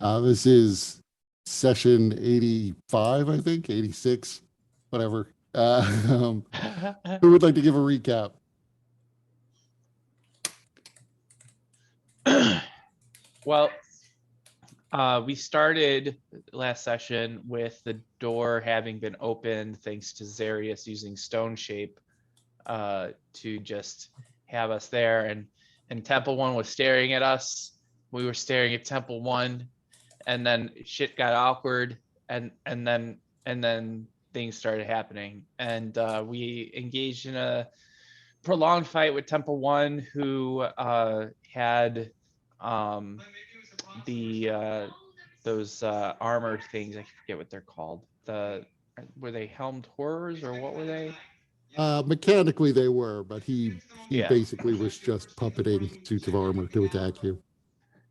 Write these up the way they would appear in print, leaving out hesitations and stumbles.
This is session 85, I think, 86, whatever. Who would like to give a recap? Well, we started last session with the door having been opened thanks to Zarius using stone shape to just have us there, and Temple One was staring at us. We were staring at Temple One, and then shit got awkward, and then things started happening, and we engaged in a prolonged fight with Temple One, who had the those armor things. I forget what they're called. Were they helmed horrors or what were they? Mechanically they were, but he Yeah. basically was just puppeting suits of armor to attack you.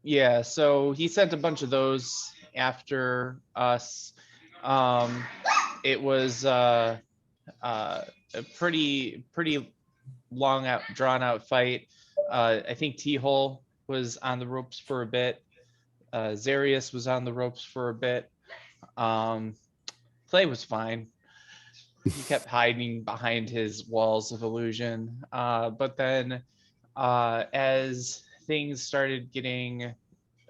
Yeah, so he sent a bunch of those after us. It was a pretty long out drawn out fight. I think T-Hole was on the ropes for a bit. Zarius was on the ropes for a bit. Clay was fine. He kept hiding behind his walls of illusion. But then as things started getting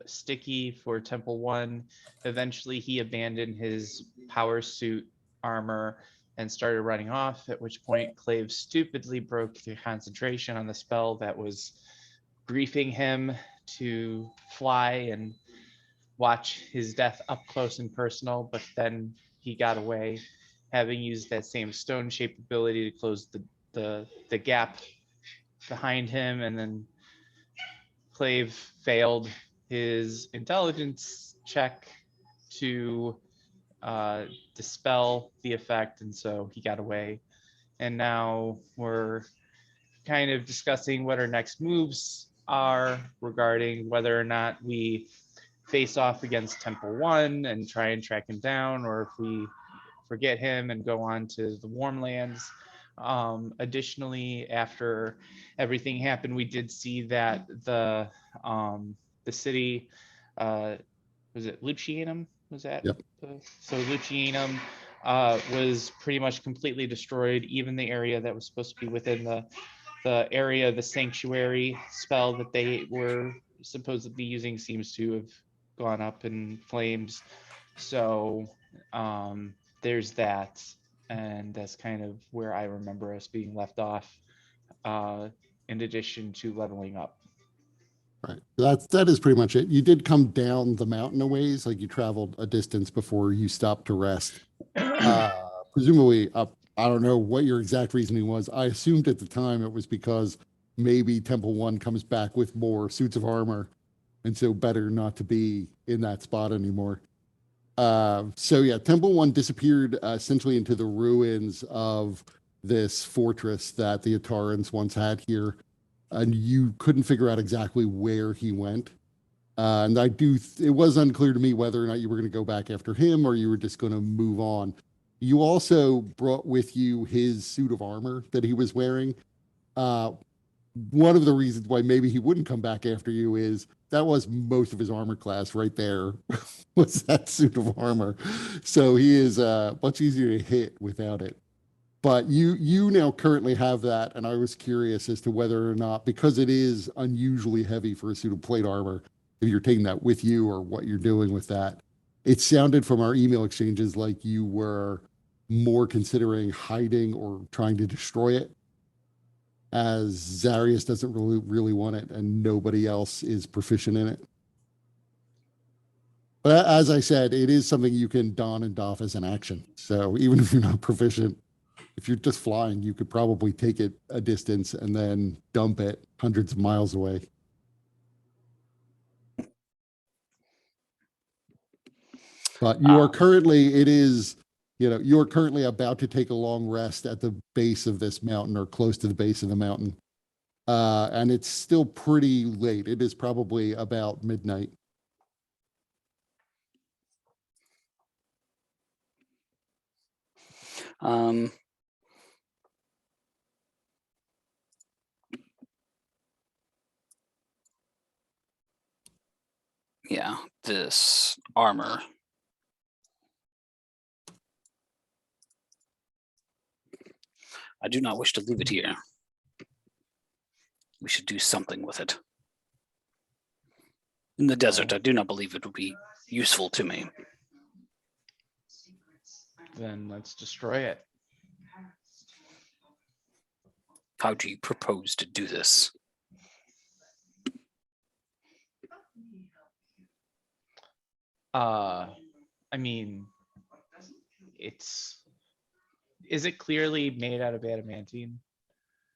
sticky for Temple One, eventually he abandoned his power suit armor and started running off, at which point Clave stupidly broke the concentration on the spell that was briefing him to fly and watch his death up close and personal, but then he got away, having used that same stone shaped ability to close the gap behind him, and then Clave failed his intelligence check to dispel the effect, and so he got away. And now we're kind of discussing what our next moves are regarding whether or not we face off against Temple One and try and track him down, or if we forget him and go on to the Warmlands. Additionally, after everything happened, we did see that the city, was it Lucianum? Was that? Yep. So Lucianum was pretty much completely destroyed. Even the area that was supposed to be within the area of the sanctuary spell that they were supposedly using seems to have gone up in flames. So there's that, and that's kind of where I remember us being left off, in addition to leveling up. Right. That is pretty much it. You did come down the mountain a ways, like you traveled a distance before you stopped to rest. Presumably up, I don't know what your exact reasoning was. I assumed at the time it was because maybe Temple One comes back with more suits of armor, and so better not to be in that spot anymore. So yeah, Temple One disappeared essentially into the ruins of this fortress that the Atarans once had here, and you couldn't figure out exactly where he went. And it was unclear to me whether or not you were going to go back after him or you were just going to move on. You also brought with you his suit of armor that he was wearing. Uh, One of the reasons why maybe he wouldn't come back after you is that was most of his armor class right there was that suit of armor. So he is much easier to hit without it. But you now currently have that, and I was curious as to whether or not, because it is unusually heavy for a suit of plate armor, if you're taking that with you or what you're doing with that. It sounded from our email exchanges like you were more considering hiding or trying to destroy it, as Zarius doesn't really want it and nobody else is proficient in it. But as I said, it is something you can don and doff as an action. So even if you're not proficient, if you're just flying, you could probably take it a distance and then dump it hundreds of miles away. But you are currently, you are currently about to take a long rest at the base of this mountain or close to the base of the mountain. And it's still pretty late. It is probably about midnight. Yeah, this armor. I do not wish to leave it here. We should do something with it. In the desert, I do not believe it would be useful to me. Then let's destroy it. How do you propose to do this? I mean, is it clearly made out of adamantine?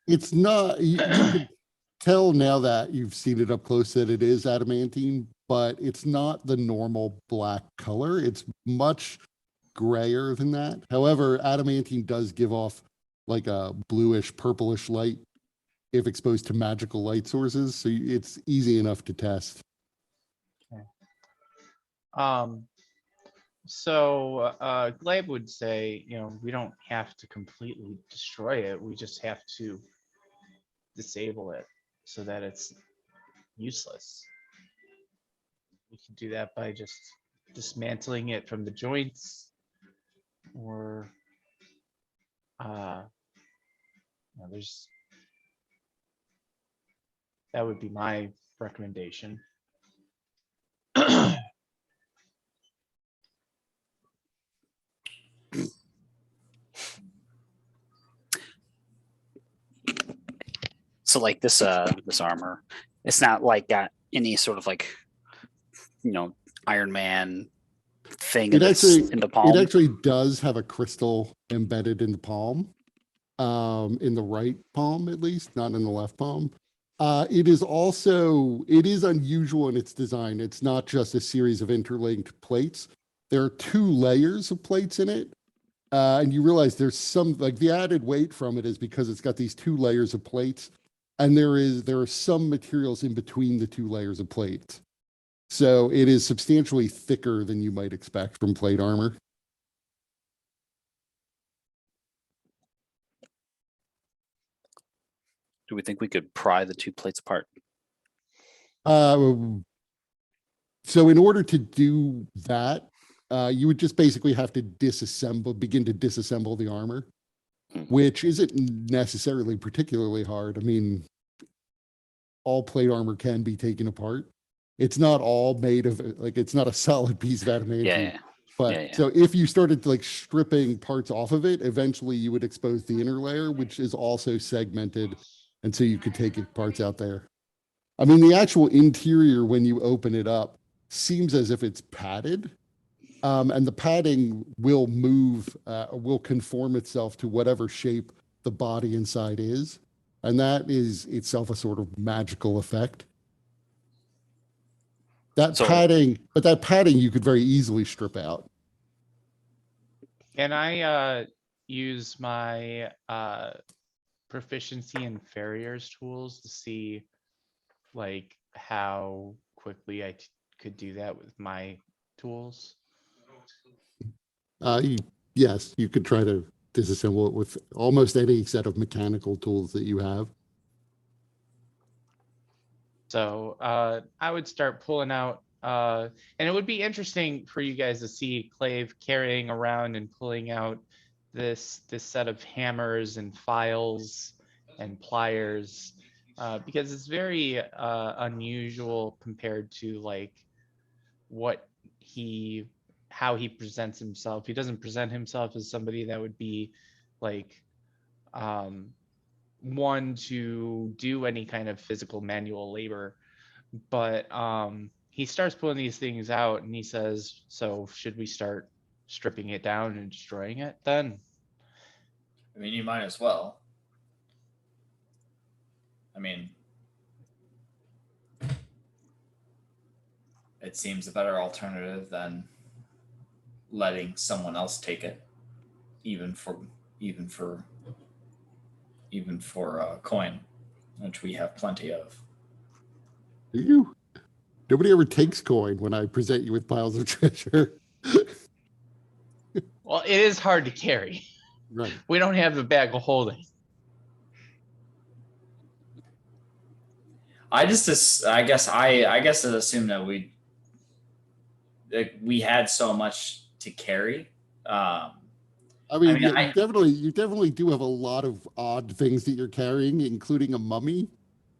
It's not, you can tell now that you've seen it up close that it is adamantine, but it's not the normal black color. It's much grayer than that. However, adamantine does give off like a bluish, purplish light if exposed to magical light sources. So it's easy enough to test. So Glaive would say, we don't have to completely destroy it. We just have to disable it so that it's useless. We can do that by just dismantling it from the joints, or that would be my recommendation. So like this armor, it's not like got any sort of like, Iron Man thing in the palm. It actually does have a crystal embedded in the palm, in the right palm at least, not in the left palm. It is unusual in its design. It's not just a series of interlinked plates. There are 2 layers of plates in it. And you realize there's some, like the added weight from it is because it's got these 2 layers of plates, and there are some materials in between the 2 layers of plates. So it is substantially thicker than you might expect from plate armor. Do we think we could pry the 2 plates apart? So in order to do that, you would just basically have to begin to disassemble the armor, which isn't necessarily particularly hard. I mean, all plate armor can be taken apart. It's not all made of, like, it's not a solid piece of adamantine. Yeah. But so if you started like stripping parts off of it, eventually you would expose the inner layer, which is also segmented. And so you could take parts out there. I mean, the actual interior, when you open it up, seems as if it's padded. And the padding will move, will conform itself to whatever shape the body inside is. And that is itself a sort of magical effect. That padding you could very easily strip out. Can I use my proficiency in farrier's tools to see like how quickly I could do that with my tools? Yes, you could try to disassemble it with almost any set of mechanical tools that you have. So I would start pulling out, and it would be interesting for you guys to see Clave carrying around and pulling out this set of hammers and files and pliers, because it's very unusual compared to like how he presents himself. He doesn't present himself as somebody that would be like one to do any kind of physical manual labor, but he starts pulling these things out and he says, so should we start stripping it down and destroying it then? I mean, you might as well. I mean, it seems a better alternative than letting someone else take it, even for coin, which we have plenty of. Nobody ever takes coin when I present you with piles of treasure. Well, it is hard to carry. Right. We don't have the bag of holding. I guess I assume that like, we had so much to carry. I mean, mean, yeah, you definitely do have a lot of odd things that you're carrying, including a mummy.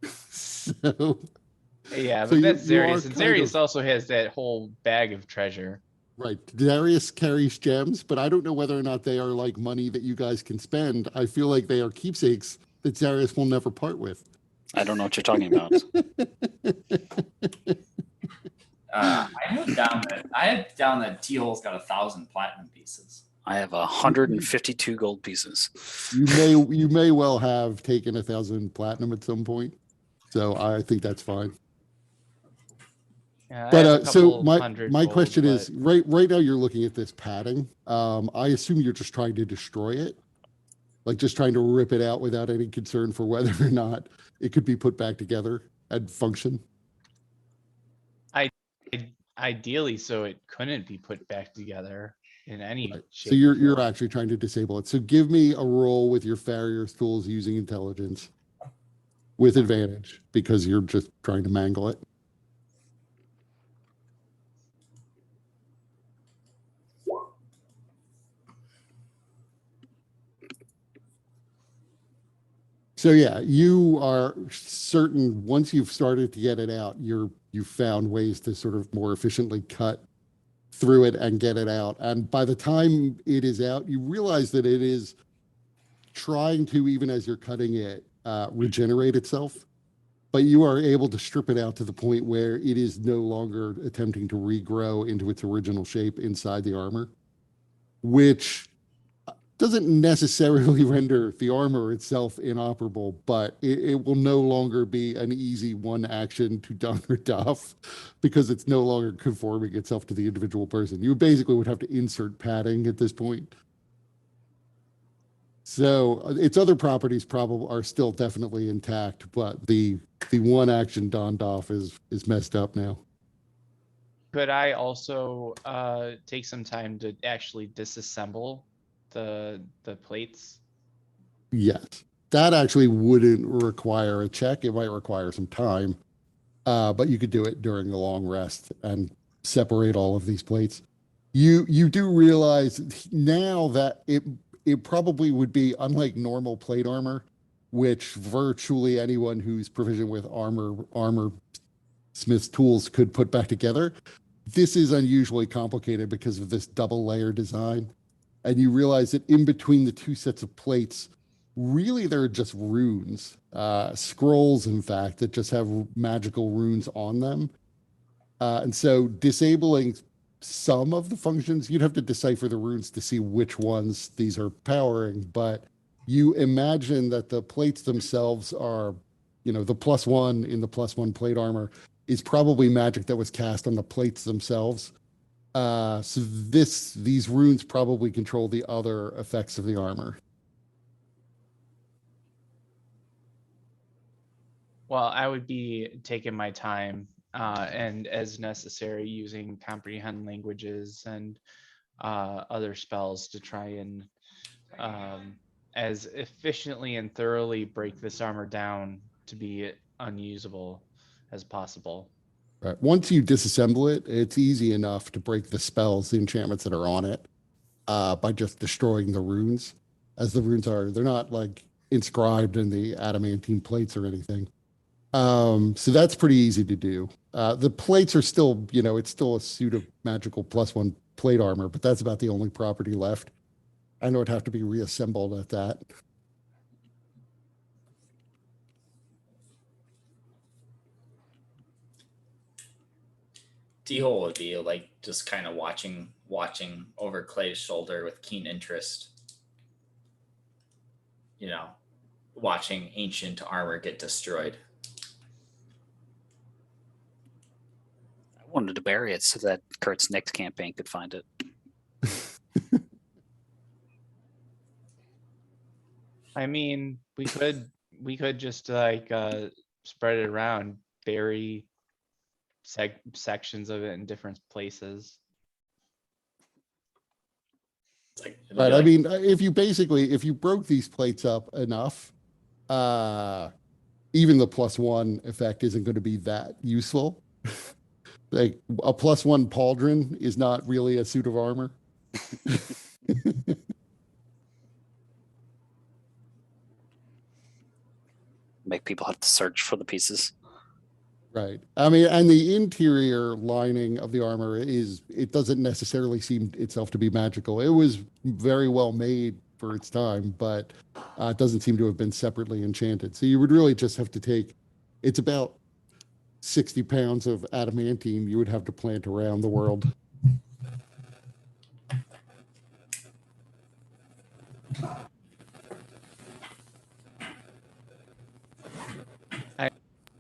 So, Yeah, so but you, that's you are Zarius, and kind Zarius of also has that whole bag of treasure. right. Darius carries gems, but I don't know whether or not they are like money that you guys can spend. I feel like they are keepsakes that Darius will never part with. I don't know what you're talking about. I had down that T-Hole's got 1,000 platinum pieces. I have 152 gold pieces. You may well have taken 1,000 platinum at some point, so I think that's fine. Yeah, I But have a so couple my hundred my gold, question is but right now you're looking at this padding. I assume you're just trying to destroy it, like just trying to rip it out without any concern for whether or not it could be put back together and function. ideally, so it couldn't be put back together in any Right. shape. So or you're form. actually trying to disable it. So give me a roll with your farrier's tools using intelligence with advantage because you're just trying to mangle it. So yeah, you are certain once you've started to get it out, you've found ways to sort of more efficiently cut through it and get it out. And by the time it is out, you realize that it is trying to, even as you're cutting it, regenerate itself. But you are able to strip it out to the point where it is no longer attempting to regrow into its original shape inside the armor, which doesn't necessarily render the armor itself inoperable, but it will no longer be an easy one action to don or doff because it's no longer conforming itself to the individual person. You basically would have to insert padding at this point. So its other properties probably are still definitely intact, but the one action don doff is messed up now. Could I also take some time to actually disassemble the plates? Yes, that actually wouldn't require a check. It might require some time, but you could do it during the long rest and separate all of these plates. You do realize now that it probably would be unlike normal plate armor, which virtually anyone who's proficient with armor smith's tools could put back together. This is unusually complicated because of this double layer design. And you realize that in between the two sets of plates, really they're just runes, scrolls, in fact, that just have magical runes on them. And so disabling some of the functions, you'd have to decipher the runes to see which ones these are powering. But you imagine that the plates themselves are, the +1 in the +1 plate armor is probably magic that was cast on the plates themselves. So these runes probably control the other effects of the armor. Well, I would be taking my time and as necessary using comprehend languages and other spells to try and as efficiently and thoroughly break this armor down to be unusable as possible. Right. Once you disassemble it, it's easy enough to break the spells, the enchantments that are on it, by just destroying the runes. As the runes they're not like inscribed in the adamantine plates or anything. So that's pretty easy to do. The plates are still, it's still a suit of magical +1 plate armor, but that's about the only property left. I know it'd have to be reassembled at that. T-Hole would be like just kind of watching over Clay's shoulder with keen interest. Watching ancient armor get destroyed. I wanted to bury it so that Kurt's next campaign could find it. I mean, we could just like spread it around, bury sections of it in different places. Right. I mean, if you broke these plates up enough, even the +1 effect isn't going to be that useful. Like a +1 pauldron is not really a suit of armor. Make people have to search for the pieces. Right. I mean, and the interior lining of the armor it doesn't necessarily seem itself to be magical. It was very well made for its time, but it doesn't seem to have been separately enchanted. So you would really just have to take, it's about 60 pounds of adamantine you would have to plant around the world.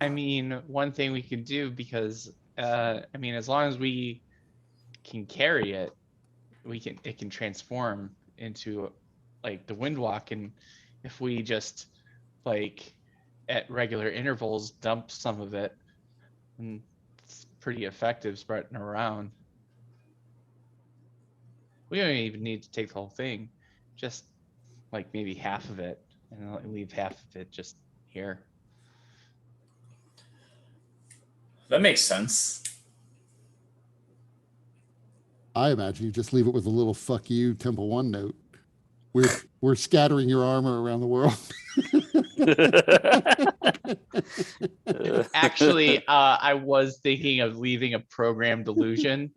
I mean, one thing we could do, because I mean, as long as we can carry it, it can transform into like the Windwalk, and if we just like at regular intervals dump some of it, and it's pretty effective spreading around. We don't even need to take the whole thing, just like maybe half of it, and leave half of it just here. That makes sense. I imagine you just leave it with a little "fuck you" Temple One note. We're scattering your armor around the world. Actually, I was thinking of leaving a program delusion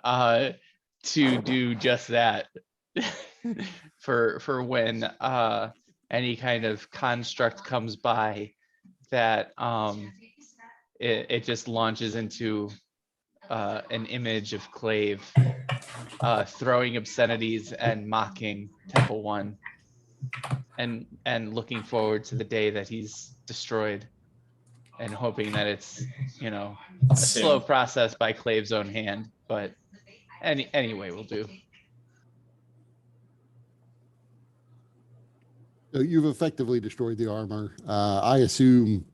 to do just that for when any kind of construct comes by that it just launches into an image of Clave throwing obscenities and mocking Temple One, and looking forward to the day that he's destroyed, and hoping that it's, you know, a slow process by Clave's own hand, but anyway will do. So you've effectively destroyed the armor. I assume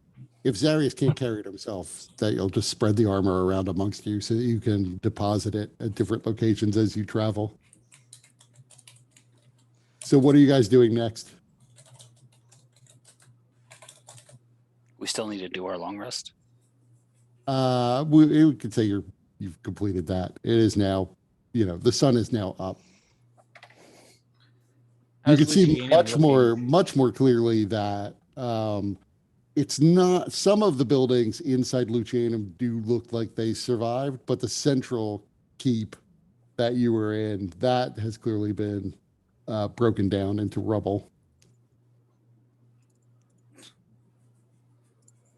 if Zarius can't carry it himself, that you'll just spread the armor around amongst you so that you can deposit it at different locations as you travel. So what are you guys doing next? We still need to do our long rest. We could say you've completed that. It is now, the sun is now up. You How's can see Lucianum much more clearly that it's not, some of the buildings inside Lucianum do look like they survived, but the central keep that you were in, that has clearly been broken down into rubble.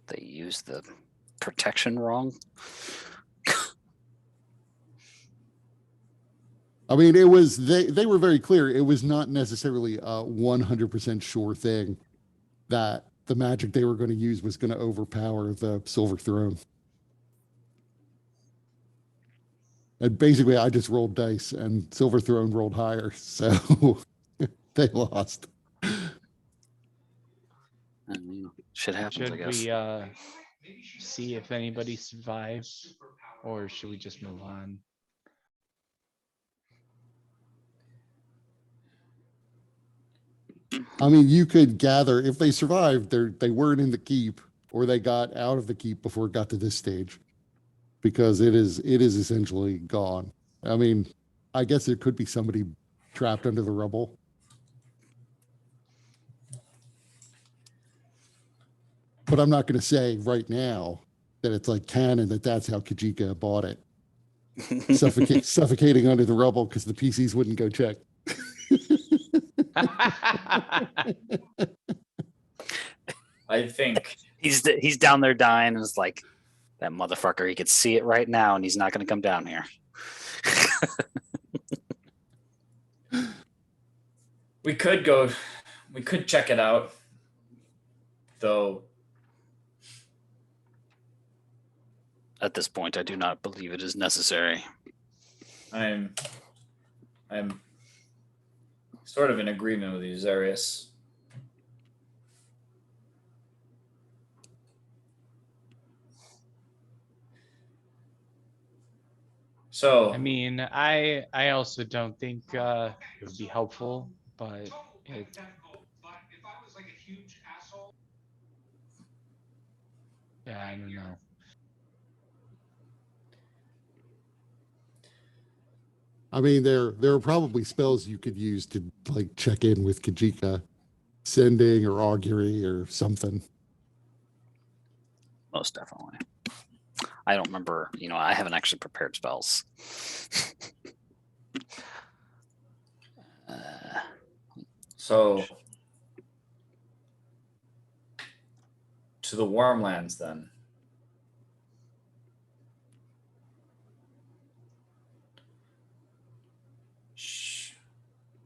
They used the protection wrong. I mean, it was, they were very clear. It was not necessarily a 100% sure thing that the magic they were going to use was going to overpower the Silver Throne. And basically, I just rolled dice and Silver Throne rolled higher. So they lost. Shit happens, I Should guess. we see if anybody survives, or should we just move on? I mean, you could gather if they survived, they weren't in the keep, or they got out of the keep before it got to this stage, because it is essentially gone. I mean, I guess there could be somebody trapped under the rubble. But I'm not going to say right now that it's like canon that that's how Kajika bought it. Suffocating under the rubble because the PCs wouldn't go check. I think he's down there dying, and it's like, that motherfucker, he could see it right now, and he's not going to come down here. we could check it out, though. At this point, I do not believe it is necessary. I'm sort of in agreement with you, Zarius. So I mean, I also don't think it would be helpful, but yeah, I don't know. I mean, there are probably spells you could use to like check in with Kajika, sending or augury or something. Most definitely. I don't remember, I haven't actually prepared spells. So to the Wormlands then.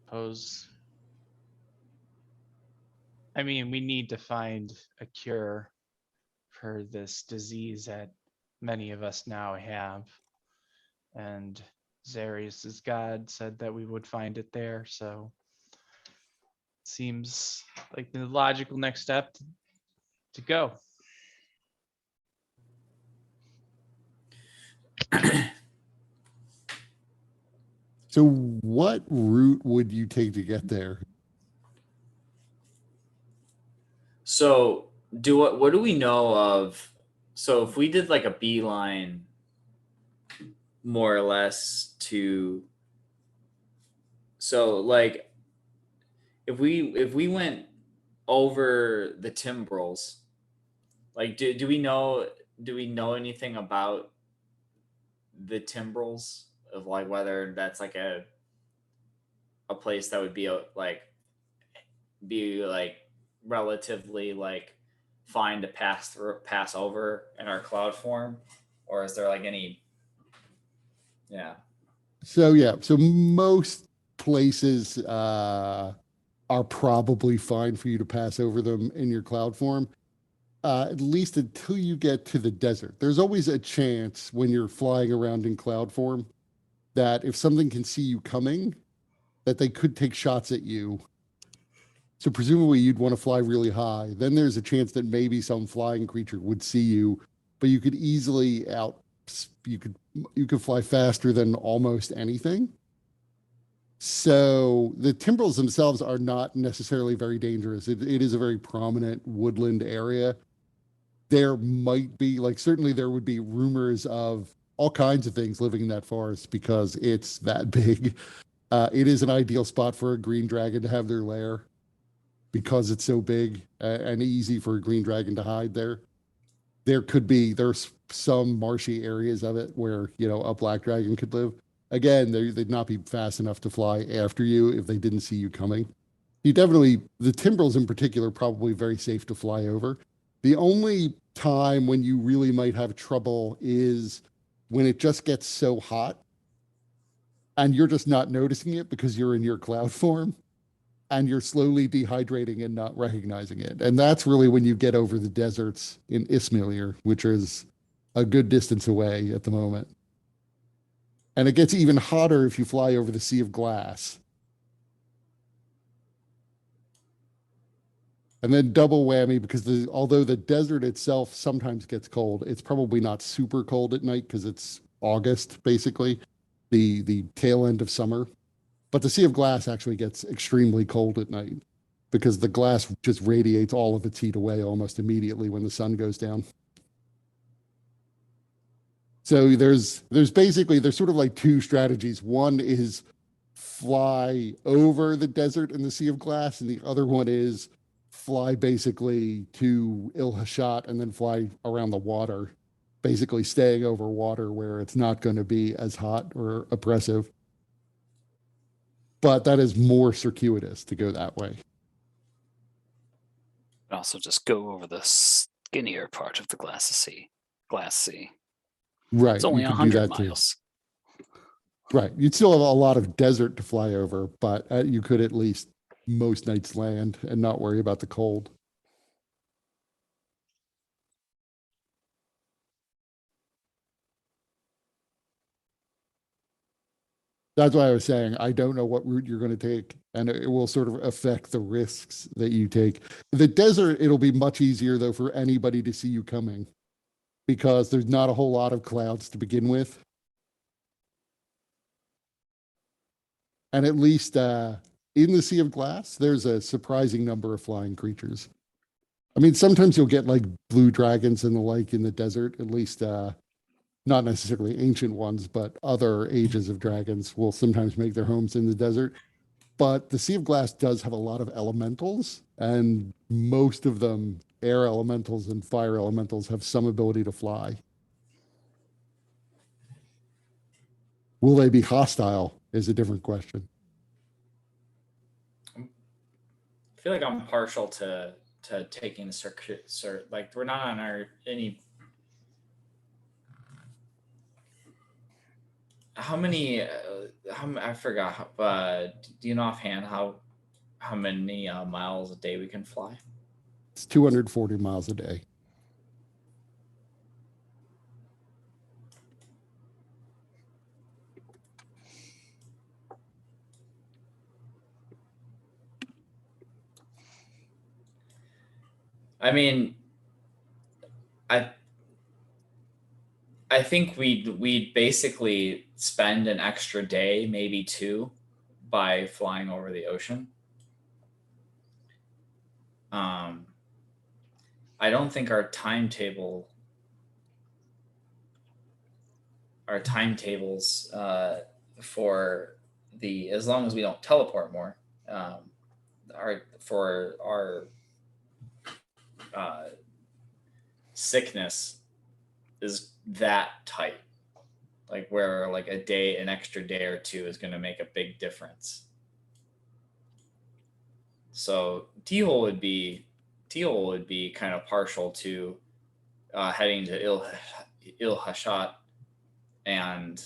Pose. I mean, we need to find a cure for this disease that many of us now have. And Zarius's god said that we would find it there, so seems like the logical next step to go. So what route would you take to get there? So what do we know of? So if we did like a beeline, more or less so like if we went over the timbrels, like do we know anything about the timbrels of like whether that's like a place that would be relatively like fine to pass over in our cloud form, or is there like any So most places are probably fine for you to pass over them in your cloud form, at least until you get to the desert. There's always a chance when you're flying around in cloud form that if something can see you coming, that they could take shots at you. So presumably you'd want to fly really high. Then there's a chance that maybe some flying creature would see you, but you could easily you could fly faster than almost anything. So the timbrels themselves are not necessarily very dangerous. It is a very prominent woodland area. There might be, like, certainly there would be rumors of all kinds of things living in that forest because it's that big. It is an ideal spot for a green dragon to have their lair because it's so big and easy for a green dragon to hide there. There's some marshy areas of it where, a black dragon could live. Again, they'd not be fast enough to fly after you if they didn't see you coming. The timbrels in particular, probably very safe to fly over. The only time when you really might have trouble is when it just gets so hot and you're just not noticing it because you're in your cloud form and you're slowly dehydrating and not recognizing it. And that's really when you get over the deserts in Ismailir, which is a good distance away at the moment. And it gets even hotter if you fly over the Sea of Glass. And then double whammy because although the desert itself sometimes gets cold, it's probably not super cold at night because it's August, basically, the tail end of summer. But the Sea of Glass actually gets extremely cold at night because the glass just radiates all of its heat away almost immediately when the sun goes down. So there's sort of like two strategies. One is fly over the desert in the Sea of Glass, and the other one is fly basically to Il-Hashat and then fly around the water, basically staying over water where it's not going to be as hot or oppressive. But that is more circuitous to go that way. Also, just go over the skinnier part of the Glass Sea. Right. It's only you could do 100 that too. miles. Right. You'd still have a lot of desert to fly over, but you could at least most nights land and not worry about the cold. That's why I was saying I don't know what route you're going to take, and it will sort of affect the risks that you take. The desert, it'll be much easier though for anybody to see you coming because there's not a whole lot of clouds to begin with. And at least in the Sea of Glass, there's a surprising number of flying creatures. I mean, sometimes you'll get like blue dragons and the like in the desert, at least not necessarily ancient ones, but other ages of dragons will sometimes make their homes in the desert. But the Sea of Glass does have a lot of elementals, and most of them, air elementals and fire elementals, have some ability to fly. Will they be hostile is a different question. I feel like I'm partial to taking the circuit. Like we're not on our any. How many? I forgot. Do you know offhand how many miles a day we can fly? It's 240 miles a day. I mean, I think we'd basically spend an extra day, maybe two, by flying over the ocean. I don't think our timetables for the, as long as we don't teleport more, our sickness is that tight, like where like an extra day or two is going to make a big difference. So T-Hole would be kind of partial to heading to Il Hashat and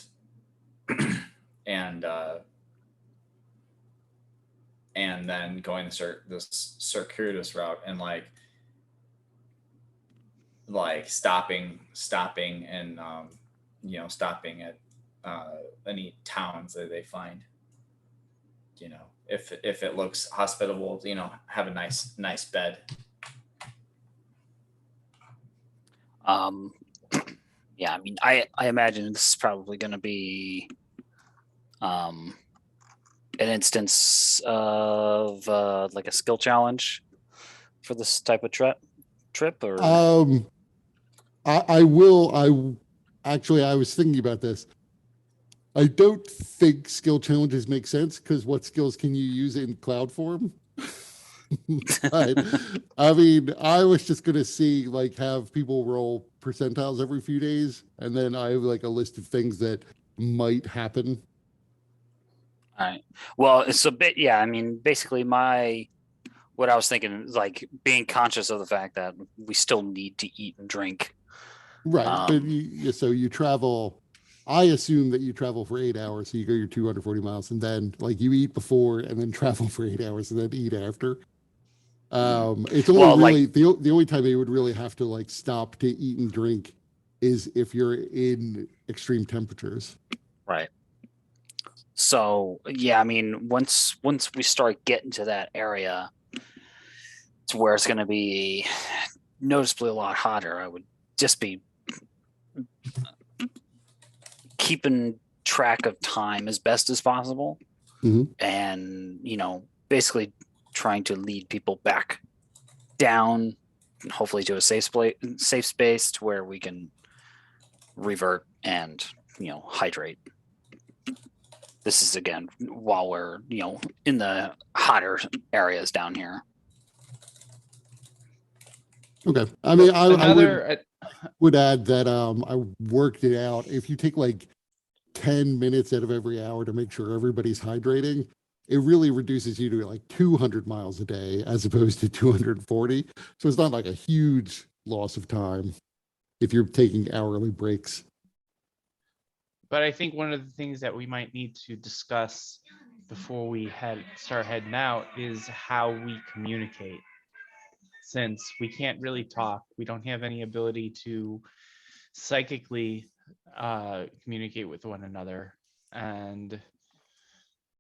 then going this circuitous route and like stopping and stopping at any towns that they find, if it looks hospitable, have a nice bed. Yeah, I mean, I imagine this is probably going to be an instance of like a skill challenge for this type of trip, or I was thinking about this. I don't think skill challenges make sense because what skills can you use in cloud form? But, I mean, I was just going to see have people roll percentiles every few days. And then I have a list of things that might happen. All right. Well, it's a bit, yeah. I mean, basically what I was thinking is being conscious of the fact that we still need to eat and drink. Right. But so you travel, I assume that you travel for 8 hours. So you go your 240 miles and then you eat before and then travel for 8 hours and then eat after. It's only the only time you would really have to stop to eat and drink is if you're in extreme temperatures. Right. So yeah, I mean, once we start getting to that area, to where it's going to be noticeably a lot hotter, I would just be keeping track of time as best as possible, and basically trying to lead people back down, hopefully to a safe space to where we can revert and hydrate. This is again while we're in the hotter areas down here. Okay. I mean, I would add that I worked it out. If you take 10 minutes out of every hour to make sure everybody's hydrating, it really reduces you to 200 miles a day as opposed to 240. So it's not a huge loss of time if you're taking hourly breaks. But I think one of the things that we might need to discuss before we start heading out is how we communicate. Since we can't really talk, we don't have any ability to psychically communicate with one another. And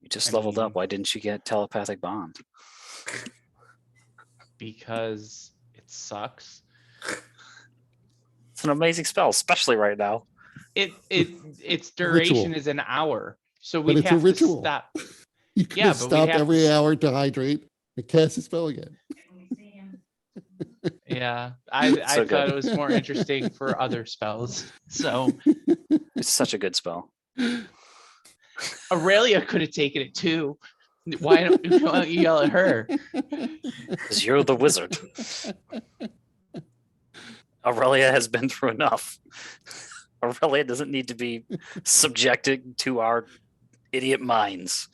you just leveled up. Why didn't you get telepathic bond? Because it sucks. It's an amazing spell, especially right now. Its duration is an hour, so we have to stop. You can stop every hour to hydrate and cast a spell again. Yeah, I So thought good. it was more interesting for other spells. So It's such a good spell. Aurelia could have taken it too. Why don't you yell at her? Because you're the wizard. Aurelia has been through enough. Aurelia doesn't need to be subjected to our idiot minds.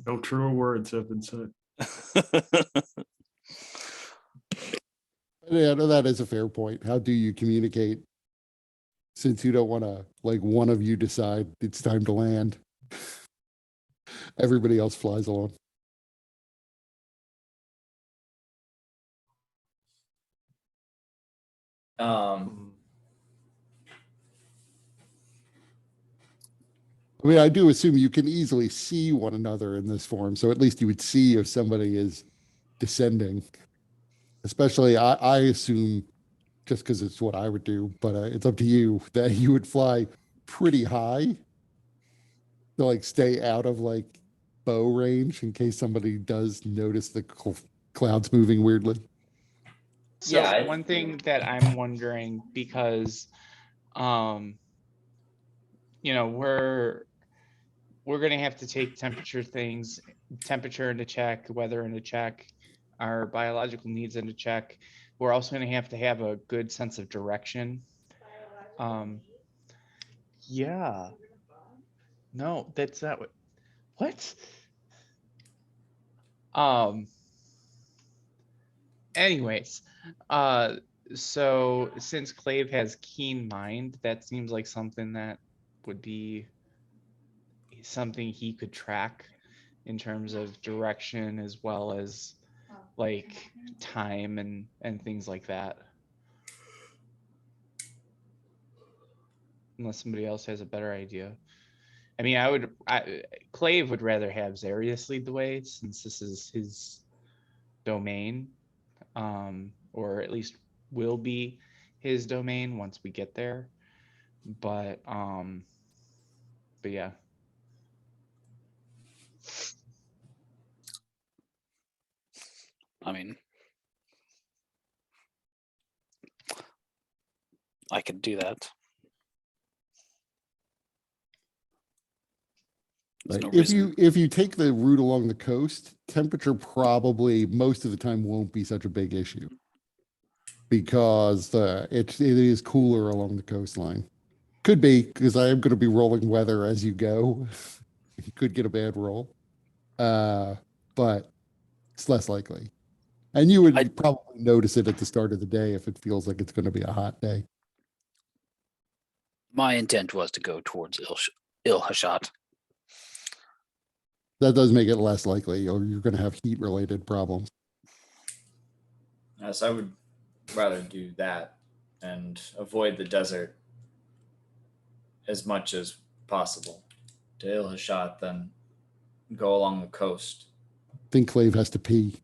No truer words have been said. Yeah, no, that is a fair point. How do you communicate since you don't want to, like, one of you decide it's time to land? Everybody else flies along. Um, I mean, I do assume you can easily see one another in this form, so at least you would see if somebody is descending. Especially, I assume, just because it's what I would do, but it's up to you, that you would fly pretty high to like stay out of like bow range in case somebody does notice the clouds moving weirdly. So Yeah, I- one thing that I'm wondering, because you know, we're gonna have to take temperature into check, weather into check, our biological needs into check. We're also gonna have to have a good sense of direction. Yeah. No, that's not what? Anyways, so since Clave has keen mind, that seems like something that would be something he could track in terms of direction as well as like time and things like that. Unless somebody else has a better idea. I mean, Clave would rather have Zarius lead the way since this is his domain, or at least will be his domain once we get there. But yeah. I mean, I could do that. There's Right. no If reason. you take the route along the coast, temperature probably most of the time won't be such a big issue because it is cooler along the coastline. Could be because I am going to be rolling weather as you go. You could get a bad roll, but it's less likely. And you would I'd- probably notice it at the start of the day if it feels like it's going to be a hot day. My intent was to go towards Il-Hashat. That does make it less likely, or you're going to have heat related problems. yes, I would rather do that and avoid the desert as much as possible. To Il-Hashat, then go along the coast. I think Clave has to pee.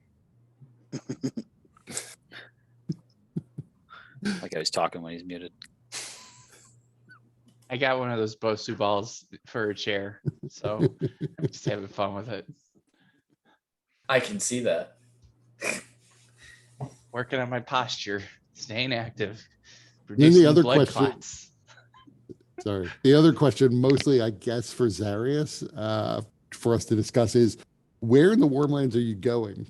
Like I was talking when he's muted. I got one of those Bosu balls for a chair, so I'm just having fun with it. I can see that. Working on my posture, staying active, the reducing other blood question- clots. Sorry. The other question, mostly, I guess, for Zarius, for us to discuss is where in the Warmlands are you going?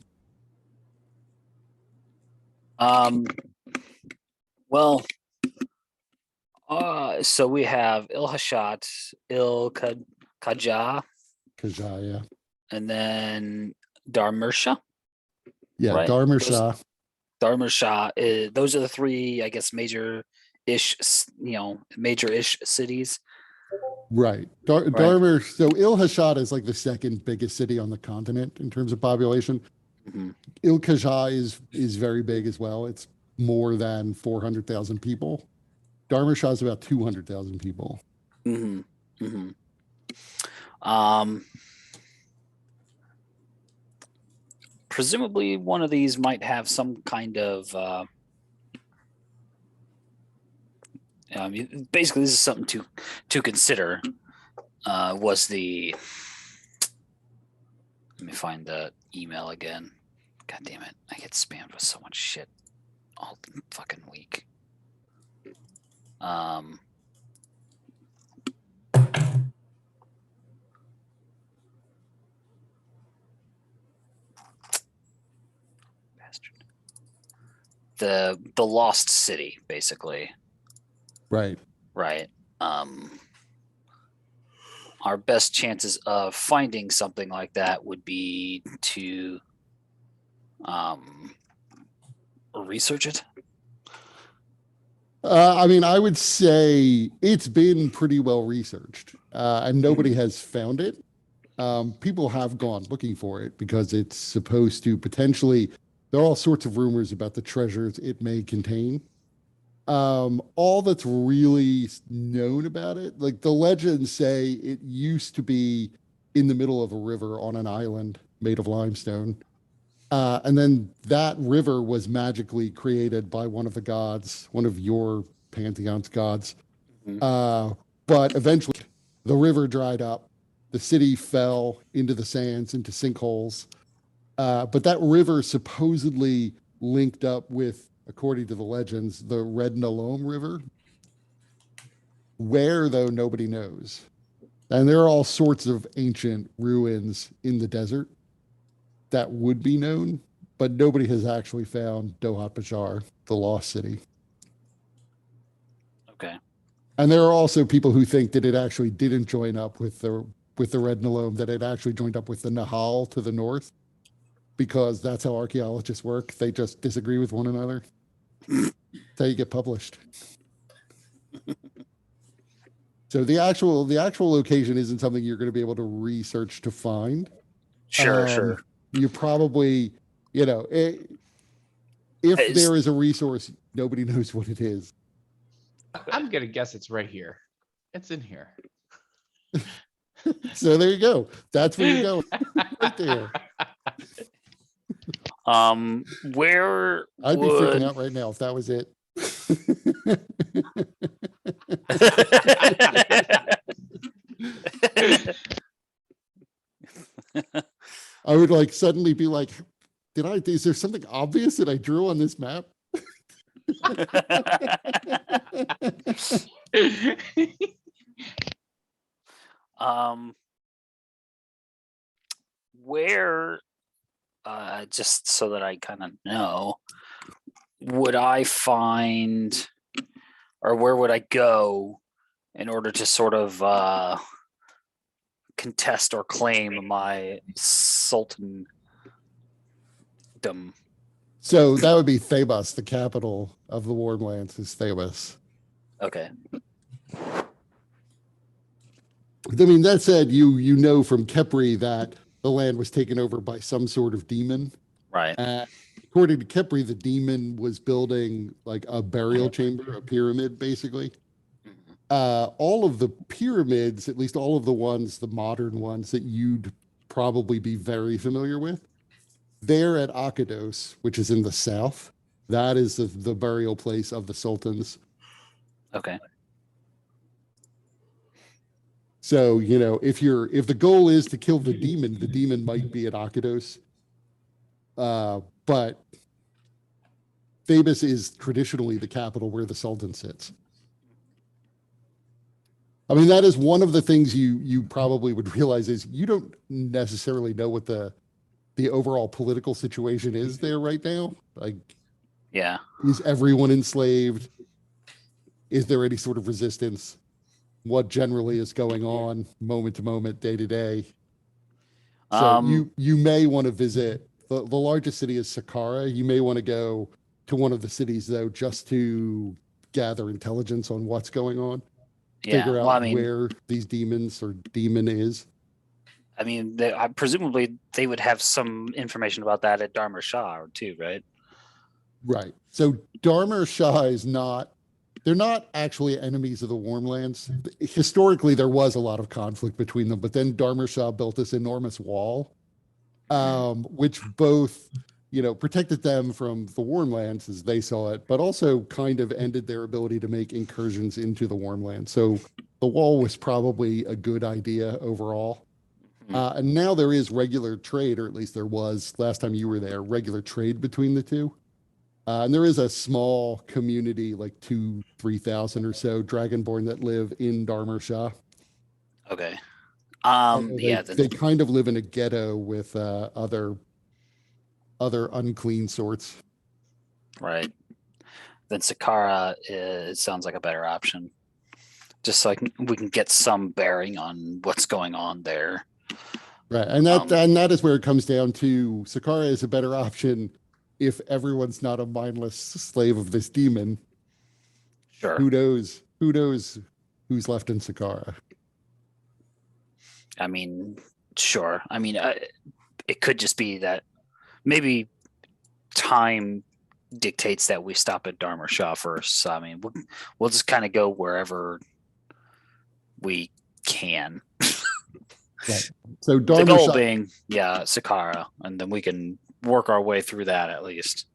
Well, so we have Il-Hashat, Il-Kajah, Kajaya. and then Darmersha. Yeah, Right. Dharma Those- Shah. Darmersha. Those are the three, I guess, major-ish, major-ish cities. Right. Dharma. So Il-Hashad is like the second biggest city on the continent in terms of population. Mhm. Il-Kajah is very big as well. It's more than 400,000 people. Dharma Shah is about 200,000 people. Mm-hmm. Mm-hmm. Presumably, one of these might have some kind of. Basically, this is something to consider. Was the Let me find the email again. God damn it. I get spammed with so much shit all fucking week. Bastard. The lost city, basically. Right. Right. Our best chances of finding something like that would be to research it. I mean, I would say it's been pretty well researched, and nobody has found it. People have gone looking for it because it's supposed to potentially. There are all sorts of rumors about the treasures it may contain. All that's really known about it, like the legends say, it used to be in the middle of a river on an island made of limestone. And then that river was magically created by one of the gods, one of your pantheon's gods. But eventually the river dried up, the city fell into the sands, into sinkholes. But that river supposedly linked up with, according to the legends, the Red Nalome River. Where, though, nobody knows. And there are all sorts of ancient ruins in the desert that would be known, but nobody has actually found Dohat Bashar, the lost city. Okay. And there are also people who think that it actually didn't join up with the Red Nalome, that it actually joined up with the Nahal to the north, because that's how archaeologists work. They just disagree with one another. That's how you get published. So the actual location isn't something you're going to be able to research to find. Sure. You probably, if there is a resource, nobody knows what it is. I'm gonna guess it's right here. It's in here. So there you go. That's where you go, right there. Where I'd be freaking out right now if that was it. I would like suddenly be like, is there something obvious that I drew on this map? Where, just so that I kind of know, would I find, or where would I go in order to sort of contest or claim my sultandom? So that would be Thebas, the capital of the Warmlands is Thebas. Okay. I mean, that said, you know from Kepri that the land was taken over by some sort of demon. Right. According to Kepri, the demon was building like a burial chamber, a pyramid, basically. All of the pyramids, at least all of the ones, the modern ones that you'd probably be very familiar with, they're at Akados, which is in the south. That is the burial place of the sultans. Okay. So, if the goal is to kill the demon might be at Akados. But Thebas is traditionally the capital where the Sultan sits. I mean, that is one of the things you probably would realize is you don't necessarily know what the overall political situation is there right now. Like, Yeah. is everyone enslaved? Is there any sort of resistance? What generally is going on moment to moment, day to day? So you may want to visit the largest city is Saqqara. You may want to go to one of the cities though, just to gather intelligence on what's going on. Yeah. Figure out Well, I mean, where these demons or demon is. I mean, presumably they would have some information about that at Dharma Shah too, right? Right. So Dharma Shah is not. They're not actually enemies of the Warmlands. Historically, there was a lot of conflict between them, but then Dharma Shah built this enormous wall, which both, protected them from the Warmlands as they saw it, but also kind of ended their ability to make incursions into the Warmlands. So the wall was probably a good idea overall. And now there is regular trade, or at least there was last time you were there, regular trade between the two. And there is a small community, like 3,000 or so Dragonborn that live in Dharma Shah. Okay. Although Yeah. they kind of live in a ghetto with other unclean sorts. Right. Then Sakara, it sounds like a better option. Just so we can get some bearing on what's going on there. Right, and that is where it comes down to. Sakara is a better option if everyone's not a mindless slave of this demon. Sure. Who knows? Who knows who's left in Sakara? I mean, sure. I mean, it could just be that maybe time dictates that we stop at Dharma Shah first. So, I mean, we'll just kind of go wherever we can. Right. So The Dharma goal Shah, being, Sakara, and then we can work our way through that at least.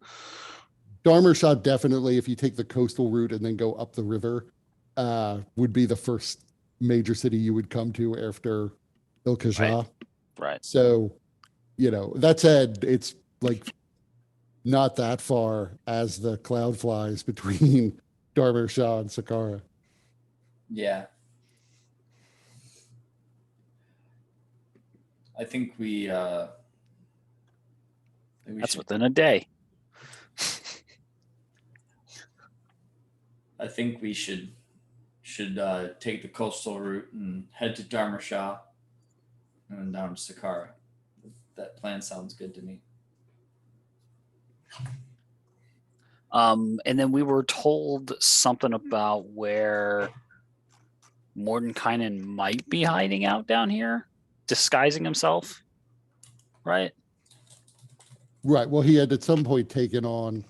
Dharma Shah definitely, if you take the coastal route and then go up the river, would be the first major city you would come to after Ilkajah. Right. So, that said, it's like not that far as the cloud flies between Dharma Shah and Sakara. Yeah. I think we That's should, within a day. I think we should take the coastal route and head to Dharma Shah and then down to Sakara. That plan sounds good to me. And then we were told something about where Mordenkainen might be hiding out down here, disguising himself, right? Right. Well, he had at some point taken on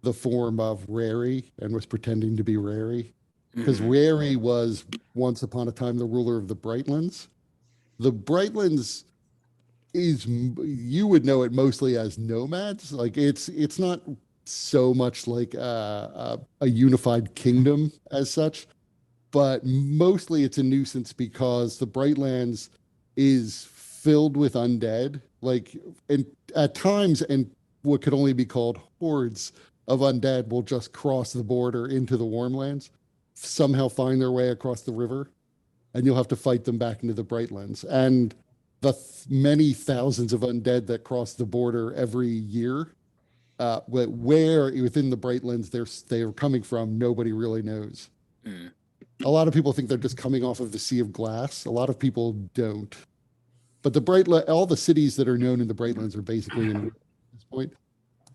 the form of Rary and was pretending to be Rary. Because Rary was once upon a time the ruler of the Brightlands. The Brightlands you would know it mostly as nomads. Like it's not so much like a unified kingdom as such, but mostly it's a nuisance because the Brightlands is filled with undead, like, and at times, and what could only be called hordes of undead will just cross the border into the Warmlands, somehow find their way across the river, and you'll have to fight them back into the Brightlands. And the many thousands of undead that cross the border every year, where within the Brightlands they're coming from, nobody really knows. A lot of people think they're just coming off of the Sea of Glass. A lot of people don't. But all the cities that are known in the Brightlands are basically in at this point.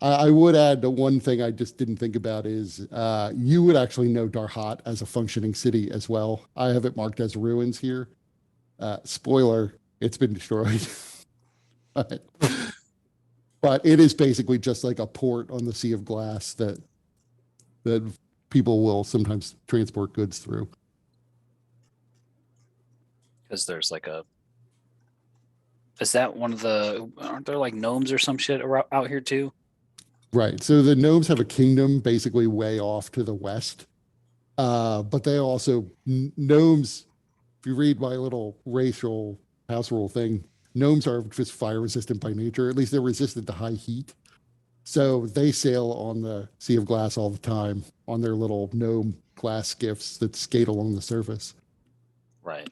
I would add the one thing I just didn't think about is you would actually know Darhat as a functioning city as well. I have it marked as ruins here. Spoiler, it's been destroyed. But it is basically just like a port on the Sea of Glass that people will sometimes transport goods through. Because there's like is that one of aren't there like gnomes or some shit out here too? Right. So the gnomes have a kingdom basically way off to the west. But they also, gnomes, if you read my little racial house rule thing, gnomes are just fire resistant by nature. At least they're resistant to high heat. So they sail on the Sea of Glass all the time on their little gnome glass skiffs that skate along the surface. Right.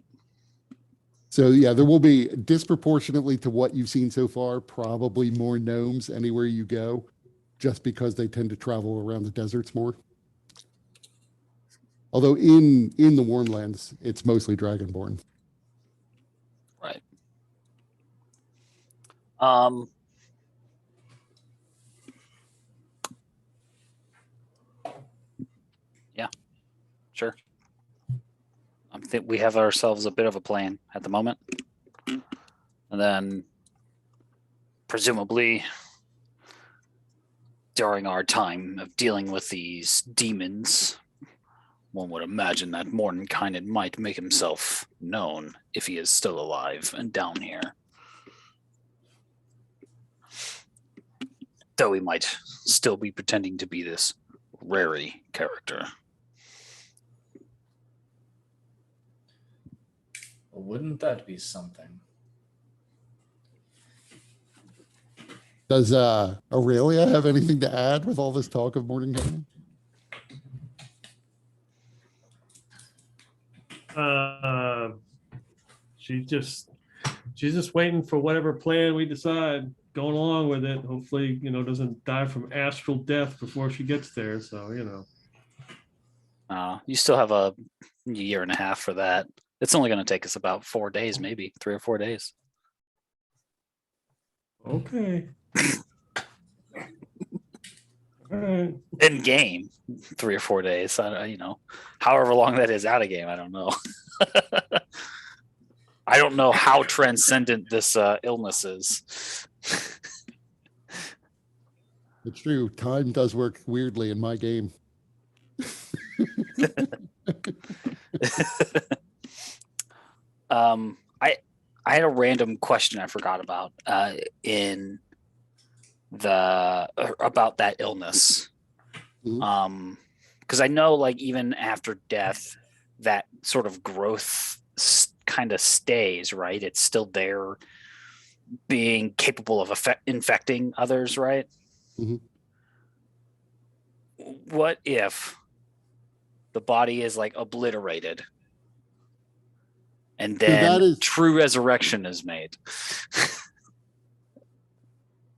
So yeah, there will be, disproportionately to what you've seen so far, probably more gnomes anywhere you go, just because they tend to travel around the deserts more. Although in the Warmlands, it's mostly Dragonborn. Right. Yeah, sure. I think we have ourselves a bit of a plan at the moment. And then presumably during our time of dealing with these demons, one would imagine that Mordenkainen might make himself known if he is still alive and down here. Though he might still be pretending to be this Rary character. Well, wouldn't that be something? Does Aurelia have anything to add with all this talk of Mordenkainen? She's just waiting for whatever plan we decide, going along with it. Hopefully, doesn't die from astral death before she gets there. So, You still have a year and a half for that. It's only going to take us about 4 days, maybe 3 or 4 days. Okay. All right. In game, 3 or 4 days. However long that is out of game, I don't know. I don't know how transcendent this illness is. It's true. Time does work weirdly in my game. I had a random question I forgot about about that illness. Mhm. Because I know, like, even after death, that sort of growth kind of stays, right? It's still there, being capable of infecting others, right? Mhm. What if the body is like obliterated and So then that is- true resurrection is made?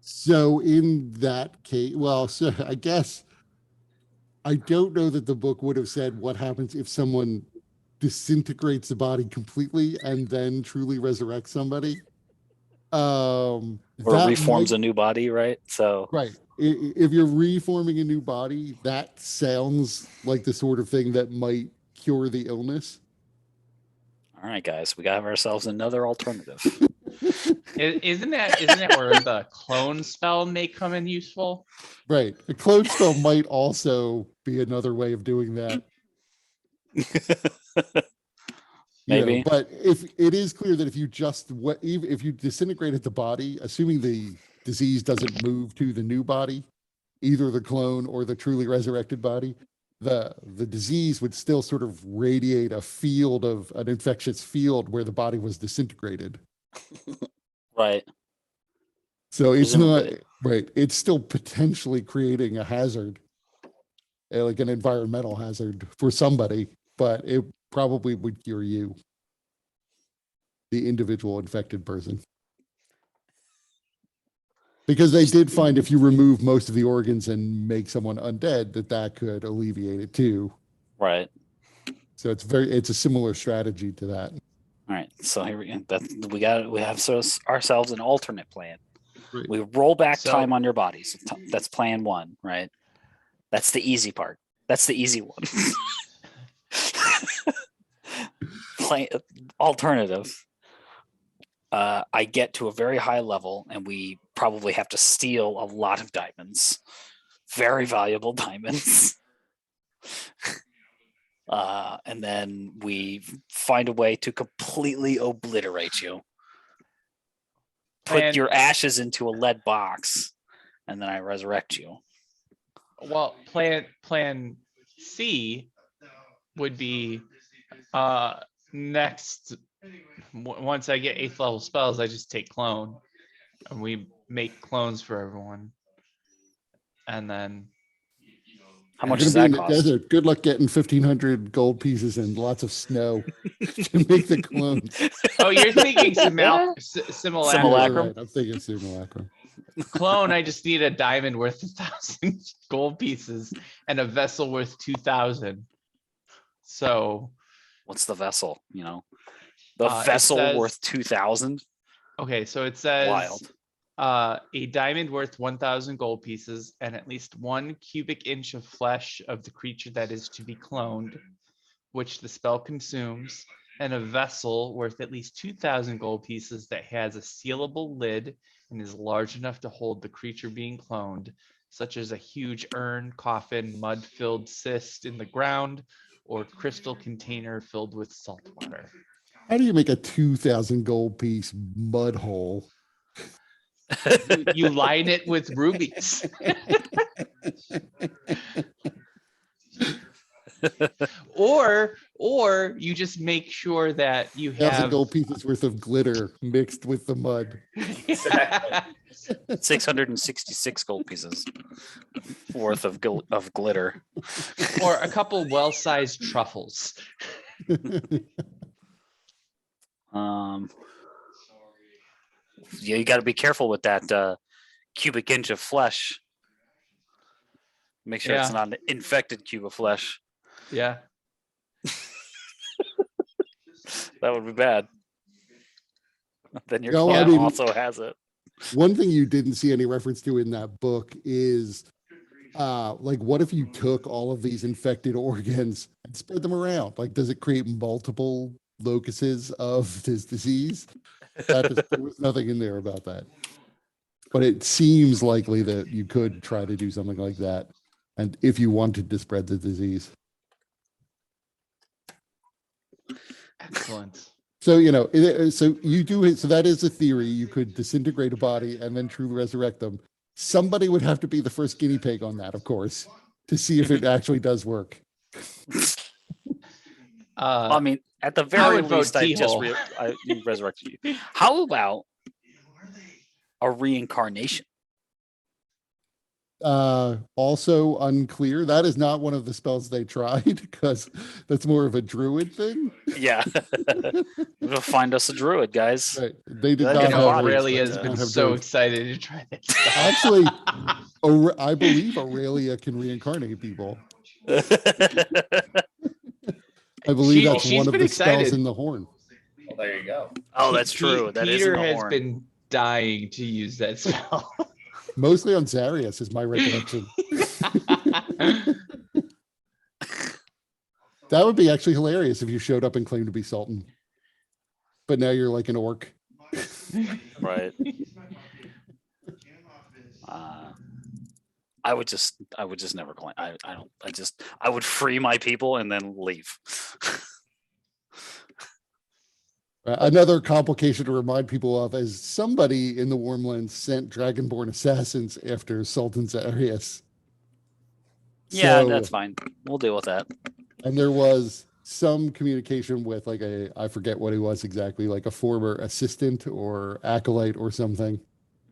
So in that case, well, so I guess I don't know that the book would have said what happens if someone disintegrates the body completely and then truly resurrects somebody. Or That reforms might- a new body, right? So Right. If you're reforming a new body, that sounds like the sort of thing that might cure the illness. all right, guys, we got ourselves another alternative. Isn't that where the clone spell may come in useful? Right. A clone spell might also be another way of doing that. Maybe. But if it is clear that if you even if you disintegrated the body, assuming the disease doesn't move to the new body, either the clone or the truly resurrected body, the disease would still sort of radiate an infectious field where the body was disintegrated. Right. So it's not Presumably. right. It's still potentially creating a hazard, like an environmental hazard for somebody, but it probably would cure you, the individual infected person. Because they did find if you remove most of the organs and make someone undead, that could alleviate it too. Right. So it's a similar strategy to that. All right. So here we have ourselves an alternate plan. Right. We roll back So- time on your bodies. That's plan 1, right? That's the easy part. That's the easy one. Alternative. I get to a very high level and we probably have to steal a lot of diamonds, very valuable diamonds. And then we find a way to completely obliterate you. Put And- your ashes into a lead box, and then I resurrect you. Well, plan C would be next. Once I get 8th level spells, I just take clone, and we make clones for everyone. And then How You're much gonna does be in that the cost? desert. Good luck getting 1,500 gold pieces and lots of snow to make the clones. oh, you're thinking simulacrum. Simulacrum. Right, I'm thinking simulacrum. Clone, I just need a diamond worth 1,000 gold pieces and a vessel worth 2,000. So What's the vessel? The It vessel says- worth 2,000. okay, so it says Wild. A diamond worth 1,000 gold pieces and at least 1 cubic inch of flesh of the creature that is to be cloned, which the spell consumes, and a vessel worth at least 2,000 gold pieces that has a sealable lid and is large enough to hold the creature being cloned, such as a huge urn, coffin, mud-filled cyst in the ground, or crystal container filled with salt water. How do you make a 2,000 gold piece mud hole? You line it with rubies. Or you just make sure that you 1,000 have gold pieces worth of glitter mixed with the mud. 666 gold pieces worth of glitter. Or a couple well-sized truffles. Yeah, you got to be careful with that cubic inch of flesh. Make sure it's Yeah. not an infected cube of flesh. Yeah. That would be bad. Then your No, I clan mean- also has it. One thing you didn't see any reference to in that book is like, what if you took all of these infected organs and spread them around? Like, does it create multiple locuses of this disease? There was nothing in there about that. But it seems likely that you could try to do something like that. And if you wanted to spread the disease. Excellent. So, so you do, so that is a theory. You could disintegrate a body and then truly resurrect them. Somebody would have to be the first guinea pig on that, of course, to see if it actually does work. I mean, at the I very would vote least, I just T-hole. resurrected you. How about a reincarnation? Also unclear. That is not one of the spells they tried because that's more of a druid thing. Yeah. We'll find us a druid, guys. Right. They did That not You is have. know, bodies, Aurelia but, has not been have so druids. excited to try this. stuff. Actually, I believe Aurelia can reincarnate people. I believe She- that's she's one of been the spells excited. in the horn. Well, there you go. Oh, that's true. That is in Peter the has horn. been dying to use that spell. Mostly on Zarius is my recollection. That would be actually hilarious if you showed up and claimed to be Sultan. But now you're like an orc. Right. I would just never claim. I would free my people and then leave. Another complication to remind people of is somebody in the Warmlands sent Dragonborn assassins after Sultan Zarius. Yeah, So- that's fine. We'll deal with that. And there was some communication with like I forget what he was exactly, like a former assistant or acolyte or something.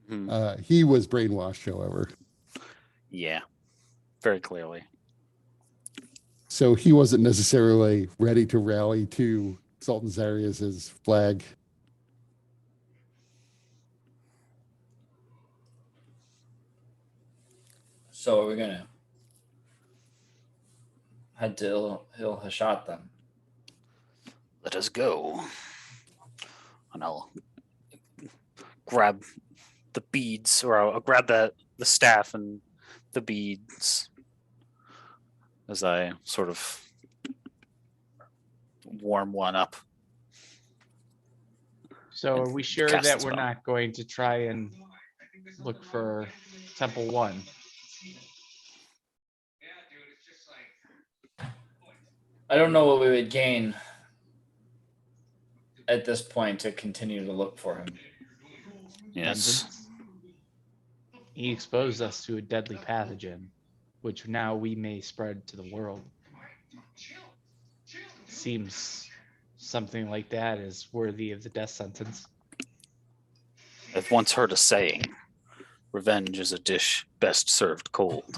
Mhm. He was brainwashed, however. Yeah, very clearly. So he wasn't necessarily ready to rally to Sultan Zarius's flag. So we're gonna head to Hill Hashat then. Let us go. And I'll grab the beads, or I'll grab the staff and the beads as I sort of warm one up. So are we sure Cast that the we're spell. not going to try and look for Temple 1? I don't know what we would gain at this point to continue to look for him. Yes. He exposed us to a deadly pathogen, which now we may spread to the world. Seems something like that is worthy of the death sentence. I've once heard a saying, revenge is a dish best served cold.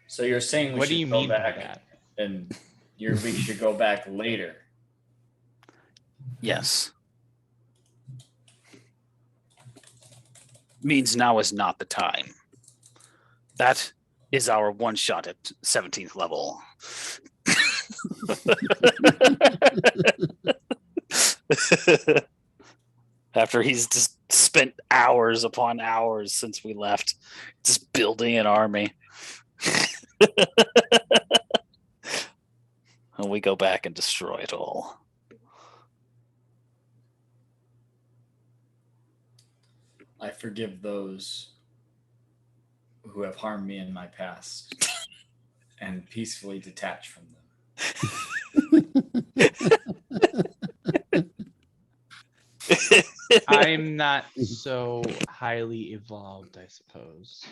So you're saying we What do should you go mean by back that? and we should go back later. Yes. Means now is not the time. That is our one shot at 17th level. After he's just spent hours upon hours since we left, just building an army. And we go back and destroy it all. I forgive those who have harmed me in my past and peacefully detach from them. I'm not so highly evolved, I suppose.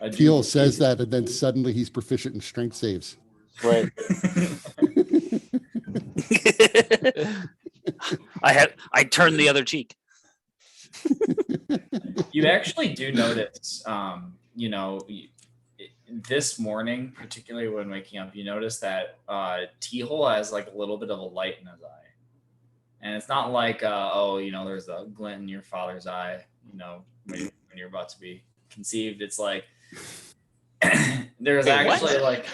I do Teal believe- says that, and then suddenly he's proficient in strength saves. Right. I turned the other cheek. You actually do notice, this morning, particularly when waking up, you notice that T-Hole has like a little bit of a light in his eye. And it's not like, there's a glint in your father's eye, when you're about to be conceived. It's like, there's Wait, actually what?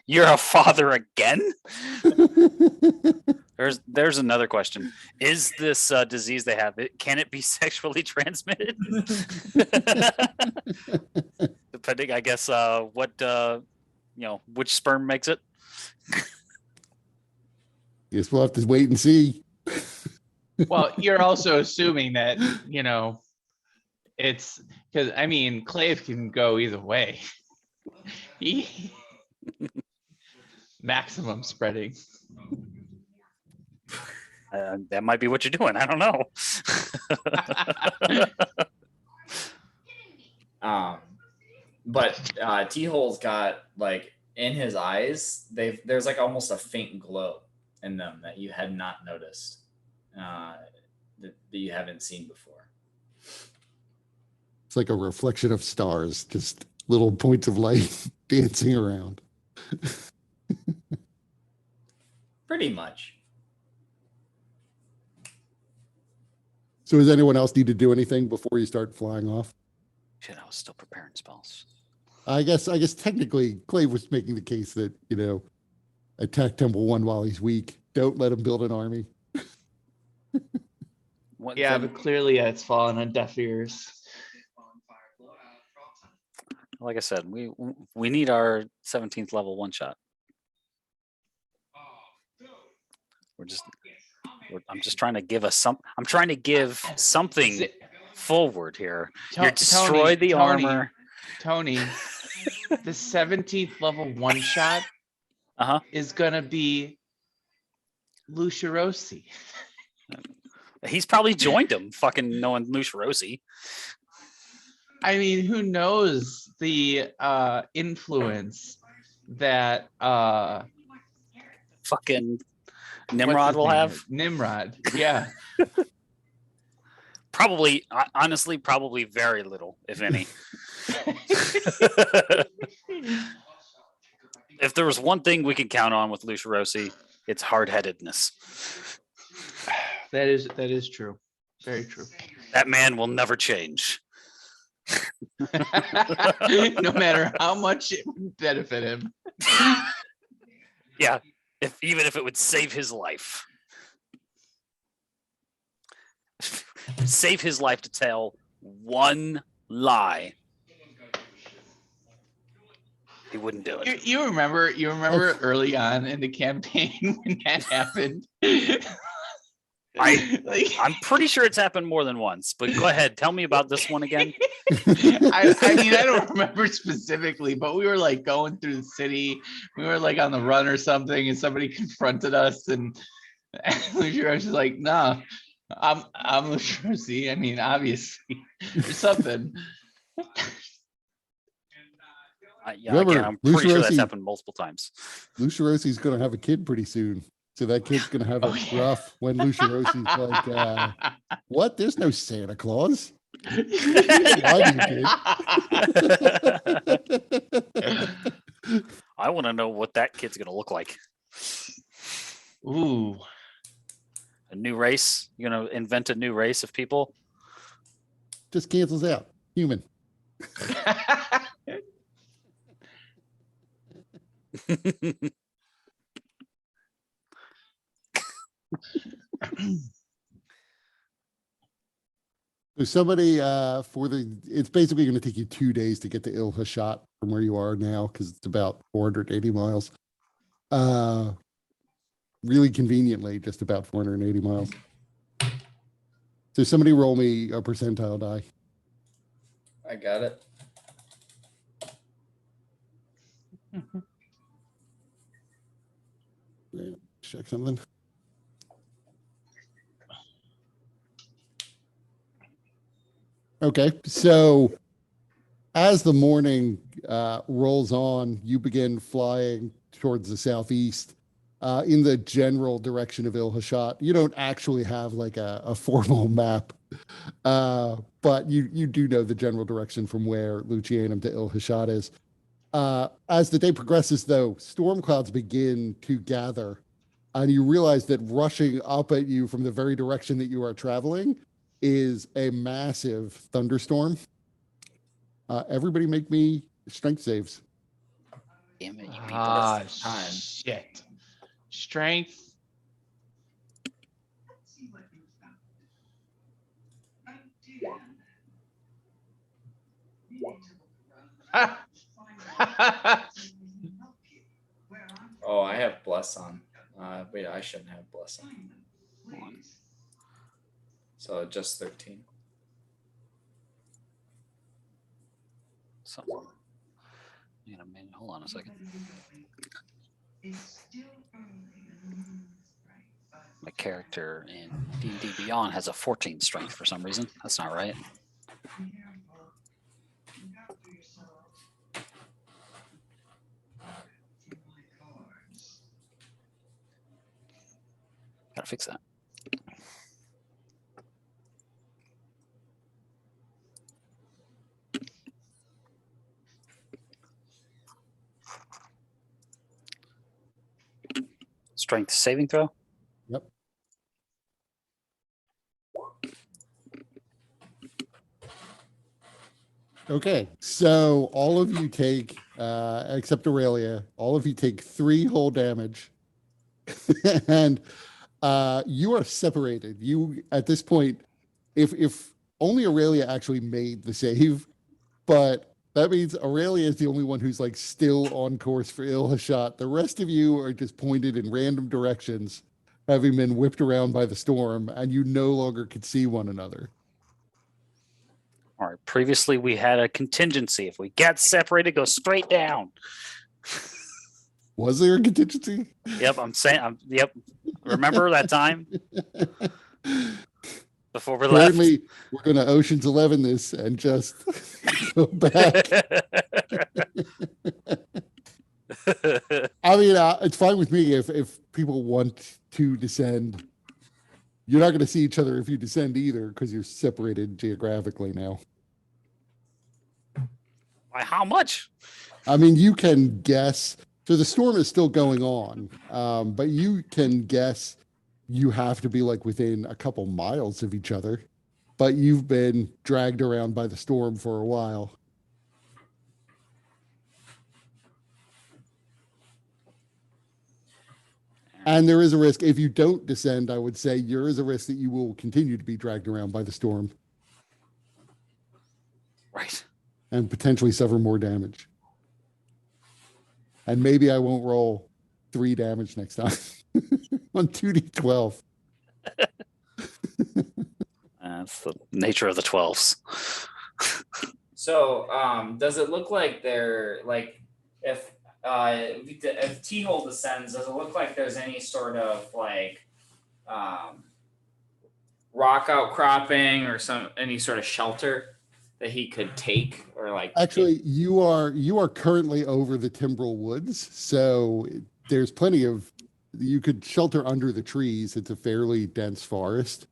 You're a father again? There's another question. Is this disease they have, can it be sexually transmitted? Depending, I guess, which sperm makes it. Guess we'll have to wait and see. Well, you're also assuming that, it's because, Clave can go either way. He maximum spreading. That might be what you're doing. I don't know. But T-Hole's got like in his eyes, there's like almost a faint glow in them that you had not noticed, that you haven't seen before. It's like a reflection of stars, just little points of light dancing around. Pretty much. So does anyone else need to do anything before you start flying off? Shit, I was still preparing spells. I guess technically Clave was making the case that, attack Temple 1 while he's weak. Don't let him build an army. Yeah, but clearly it's fallen on deaf ears. Like I said, we need our 17th level one shot. I'm just trying to give us some. I'm trying to give something forward here. You destroyed the armor. Tony, the 17th level one shot is gonna be Lucia Rossi. He's probably joined him, fucking knowing Lucia Rossi. Who knows the influence that fucking Nimrod will have? Nimrod, yeah. Probably, honestly, probably very little, if any. If there was one thing we could count on with Lucia Rossi, it's hard-headedness. That is true. Very true. That man will never change. No matter how much it would benefit him. Yeah, even if it would save his life. Save his life to tell one lie. He wouldn't do it. You remember early on in the campaign when that happened? I'm pretty sure it's happened more than once, but go ahead. Tell me about this one again. I don't remember specifically, but we were like going through the city. We were like on the run or something, and somebody confronted us, and Lucia was like, "No, I'm Lucia Rossi. Obviously, or something." Yeah, again, I'm pretty sure that's happened multiple times. Lucia Rossi's going to have a kid pretty soon. So that kid's going to have it rough when Lucia Rossi's like, what? There's no Santa Claus. I want to know what that kid's going to look like. Ooh. A new race? You're going to invent a new race of people? Just cancels out. Human. So somebody it's basically going to take you 2 days to get to Il Hashat from where you are now, because it's about 480 miles. Really conveniently, just about 480 miles. So somebody roll me a percentile die. I got it. Check something. Okay, so As the morning rolls on, you begin flying towards the southeast in the general direction of Il-Hashat. You don't actually have like a formal map, but you do know the general direction from where Lucianum to Il-Hashat is. As the day progresses, though, storm clouds begin to gather, and you realize that rushing up at you from the very direction that you are traveling is a massive thunderstorm. Everybody make me strength saves. Damn it, you people. Ah, Time. shit. Strength. Oh, I have bless on. Wait, I shouldn't have bless on. So just 13. So, wait a minute, hold on a second. My character in D&D Beyond has a 14 strength for some reason. That's not right. Gotta fix that. Strength saving throw? Yep. Okay, so all of you take, except Aurelia, all of you take 3 whole damage, and you are separated. You at this point, if only Aurelia actually made the save, but that means Aurelia is the only one who's like still on course for Il-Hashat. The rest of you are just pointed in random directions, having been whipped around by the storm, and you no longer could see one another. All right. Previously, we had a contingency. If we get separated, go straight down. Was there a contingency? Yep, I'm saying. Yep. Remember that time before we left? Apparently, we're going to Ocean's 11 this and just go back. I mean, it's fine with me if people want to descend. You're not going to see each other if you descend either because you're separated geographically now. By how much? I mean, you can guess. So the storm is still going on, but you can guess you have to be like within a couple miles of each other, but you've been dragged around by the storm for a while. And there is a risk if you don't descend, I would say there is a risk that you will continue to be dragged around by the storm Right. and potentially suffer more damage. And maybe I won't roll 3 damage next time on 2d12. That's the nature of the 12s. So, does it look like they're like if T-hole descends, does it look like there's any sort of like rock outcropping or any sort of shelter that he could take or like? Actually, you are currently over the Timbrel Woods, so there's plenty of you could shelter under the trees. It's a fairly dense forest.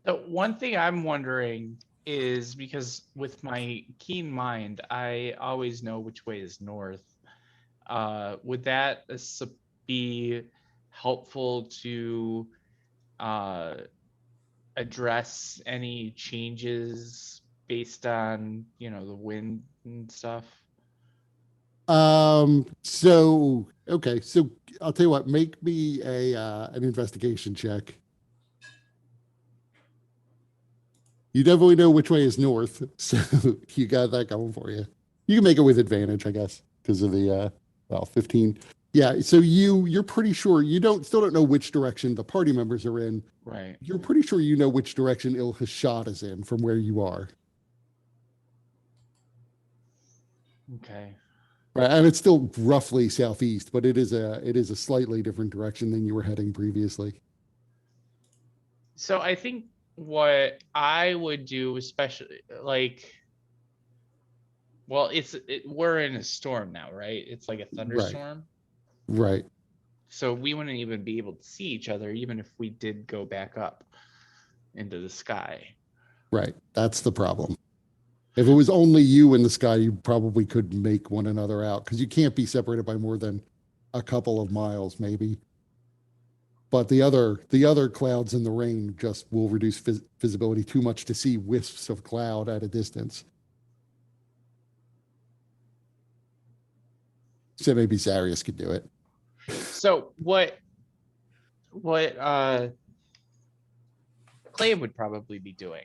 The one thing I'm wondering is because with my keen mind, I always know which way is north. Would that be helpful to address any changes based on, the wind and stuff? So okay, so I'll tell you what, make me an investigation check. You definitely know which way is north, so you got that going for you. You can make it with advantage, I guess, because of the 15. Yeah, so you're pretty sure you still don't know which direction the party members are in. Right. You're pretty sure you know which direction Il-Hashat is in from where you are. Okay. Right, and it's still roughly southeast, but it is a slightly different direction than you were heading previously. So I think what I would do, especially like, well, we're in a storm now, right? It's like a thunderstorm. Right. So we wouldn't even be able to see each other, even if we did go back up into the sky. Right. That's the problem. If it was only you in the sky, you probably could make one another out because you can't be separated by more than a couple of miles, maybe. But the other clouds in the rain just will reduce visibility too much to see wisps of cloud at a distance. So maybe Zarius could do it. So what Clay would probably be doing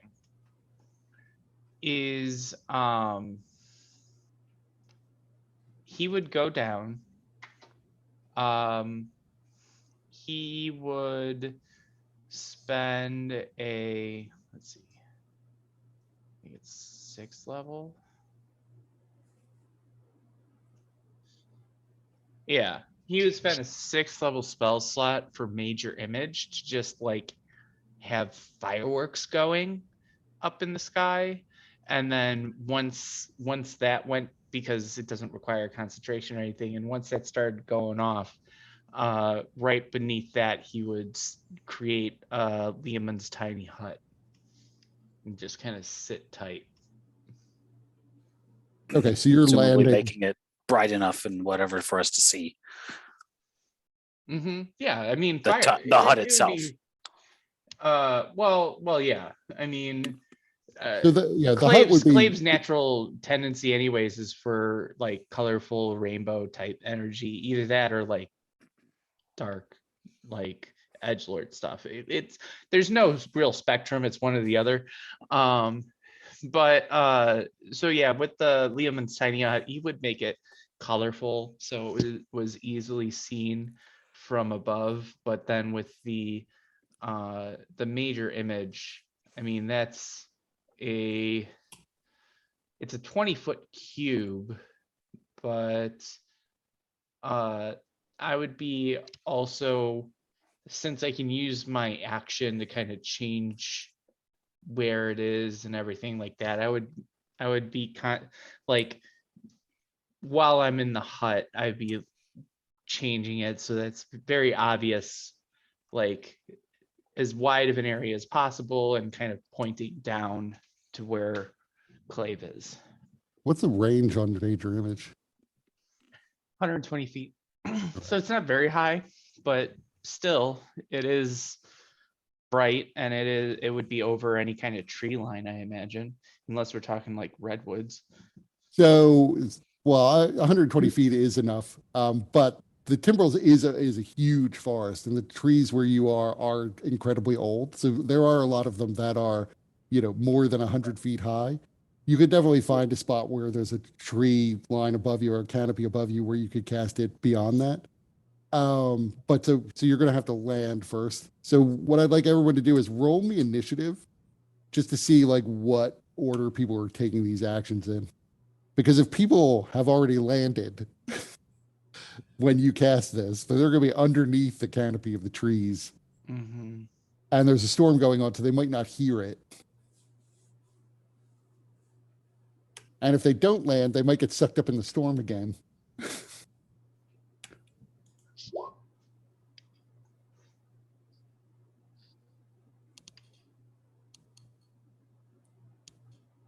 is he would go down. He would spend let's see, I think it's 6th level. Yeah, he would spend a 6th level spell slot for major image to just like have fireworks going up in the sky. And then once that went, because it doesn't require concentration or anything, and once that started going off, right beneath that, he would create Leomund's tiny hut and just kind of sit tight. Okay, so you're Presumably landing. making it bright enough and whatever for us to see. Yeah, I mean, The hut itself. Well, yeah. I mean, So the hut would be Clave's natural tendency anyways is for like colorful rainbow type energy, either that or like dark, like edgelord stuff. There's no real spectrum, it's one or the other. But so yeah, with the Leomund's tiny hut, he would make it colorful so it was easily seen from above. But then with the major image, I mean, it's a 20-foot cube, but I would be also, since I can use my action to kind of change where it is and everything like that, I would be like, while I'm in the hut, I'd be changing it so that's very obvious, like as wide of an area as possible and kind of pointing down to where Clave is. What's the range on the major image? 120 feet. So it's not very high, but still it is bright, and it would be over any kind of tree line, I imagine, unless we're talking like redwoods. So, well, 120 feet is enough. But the Timberwolves is a huge forest, and the trees where you are incredibly old. So there are a lot of them that are, more than 100 feet high. You could definitely find a spot where there's a tree line above you or a canopy above you where you could cast it beyond that. But so you're gonna have to land first. So what I'd like everyone to do is roll me initiative, just to see like what order people are taking these actions in. Because if people have already landed when you cast this, then they're gonna be underneath the canopy of the trees, Mm-hmm. and there's a storm going on, so they might not hear it. And if they don't land, they might get sucked up in the storm again.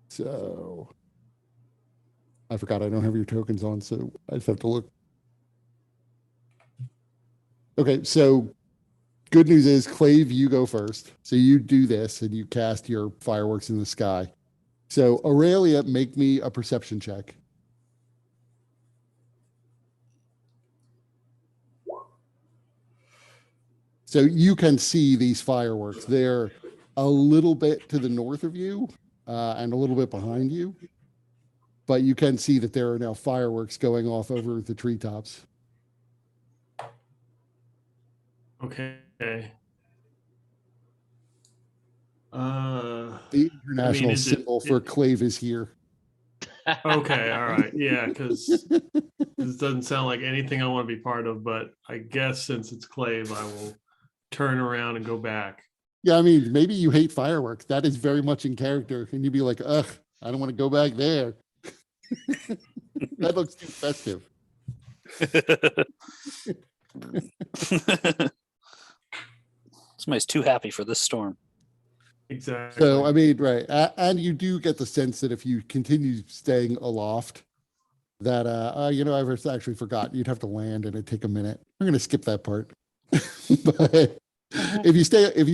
So I forgot I don't have your tokens on, so I just have to look. Okay, so good news is, Clave, you go first. So you do this and you cast your fireworks in the sky. So Aurelia, make me a perception check. So you can see these fireworks. They're a little bit to the north of you and a little bit behind you. But you can see that there are now fireworks going off over the treetops. Okay. The international is it- symbol for Clave is here. Okay, all right. Yeah, because this doesn't sound like anything I want to be part of, but I guess since it's Clave, I will turn around and go back. Yeah, I mean, maybe you hate fireworks. That is very much in character. And you'd be like, ugh, I don't want to go back there. That looks too festive. Somebody's too happy for this storm. Exactly. So, I mean, right. And you do get the sense that if you continue staying aloft, that, I've actually forgot you'd have to land and it'd take a minute. We're going to skip that part. But if you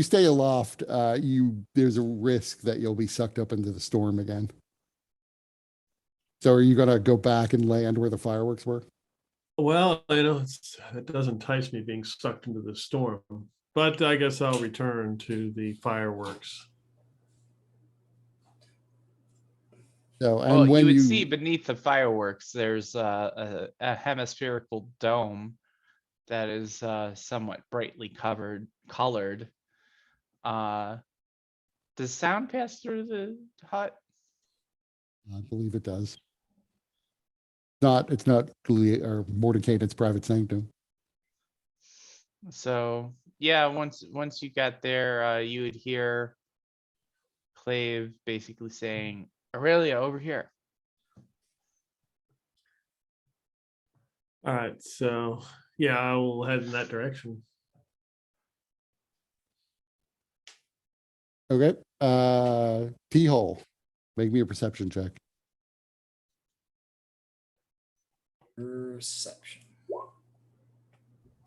stay aloft, there's a risk that you'll be sucked up into the storm again. So are you going to go back and land where the fireworks were? Well, it does entice me being sucked into the storm, but I guess I'll return to the fireworks. So, and Well, when you would see beneath the fireworks, there's a hemispherical dome that is somewhat brightly colored. Does sound pass through the hut? I believe it does. It's not or Mordecai, it's private sanctum. So yeah, once you got there, you would hear Clave basically saying, Aurelia, over here. All right, so yeah, I will head in that direction. Okay. T-hole. Make me a perception check. Perception.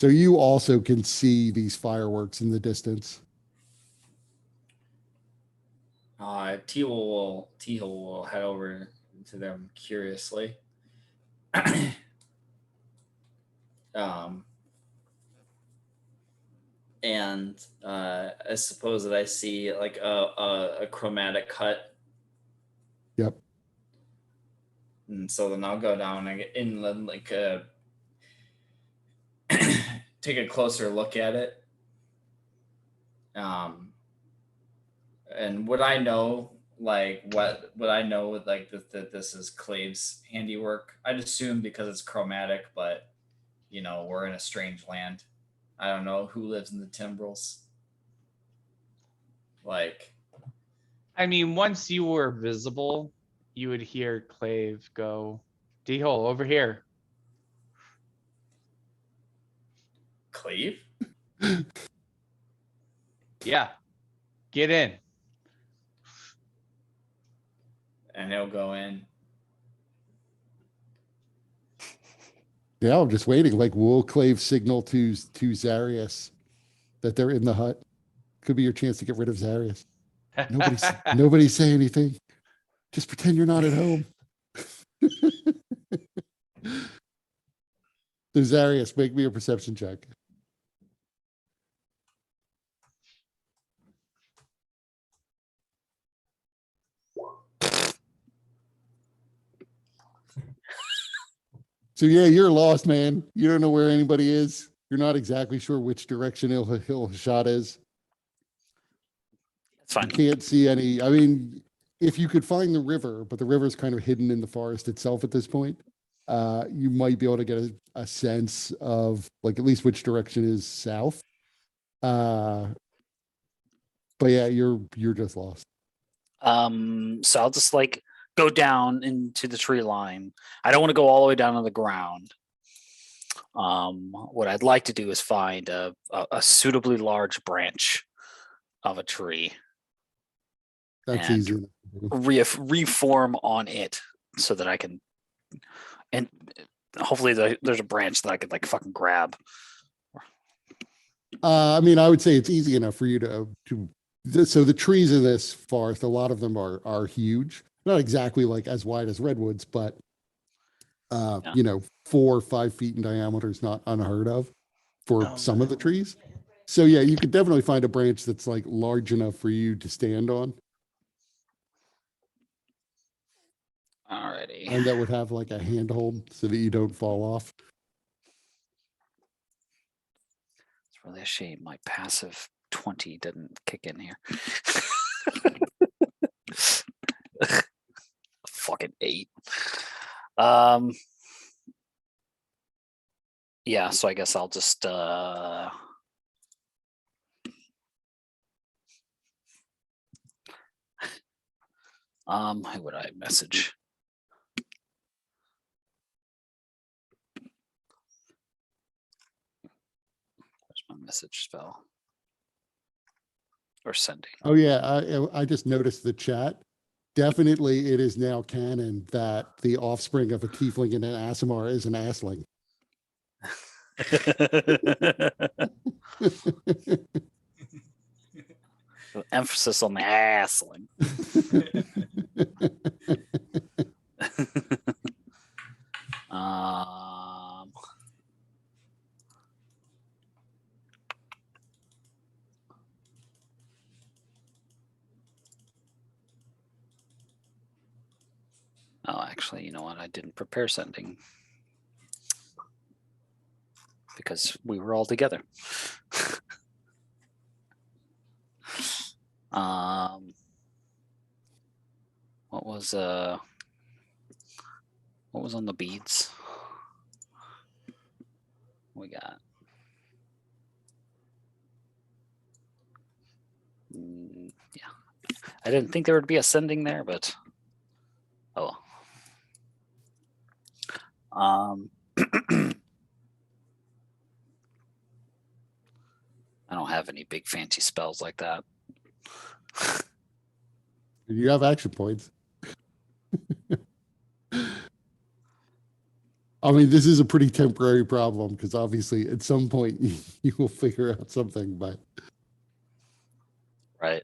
So you also can see these fireworks in the distance. T-hole will head over to them curiously. And I suppose that I see like a chromatic hut. Yep. And so then I'll go down and like take a closer look at it. And would I know like what I know like that this is Clave's handiwork? I'd assume because it's chromatic, but we're in a strange land. I don't know who lives in the Timbrels. Like, I mean, once you were visible, you would hear Clave go, D-hole, over here. Clave? Yeah, get in. And he'll go in. Yeah, I'm just waiting. Like, will Clave signal to Zarius that they're in the hut? Could be your chance to get rid of Zarius. Nobody say anything. Just pretend you're not at home. So Zarius, make me a perception check. So yeah, you're lost, man. You don't know where anybody is. You're not exactly sure which direction Il shot is. It's fine. You can't see any. I mean, if you could find the river, but the river is kind of hidden in the forest itself at this point, you might be able to get a sense of like at least which direction is south. But yeah, you're just lost. So I'll just like go down into the tree line. I don't want to go all the way down to the ground. What I'd like to do is find a suitably large branch of a tree. That's and easy. Reform on it so that I can, and hopefully there's a branch that I could like fucking grab. I mean, I would say it's easy enough for you to. So the trees in this forest, a lot of them are huge. Not exactly like as wide as redwoods, but 4 or 5 feet in diameter is not unheard of for some of the trees. So yeah, you could definitely find a branch that's like large enough for you to stand on. Alrighty. And that would have like a handhold so that you don't fall off. It's really a shame my passive 20 didn't kick in here. Fucking 8. Yeah, so I guess I'll just Who would I message? Where's my message spell? Or sending? Oh yeah, I just noticed the chat. Definitely, it is now canon that the offspring of a tiefling and an Aasimar is an assling. Emphasis on the assling. um, oh, actually, you know what? I didn't prepare sending because we were all together. What was on the beads? We got yeah. I didn't think there would be a sending there, but oh well. I don't have any big fancy spells like that. You have action points. I mean, this is a pretty temporary problem because obviously at some point you will figure out something, but Right.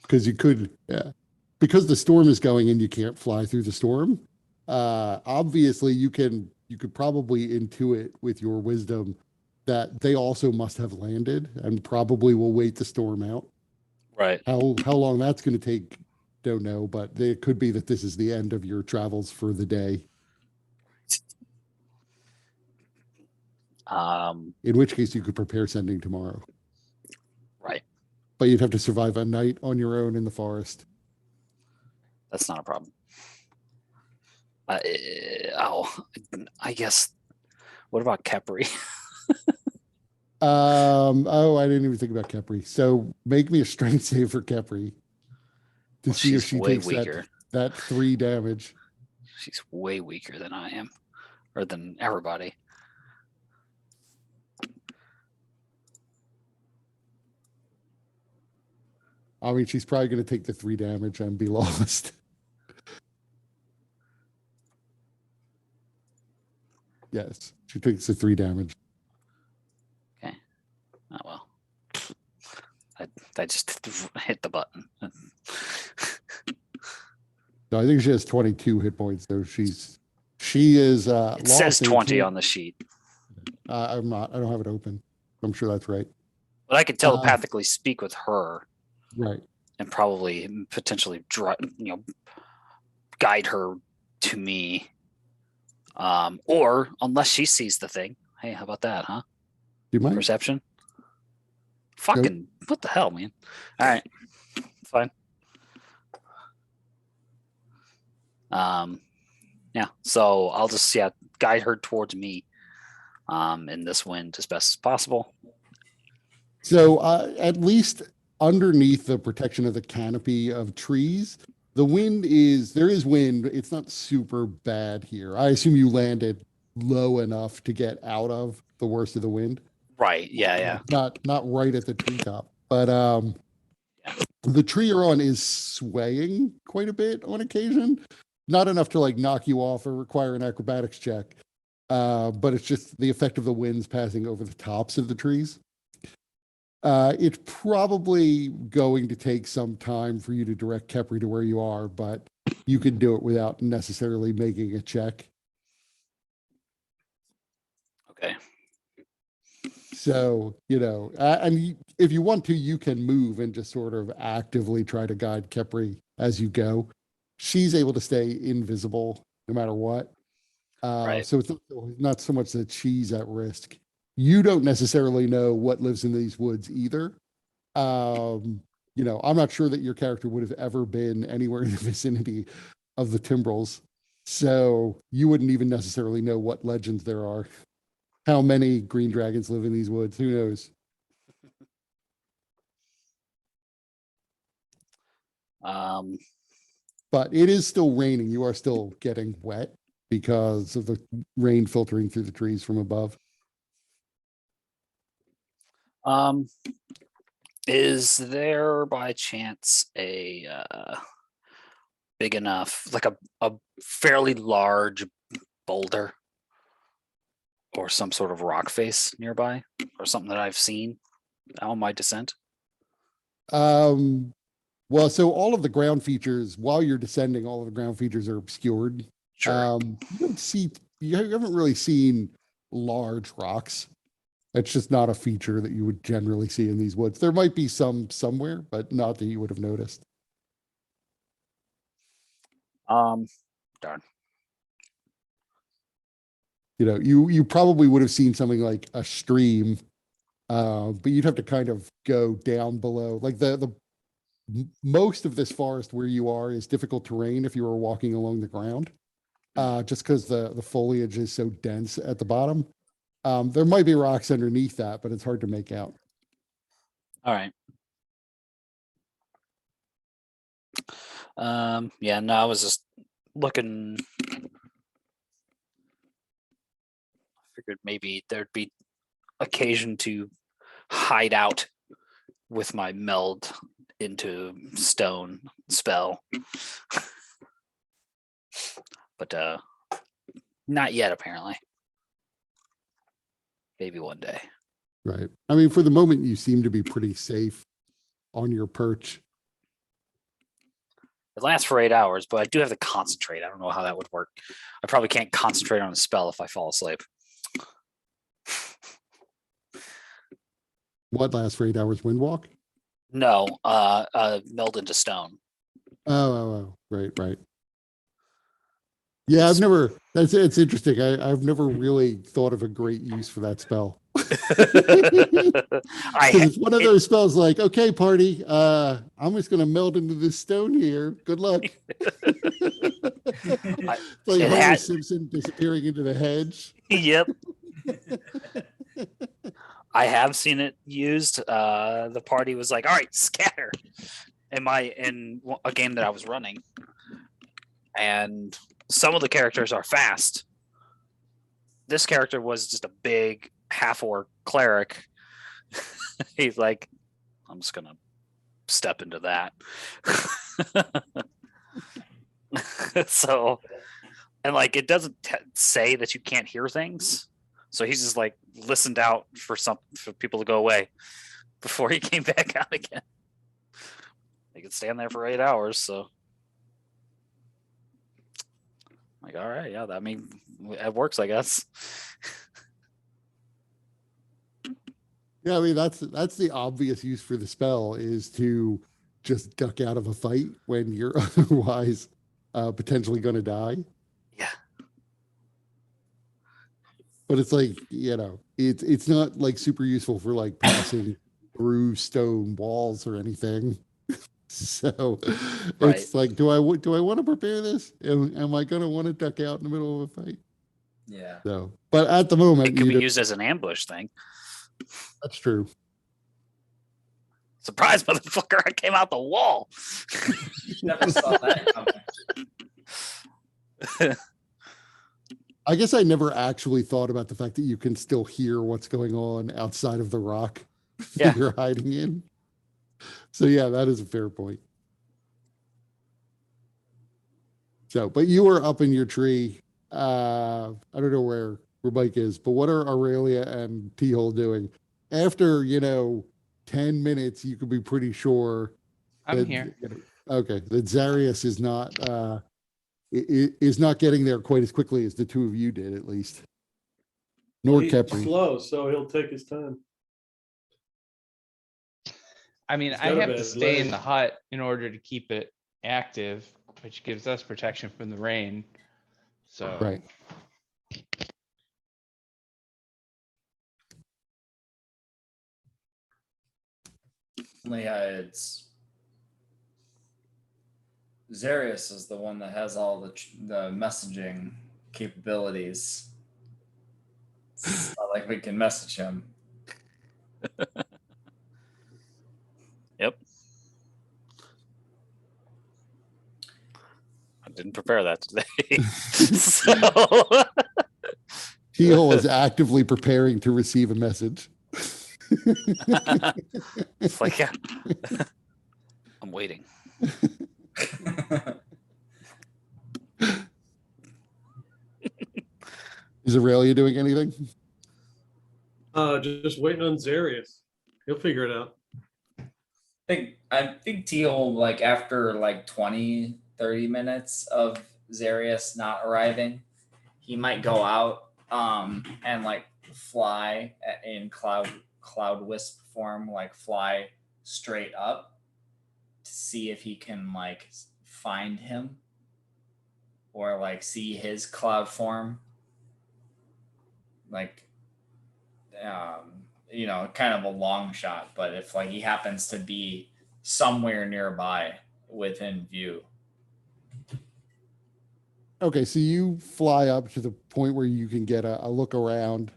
because you could, yeah, because the storm is going and you can't fly through the storm. Obviously you could probably intuit with your wisdom that they also must have landed and probably will wait the storm out. Right. How long that's going to take, don't know, but it could be that this is the end of your travels for the day. In which case you could prepare sending tomorrow. Right. But you'd have to survive a night on your own in the forest. That's not a problem. I guess. What about Kepri? Oh, I didn't even think about Kepri. So make me a strength save for Kepri to Well, see if she's she way takes weaker. that 3 damage. She's way weaker than I am, or than everybody. I mean, she's probably going to take the 3 damage and be lost. Yes, she takes the 3 damage. Oh well. I just hit the button. So I think she has 22 hit points. So she is. It says lost 20 18. on the sheet, I'm not. I don't have it open. I'm sure that's right. but I could telepathically speak with her Right. and probably potentially guide her to me. Or unless she sees the thing. Hey, how about that, huh? Do you mind? Perception? Fucking what the hell, man? All right. Fine. Yeah, so I'll just guide her towards me in this wind as best as possible. So at least underneath the protection of the canopy of trees, there is wind. It's not super bad here. I assume you landed low enough to get out of the worst of the wind. Right. Yeah. Not right at the treetop, but the tree you're on is swaying quite a bit on occasion. Not enough to like knock you off or require an acrobatics check. But it's just the effect of the winds passing over the tops of the trees. It's probably going to take some time for you to direct Kepri to where you are, but you can do it without necessarily making a check. Okay. So, and if you want to, you can move and just sort of actively try to guide Kepri as you go. She's able to stay invisible no matter what. Right. So it's not so much that she's at risk. You don't necessarily know what lives in these woods either. I'm not sure that your character would have ever been anywhere in the vicinity of the Timbrels. So you wouldn't even necessarily know what legends there are. How many green dragons live in these woods? Who knows? but it is still raining. You are still getting wet because of the rain filtering through the trees from above. Is there by chance a big enough, like a fairly large boulder or some sort of rock face nearby, or something that I've seen on my descent? Well, so all of the ground features, while you're descending, all of the ground features are obscured. Sure. You haven't really seen large rocks. It's just not a feature that you would generally see in these woods. There might be some somewhere, but not that you would have noticed. Darn. You know, you probably would have seen something like a stream, but you'd have to kind of go down below. Like most of this forest where you are is difficult terrain if you were walking along the ground, just because the foliage is so dense at the bottom. There might be rocks underneath that, but it's hard to make out. All right. Yeah, no, I was just looking. I figured maybe there'd be occasion to hide out with my meld into stone spell. But not yet, apparently. Maybe one day. Right. I mean, for the moment, you seem to be pretty safe on your perch. It lasts for 8 hours, but I do have to concentrate. I don't know how that would work. I probably can't concentrate on a spell if I fall asleep. What lasts for 8 hours? Windwalk? No, meld into stone. Oh, right. Yeah, it's interesting. I've never really thought of a great use for that spell. It's one of those spells like, okay, party, I'm just gonna meld into this stone here. Good luck. It's like Homer Simpson disappearing into the hedge. Yep. I have seen it used. The party was like, all right, scatter. In a game that I was running. And some of the characters are fast. This character was just a big half-orc cleric. He's like, I'm just gonna step into that. So, and like it doesn't say that you can't hear things. So he's just like listened out for people to go away before he came back out again. They could stand there for 8 hours, so like, all right, yeah, it works, I guess. Yeah, I mean that's the obvious use for the spell is to just duck out of a fight when you're otherwise potentially going to die. Yeah. But it's like, you know, it's not like super useful for like passing through stone walls or anything. So Right. it's like, do I want to prepare this? Am I going to want to duck out in the middle of a fight? Yeah. So, but at the moment, It could be used as an ambush thing. That's true. Surprise, motherfucker! I came out the wall. Never saw that coming. I guess I never actually thought about the fact that you can still hear what's going on outside of the rock Yeah. that you're hiding in. So yeah, that is a fair point. So, but you were up in your tree. I don't know where Mike is, but what are Aurelia and T-Hole doing? After, 10 minutes, you could be pretty sure I'm here. Okay, that Zarius is not getting there quite as quickly as the two of you did, at least. Nor He's Kepri. slow, so he'll take his time. I mean, He's I got a have to bad stay in leg. the hut in order to keep it active, which gives us protection from the rain. So Right. Only it's Zarius is the one that has all the messaging capabilities. It's not like we can message him. Yep. didn't prepare that today. So Teal is actively preparing to receive a message. it's like, yeah, I'm waiting. Is Aurelia doing anything? Just waiting on Zarius. He'll figure it out. I think Teal, like after like 20, 30 minutes of Zarius not arriving, he might go out and like fly in cloud wisp form, like fly straight up to see if he can like find him or like see his cloud form, like kind of a long shot, but if like he happens to be somewhere nearby within view. Okay, so you fly up to the point where you can get a look around.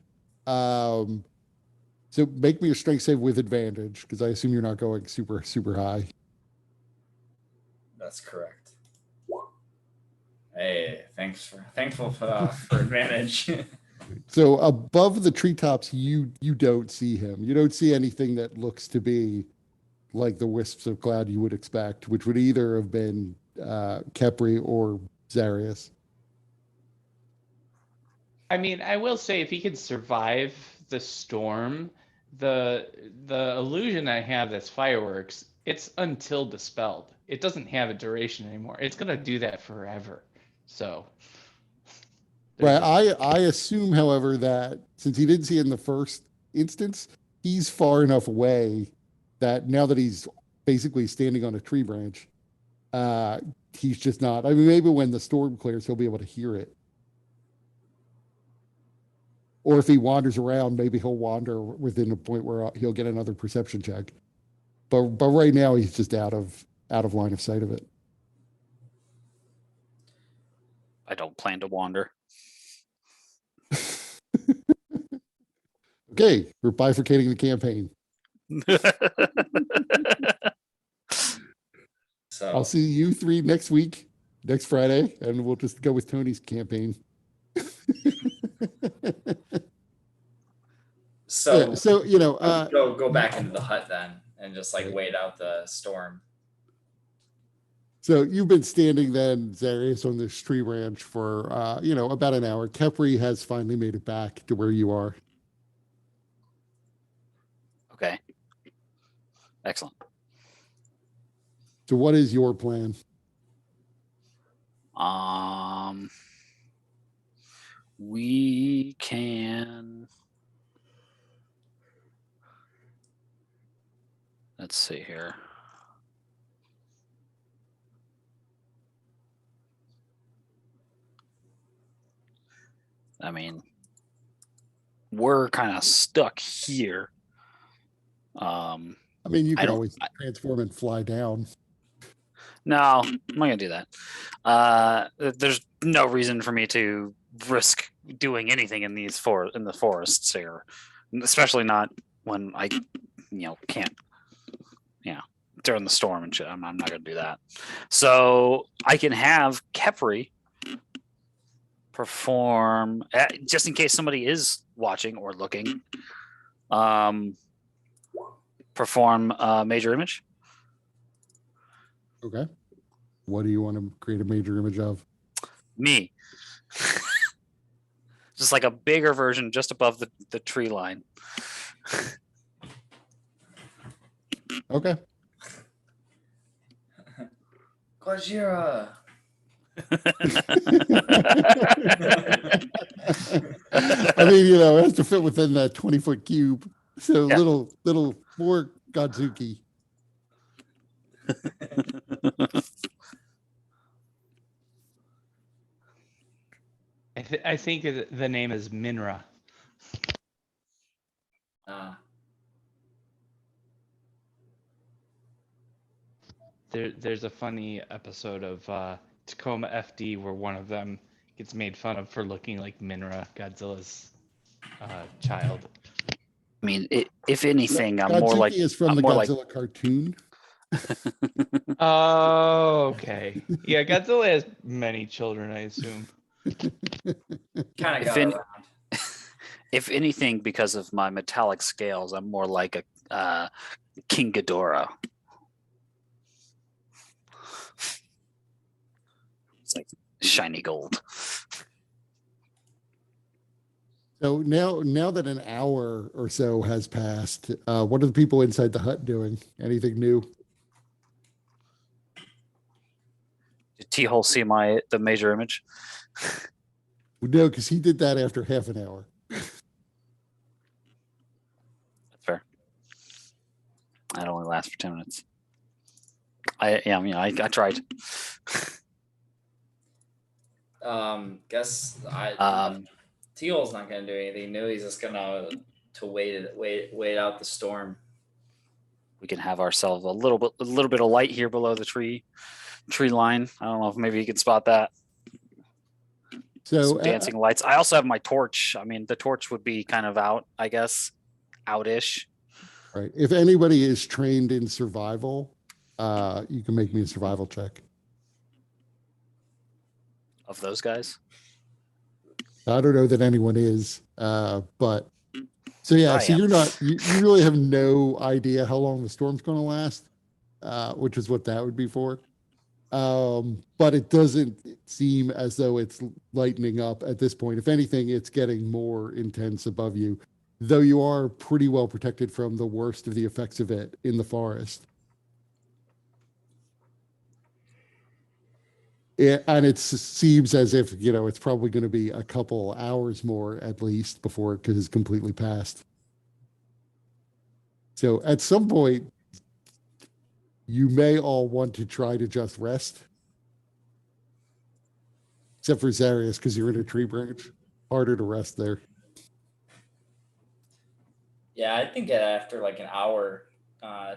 So make me a strength save with advantage, because I assume you're not going super, super high. That's correct. Hey, thankful for advantage. So above the treetops, you don't see him. You don't see anything that looks to be like the wisps of cloud you would expect, which would either have been Kepri or Zarius. I mean, I will say if he could survive the storm, the illusion I have that's fireworks, it's until dispelled. It doesn't have a duration anymore. It's gonna do that forever. So Right. I assume, however, that since he didn't see it in the first instance, he's far enough away that now that he's basically standing on a tree branch, he's just not. I mean, maybe when the storm clears, he'll be able to hear it. Or if he wanders around, maybe he'll wander within a point where he'll get another perception check. But right now he's just out of line of sight of it. I don't plan to wander. Okay, we're bifurcating the campaign. So I'll see you three next week, next Friday, and we'll just go with Tony's campaign. so Yeah, so go back into the hut then and just like wait out the storm. So you've been standing then, Zarius, on this tree branch for about an hour. Kepri has finally made it back to where you are. Okay. Excellent. So what is your plan? We can. Let's see here. I mean, we're kind of stuck here. I mean, you I can don't- always transform and fly down. No, I'm not gonna do that. There's no reason for me to risk doing anything in the forests here, especially not when I, can't, during the storm and shit. I'm not gonna do that. So I can have Kepri perform, just in case somebody is watching or looking. Perform major image. Okay. What do you want to create a major image of? Me. Just like a bigger version just above the tree line. Okay. Gojira. I mean, it has to fit within that 20-foot cube. So Yeah. little more Godzuki. I think the name is Minra. There's a funny episode of Tacoma FD where one of them gets made fun of for looking like Minra, Godzilla's child. I mean, if anything, I'm Godzuki more like is from I'm the more like Godzilla cartoon. Oh, okay. Yeah, Godzilla has many children, I assume. Kind of If got in- around. If anything, because of my metallic scales, I'm more like a King Ghidorah. It's like shiny gold. So now that an hour or so has passed, what are the people inside the hut doing? Anything new? Did T-Hole see the major image? No, because he did that after half an hour. That's fair. That only lasts for 10 minutes. I tried. Guess Um, Teal's not gonna do anything new. He's just gonna wait out the storm. We can have ourselves a little bit of light here below the tree line. I don't know if maybe you can spot that. So Some dancing lights. I also have my torch. I mean, the torch would be kind of out, I guess, out-ish. right. If anybody is trained in survival, you can make me a survival check. Of those guys. I don't know that anyone is, but so yeah, I so am. you're not, you really have no idea how long the storm's going to last, which is what that would be for. But it doesn't seem as though it's lightening up at this point. If anything, it's getting more intense above you, though you are pretty well protected from the worst of the effects of it in the forest. And it seems as if, it's probably going to be a couple hours more at least before it has completely passed. So at some point, you may all want to try to just rest. Except for Zarius, because you're in a tree branch. Harder to rest there. Yeah, I think after like an hour,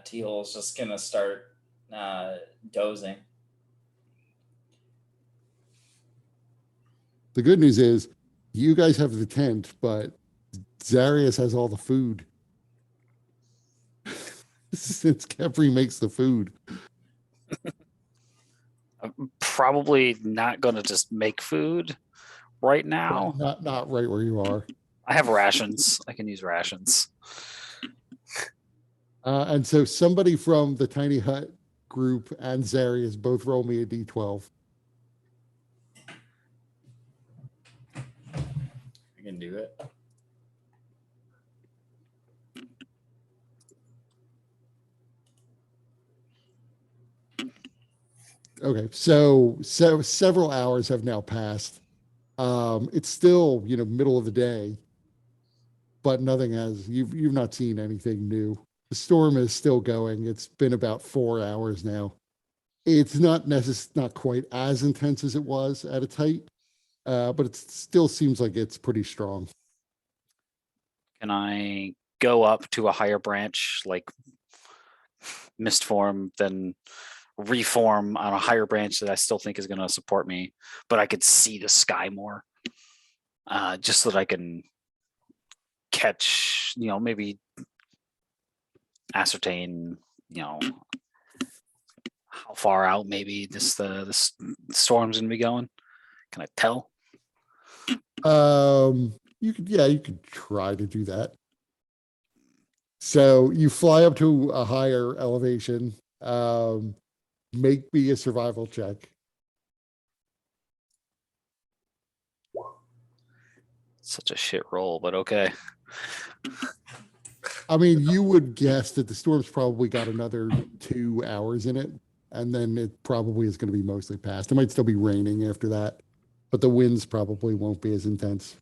Teal's just gonna start dozing. The good news is you guys have the tent, but Zarius has all the food. Since Kepri makes the food. I'm probably not going to just make food right now. Not right where you are. I have rations. I can use rations. And so somebody from the tiny hut group and Zarius both roll me a d12. I can do it. Okay, so several hours have now passed. It's still, middle of the day, but nothing you've not seen anything new. The storm is still going. It's been about 4 hours now. It's not quite as intense as it was at its height, but it still seems like it's pretty strong. Can I go up to a higher branch, like mist form, then reform on a higher branch that I still think is going to support me, but I could see the sky more, just so that I can catch, maybe ascertain, how far out maybe the storm's going to be going. Can I tell? You could try to do that. So you fly up to a higher elevation. Make me a survival check. Such a shit roll, but okay. I mean, you would guess that the storm's probably got another 2 hours in it, and then it probably is going to be mostly past. It might still be raining after that, but the winds probably won't be as intense.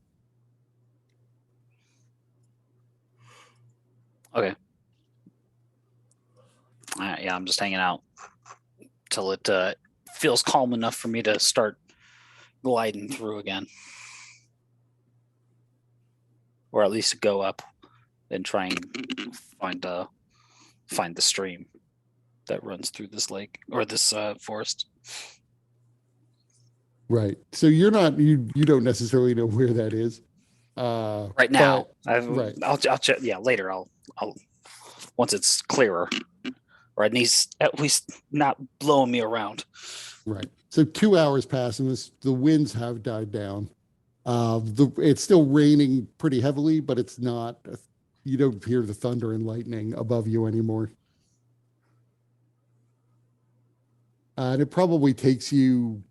Okay. Yeah, I'm just hanging out till it feels calm enough for me to start gliding through again, or at least go up and try and find the stream that runs through this lake or this forest. Right. So you don't necessarily know where that is. Right now, right. I'll check. Yeah, later. I'll once it's clearer, or at least not blowing me around. Right. So 2 hours pass and the winds have died down. It's still raining pretty heavily, but it's not, you don't hear the thunder and lightning above you anymore. And it probably takes you,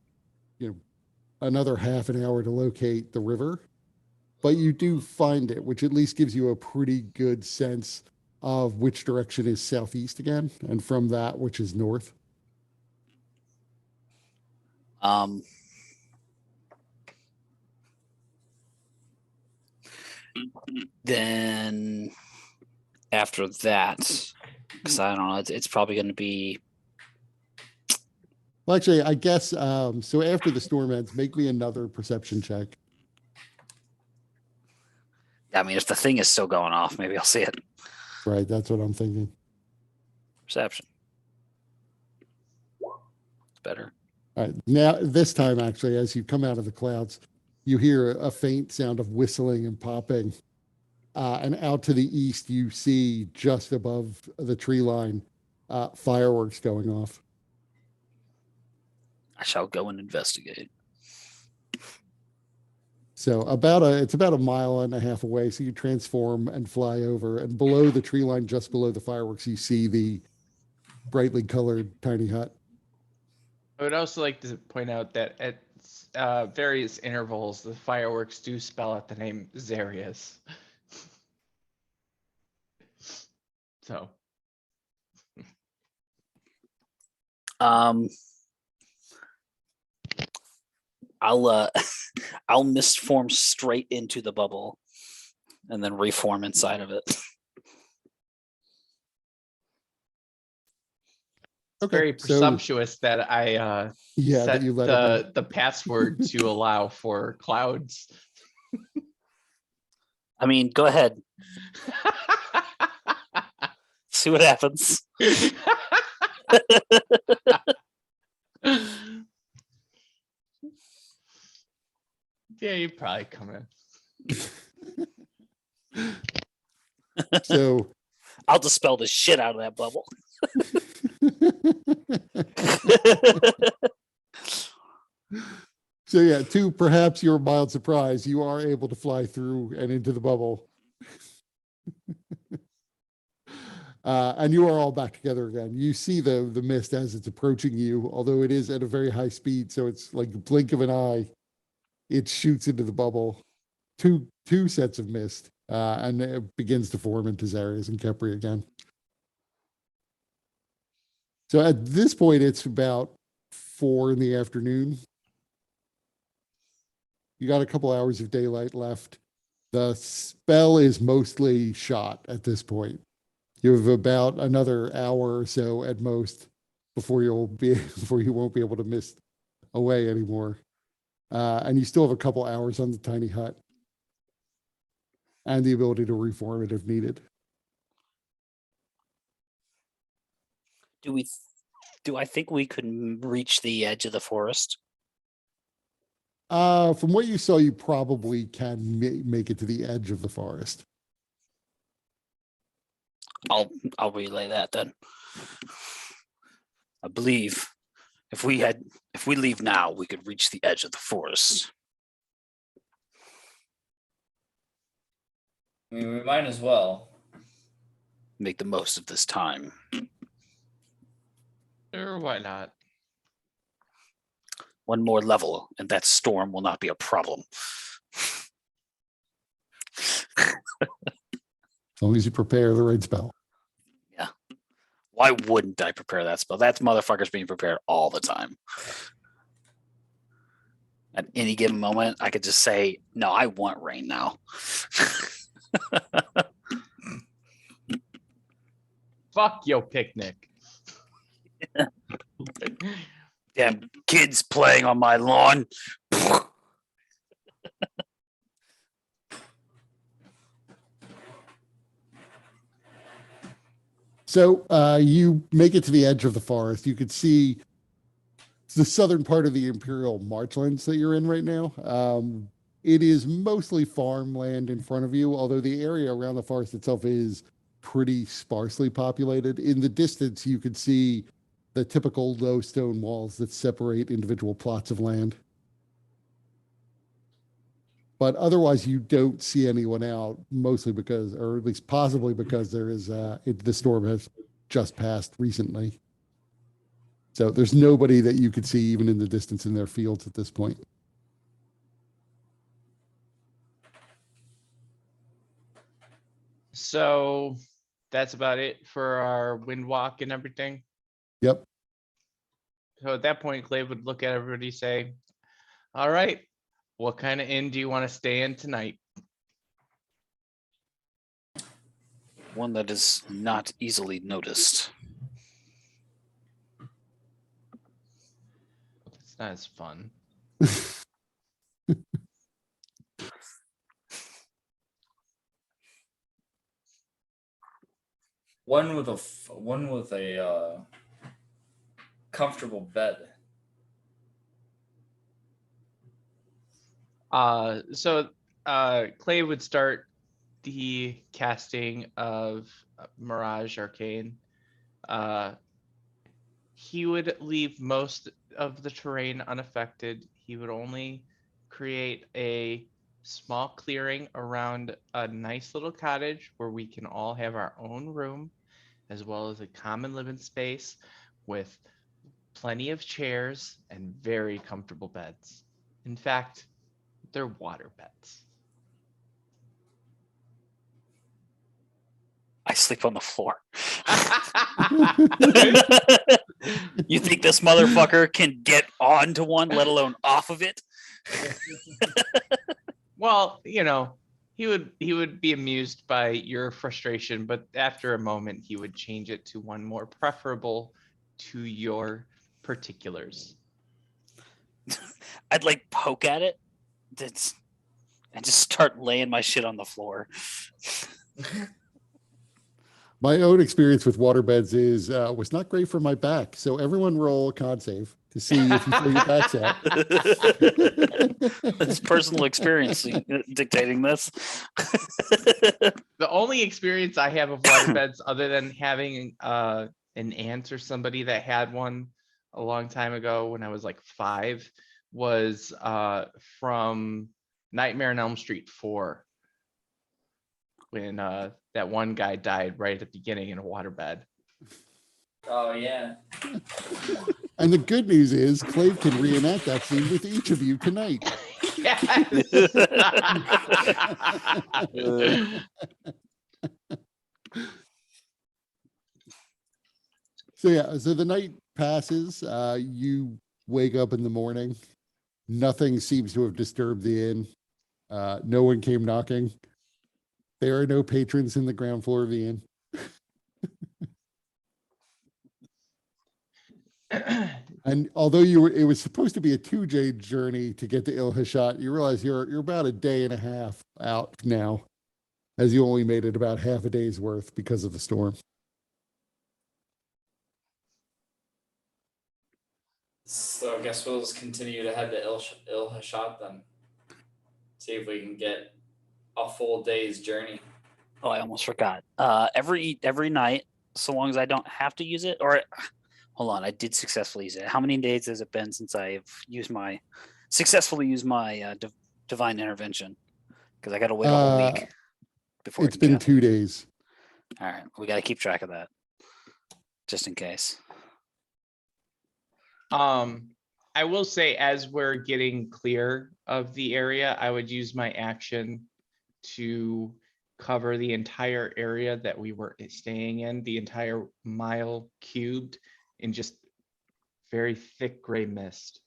another half an hour to locate the river, but you do find it, which at least gives you a pretty good sense of which direction is southeast again, and from that, which is north. Then after that, because I don't know, it's probably going to be. Well, actually, I guess, so after the storm ends, make me another perception check. I mean, if the thing is still going off, maybe I'll see it. Right, that's what I'm thinking. Perception. It's better. All right, now this time, actually, as you come out of the clouds, you hear a faint sound of whistling and popping. And out to the east, you see just above the tree line, fireworks going off. I shall go and investigate. So it's about a mile and a half away. So you transform and fly over, and below the tree line, just below the fireworks, you see the brightly colored tiny hut. I would also like to point out that at various intervals, the fireworks do spell out the name Zarius. So. I'll misform straight into the bubble and then reform inside of it. Okay, Very presumptuous that I yeah, set that you let it in. the password to allow for clouds. I mean, go ahead. See what happens. Yeah, you probably come in. So I'll dispel the shit out of that bubble. So yeah, to perhaps your mild surprise, you are able to fly through and into the bubble. And you are all back together again. You see the mist as it's approaching you, although it is at a very high speed, so it's like a blink of an eye. It shoots into the bubble. Two sets of mist, and it begins to form into Zarius and Kepri again. So at this point, it's about 4 in the afternoon. You got a couple hours of daylight left. The spell is mostly shot at this point. You have about another hour or so at most before you won't be able to mist away anymore. And you still have a couple hours on the tiny hut and the ability to reform it if needed. Do I think we could reach the edge of the forest? From what you saw, you probably can make it to the edge of the forest. I'll relay that then. I believe if we leave now, we could reach the edge of the forest. I mean, we might as well. Make the most of this time. Or why not? One more level, and that storm will not be a problem. As long as you prepare the right spell. Yeah. Why wouldn't I prepare that spell? That motherfucker's being prepared all the time. At any given moment, I could just say, no, I want rain now. Fuck your picnic. Damn kids playing on my lawn. So you make it to the edge of the forest. You could see the southern part of the Imperial Marchlands that you're in right now. It is mostly farmland in front of you, although the area around the forest itself is pretty sparsely populated. In the distance, you could see the typical low stone walls that separate individual plots of land. But otherwise, you don't see anyone out, mostly because, or at least possibly because there is, the storm has just passed recently. So there's nobody that you could see even in the distance in their fields at this point. So that's about it for our wind walk and everything. Yep. So at that point, Clay would look at everybody, say, all right, what kind of inn do you want to stay in tonight? One that is not easily noticed. It's not as fun. One with a comfortable bed. So Clay would start the casting of Mirage Arcane. He would leave most of the terrain unaffected. He would only create a small clearing around a nice little cottage where we can all have our own room, as well as a common living space with plenty of chairs and very comfortable beds. In fact, they're water beds. I sleep on the floor. You think this motherfucker can get onto one, let alone off of it? Well, you know, he would be amused by your frustration, but after a moment he would change it to one more preferable to your particulars. I'd like poke at it. And just start laying my shit on the floor. My own experience with waterbeds is was not great for my back. So everyone roll a con save to see if you feel your back's out. It's personal experience dictating this. The only experience I have of waterbeds, other than having an aunt or somebody that had one a long time ago when I was like 5, was from Nightmare on Elm Street 4, when that one guy died right at the beginning in a waterbed. Oh yeah. And the good news is Clave can reenact that scene with each of you tonight. Yes. So yeah, so the night passes. You wake up in the morning. Nothing seems to have disturbed the inn. No one came knocking. There are no patrons in the ground floor of the inn. And although it was supposed to be a 2-day journey to get to Il-Hashat, you realize you're about a day and a half out now, as you only made it about half a day's worth because of the storm. So I guess we'll just continue to head to Il-Hashat then. See if we can get a full day's journey. Oh, I almost forgot. Every night, so long as I don't have to use it, or hold on, I did successfully use it. How many days has it been since I've successfully used my divine intervention? Because I got to wait a whole week before It's been 2 days. All right, we got to keep track of that, just in case. I will say, as we're getting clear of the area, I would use my action to cover the entire area that we were staying in, the entire mile cubed, in just very thick gray mist.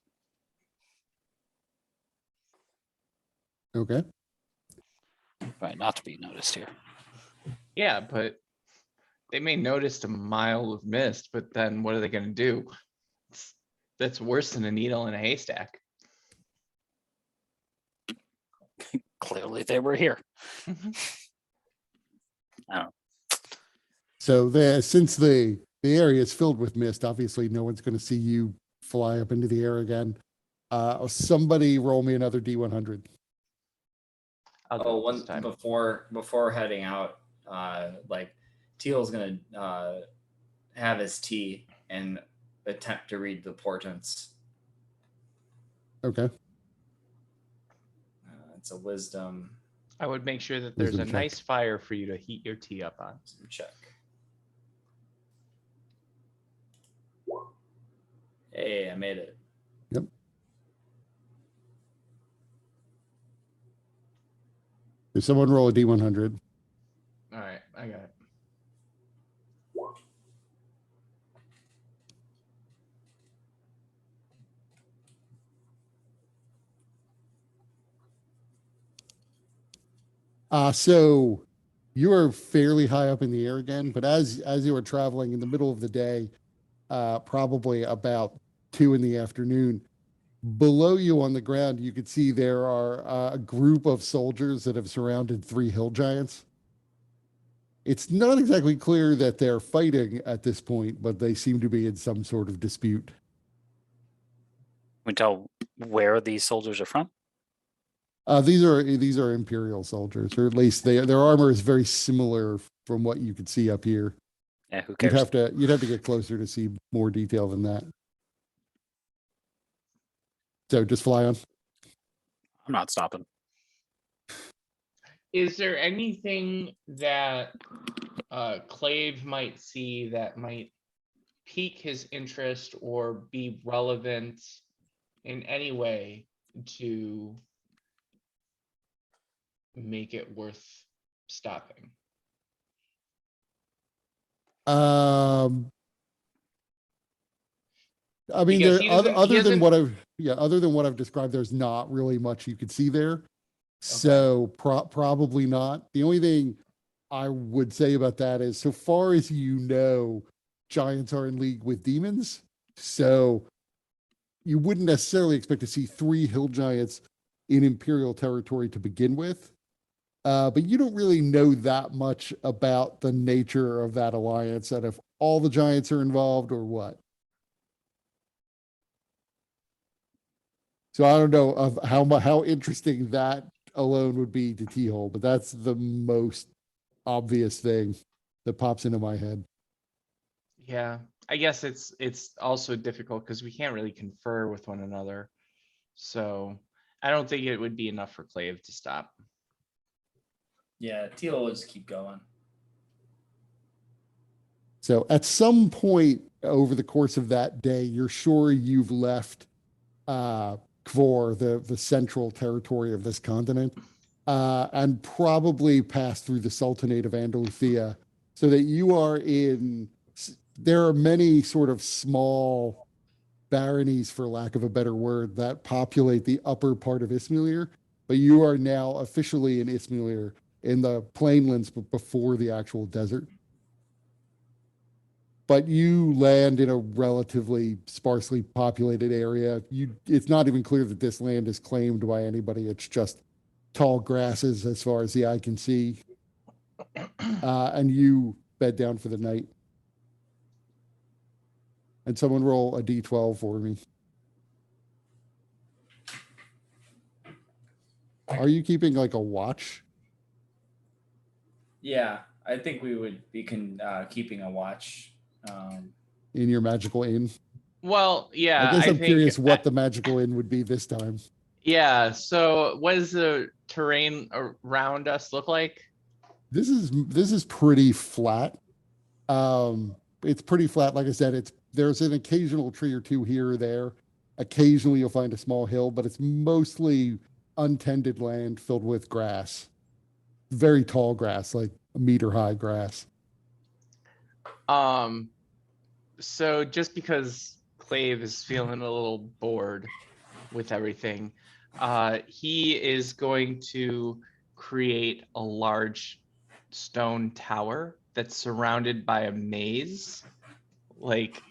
Okay. Right, not to be noticed here. Yeah, but they may notice a mile of mist, but then what are they going to do? That's worse than a needle in a haystack. Clearly, they were here. So since the area is filled with mist, obviously no one's going to see you fly up into the air again. Somebody roll me another D100. I'll do Oh, it one this time. before heading out, like Teal's gonna have his tea and attempt to read the portents. Okay. It's a wisdom I would make sure that there's a Wisdom check. nice fire for you to heat your tea up on. check. Hey, I made it. Yep. If someone roll a D100. All right, I got it. So you are fairly high up in the air again, but as you are traveling in the middle of the day, probably about 2 in the afternoon, below you on the ground, you could see there are a group of soldiers that have surrounded 3 hill giants. It's not exactly clear that they're fighting at this point, but they seem to be in some sort of dispute. We tell where these soldiers are from. These are Imperial soldiers, or at least their armor is very similar from what you could see up here. Yeah, who You'd cares? have to get closer to see more detail than that. So just fly on. I'm not stopping. Is there anything that Clave might see that might pique his interest or be relevant in any way to make it worth stopping? I mean, Because there he doesn't- he other than doesn't- other than what I've described, there's not really much you could see there. So probably not. The only thing I would say about that is, so far as you know, giants are in league with demons. So you wouldn't necessarily expect to see 3 hill giants in Imperial territory to begin with. But you don't really know that much about the nature of that alliance and if all the giants are involved or what. So I don't know of how interesting that alone would be to T-Hole, but that's the most obvious thing that pops into my head. Yeah, I guess it's also difficult because we can't really confer with one another. So I don't think it would be enough for Clave to stop. Yeah, Teal will just keep going. So at some point over the course of that day, you're sure you've left Kvor, the central territory of this continent, and probably passed through the Sultanate of Andalusia, so that you are in, there are many sort of small baronies, for lack of a better word, that populate the upper part of Ismailir, but you are now officially in Ismailir, in the plainlands before the actual desert. But you land in a relatively sparsely populated area. It's not even clear that this land is claimed by anybody. It's just tall grasses as far as the eye can see. And you bed down for the night. And someone roll a D12 for me. Are you keeping like a watch? Yeah, I think we would be keeping a watch. In your magical inn? Well, yeah, I guess I'm think curious what the magical inn would be this time. Yeah, so what does the terrain around us look like? This is pretty flat. It's pretty flat. Like I said, there's an occasional tree or two here or there. Occasionally you'll find a small hill, but it's mostly untended land filled with grass. Very tall grass, like a meter high grass. So just because Clave is feeling a little bored with everything, he is going to create a large stone tower that's surrounded by a maze, like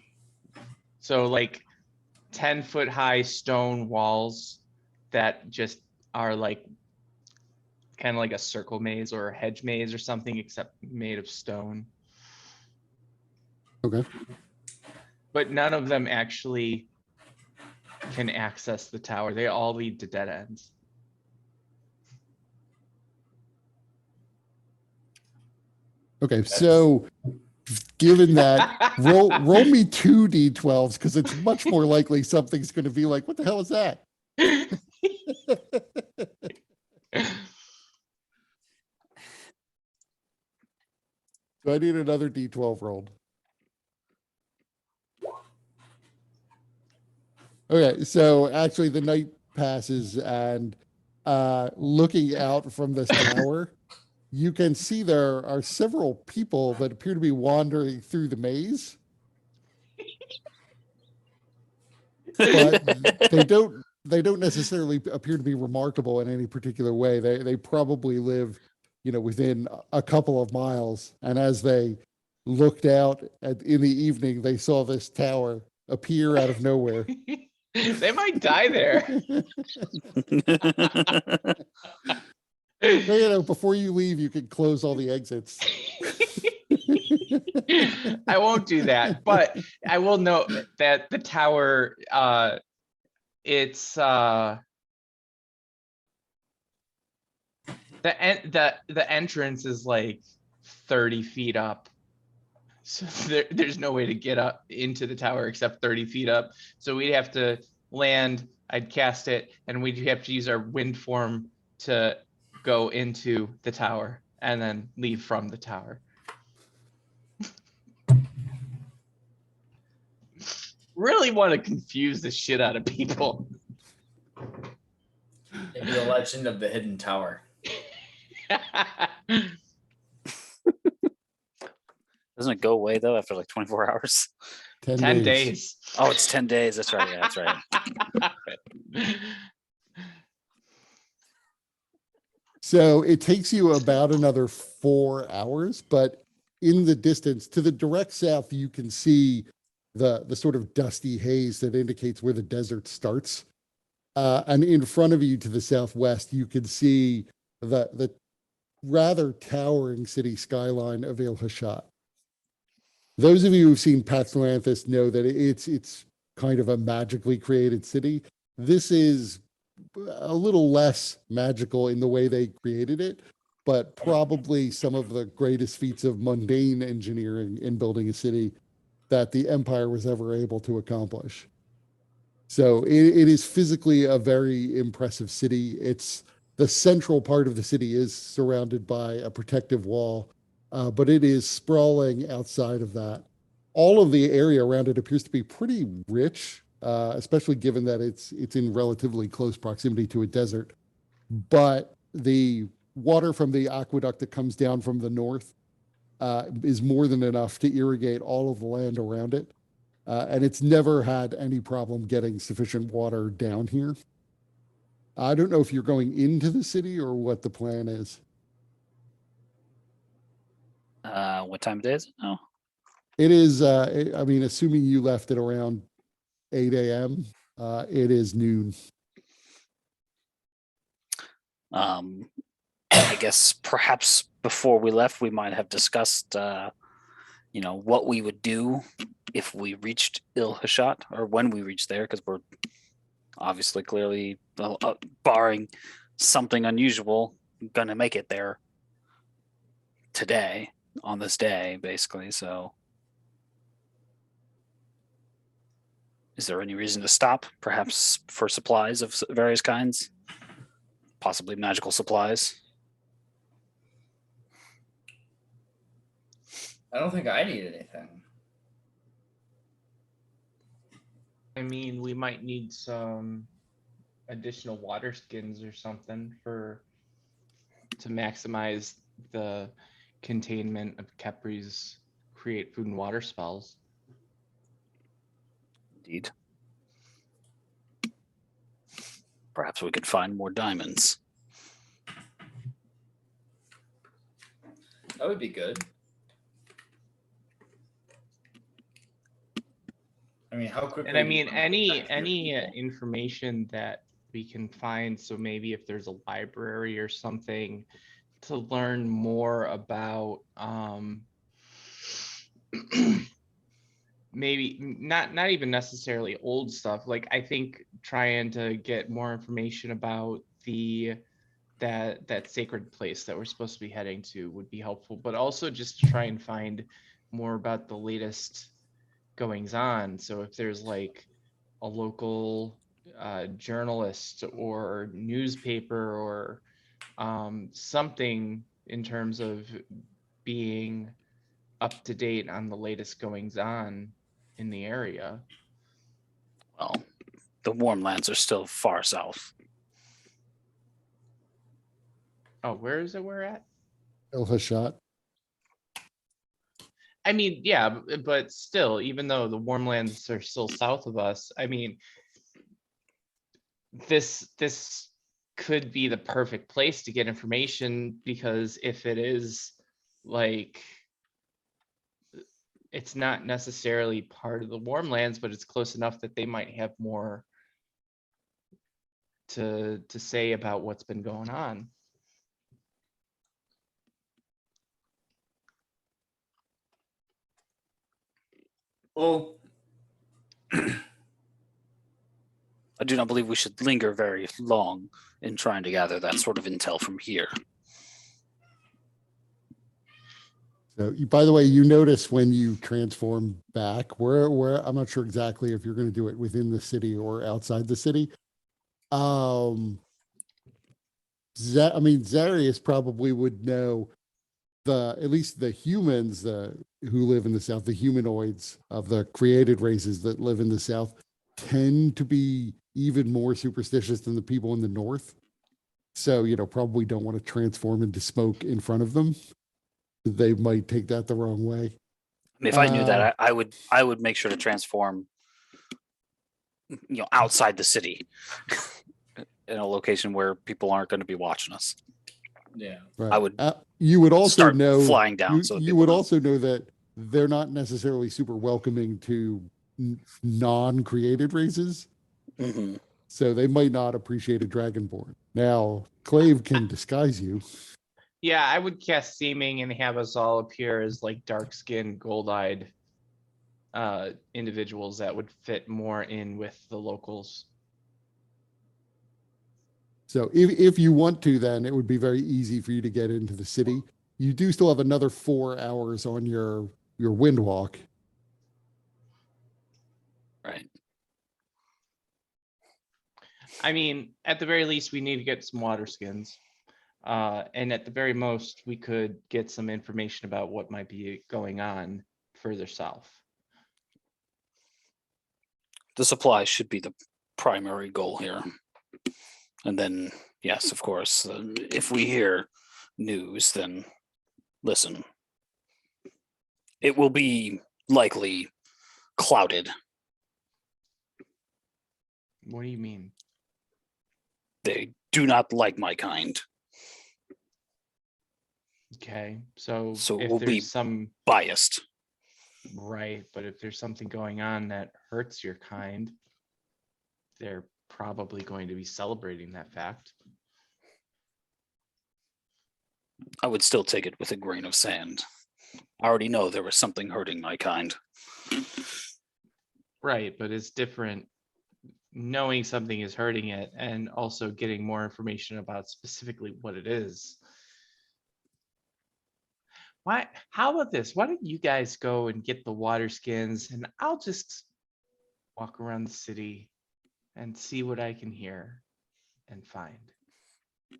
10-foot high stone walls that just are like kind of like a circle maze or a hedge maze or something, except made of stone. Okay. But none of them actually can access the tower. They all lead to dead ends. Okay, so given that, roll me 2d12s because it's much more likely something's going to be like, what the hell is that? So I need another d12 rolled. Okay, so actually the night passes and looking out from this tower, you can see there are several people that appear to be wandering through the maze. But they don't necessarily appear to be remarkable in any particular way. They probably live, within a couple of miles. And as they looked out in the evening, they saw this tower appear out of nowhere. They might die there. Before you leave, you can close all the exits. I won't do that, but I will note that the tower, it's the entrance is like 30 feet up. So there's no way to get up into the tower except 30 feet up. So we'd have to land, I'd cast it, and we'd have to use our wind form to go into the tower and then leave from the tower. Really want to confuse the shit out of people. Maybe the legend of the hidden tower. Doesn't it go away though after like 24 hours? 10 days. Oh, it's 10 days. That's right. Yeah, that's right. So it takes you about another 4 hours, but in the distance to the direct south, you can see the sort of dusty haze that indicates where the desert starts. And in front of you to the southwest, you can see the rather towering city skyline of Il Hashat. Those of you who've seen Pax Atlantis know that it's kind of a magically created city. This is a little less magical in the way they created it, but probably some of the greatest feats of mundane engineering in building a city that the Empire was ever able to accomplish. So it is physically a very impressive city. It's the central part of the city is surrounded by a protective wall, but it is sprawling outside of that. All of the area around it appears to be pretty rich, especially given that it's in relatively close proximity to a desert. But the water from the aqueduct that comes down from the north is more than enough to irrigate all of the land around it. And it's never had any problem getting sufficient water down here. I don't know if you're going into the city or what the plan is. What time of day is it? Oh, It is, I mean, assuming you left at around 8 a.m., it is noon. I guess perhaps before we left, we might have discussed, what we would do if we reached Il Hashat or when we reached there, because we're obviously clearly, barring something unusual, gonna make it there today on this day, basically. So, is there any reason to stop? Perhaps for supplies of various kinds, possibly magical supplies. I don't think I need anything. I mean, we might need some additional water skins or something to maximize the containment of Kepri's create food and water spells. Indeed. Perhaps we could find more diamonds. That would be good. I mean, how quickly? And I mean, any information that we can find. So maybe if there's a library or something to learn more about, maybe not even necessarily old stuff. Like I think trying to get more information about the that sacred place that we're supposed to be heading to would be helpful, but also just to try and find more about the latest goings on. So if there's like a local journalist or newspaper or something in terms of being up to date on the latest goings on in the area. Well, the warm lands are still far south. Oh, where is it we're at? Alpha shot. I mean, yeah, but still, even though the warm lands are still south of us, I mean, this could be the perfect place to get information, because if it is like, it's not necessarily part of the warm lands, but it's close enough that they might have more to say about what's been going on. Well, I do not believe we should linger very long in trying to gather that sort of intel from here. So by the way, you notice when you transform back, where I'm not sure exactly if you're going to do it within the city or outside the city. I mean, Zarius probably would know at least the humans who live in the South, the humanoids of the created races that live in the South tend to be even more superstitious than the people in the North. So, probably don't want to transform into smoke in front of them. They might take that the wrong way. I mean, if I knew that, I would make sure to transform, outside the city in a location where people aren't going to be watching us. yeah. Right. I would you would also start know flying down. So that you people would know. also know that they're not necessarily super welcoming to non-created races. Mhm. So they might not appreciate a dragonborn. Now, Clave can disguise you. Yeah, I would cast seeming and have us all appear as like dark-skinned, gold-eyed individuals that would fit more in with the locals. So if you want to, then it would be very easy for you to get into the city. You do still have another 4 hours on your wind walk. Right. I mean, at the very least, we need to get some water skins. And at the very most, we could get some information about what might be going on further south. The supply should be the primary goal here. And then, yes, of course, if we hear news, then listen. It will be likely clouded. What do you mean? They do not like my kind. Okay, so So it if will be there's some, biased. right, but if there's something going on that hurts your kind, they're probably going to be celebrating that fact. I would still take it with a grain of sand. I already know there was something hurting my kind. Right, but it's different knowing something is hurting it and also getting more information about specifically what it is. How about this? Why don't you guys go and get the water skins and I'll just walk around the city and see what I can hear and find.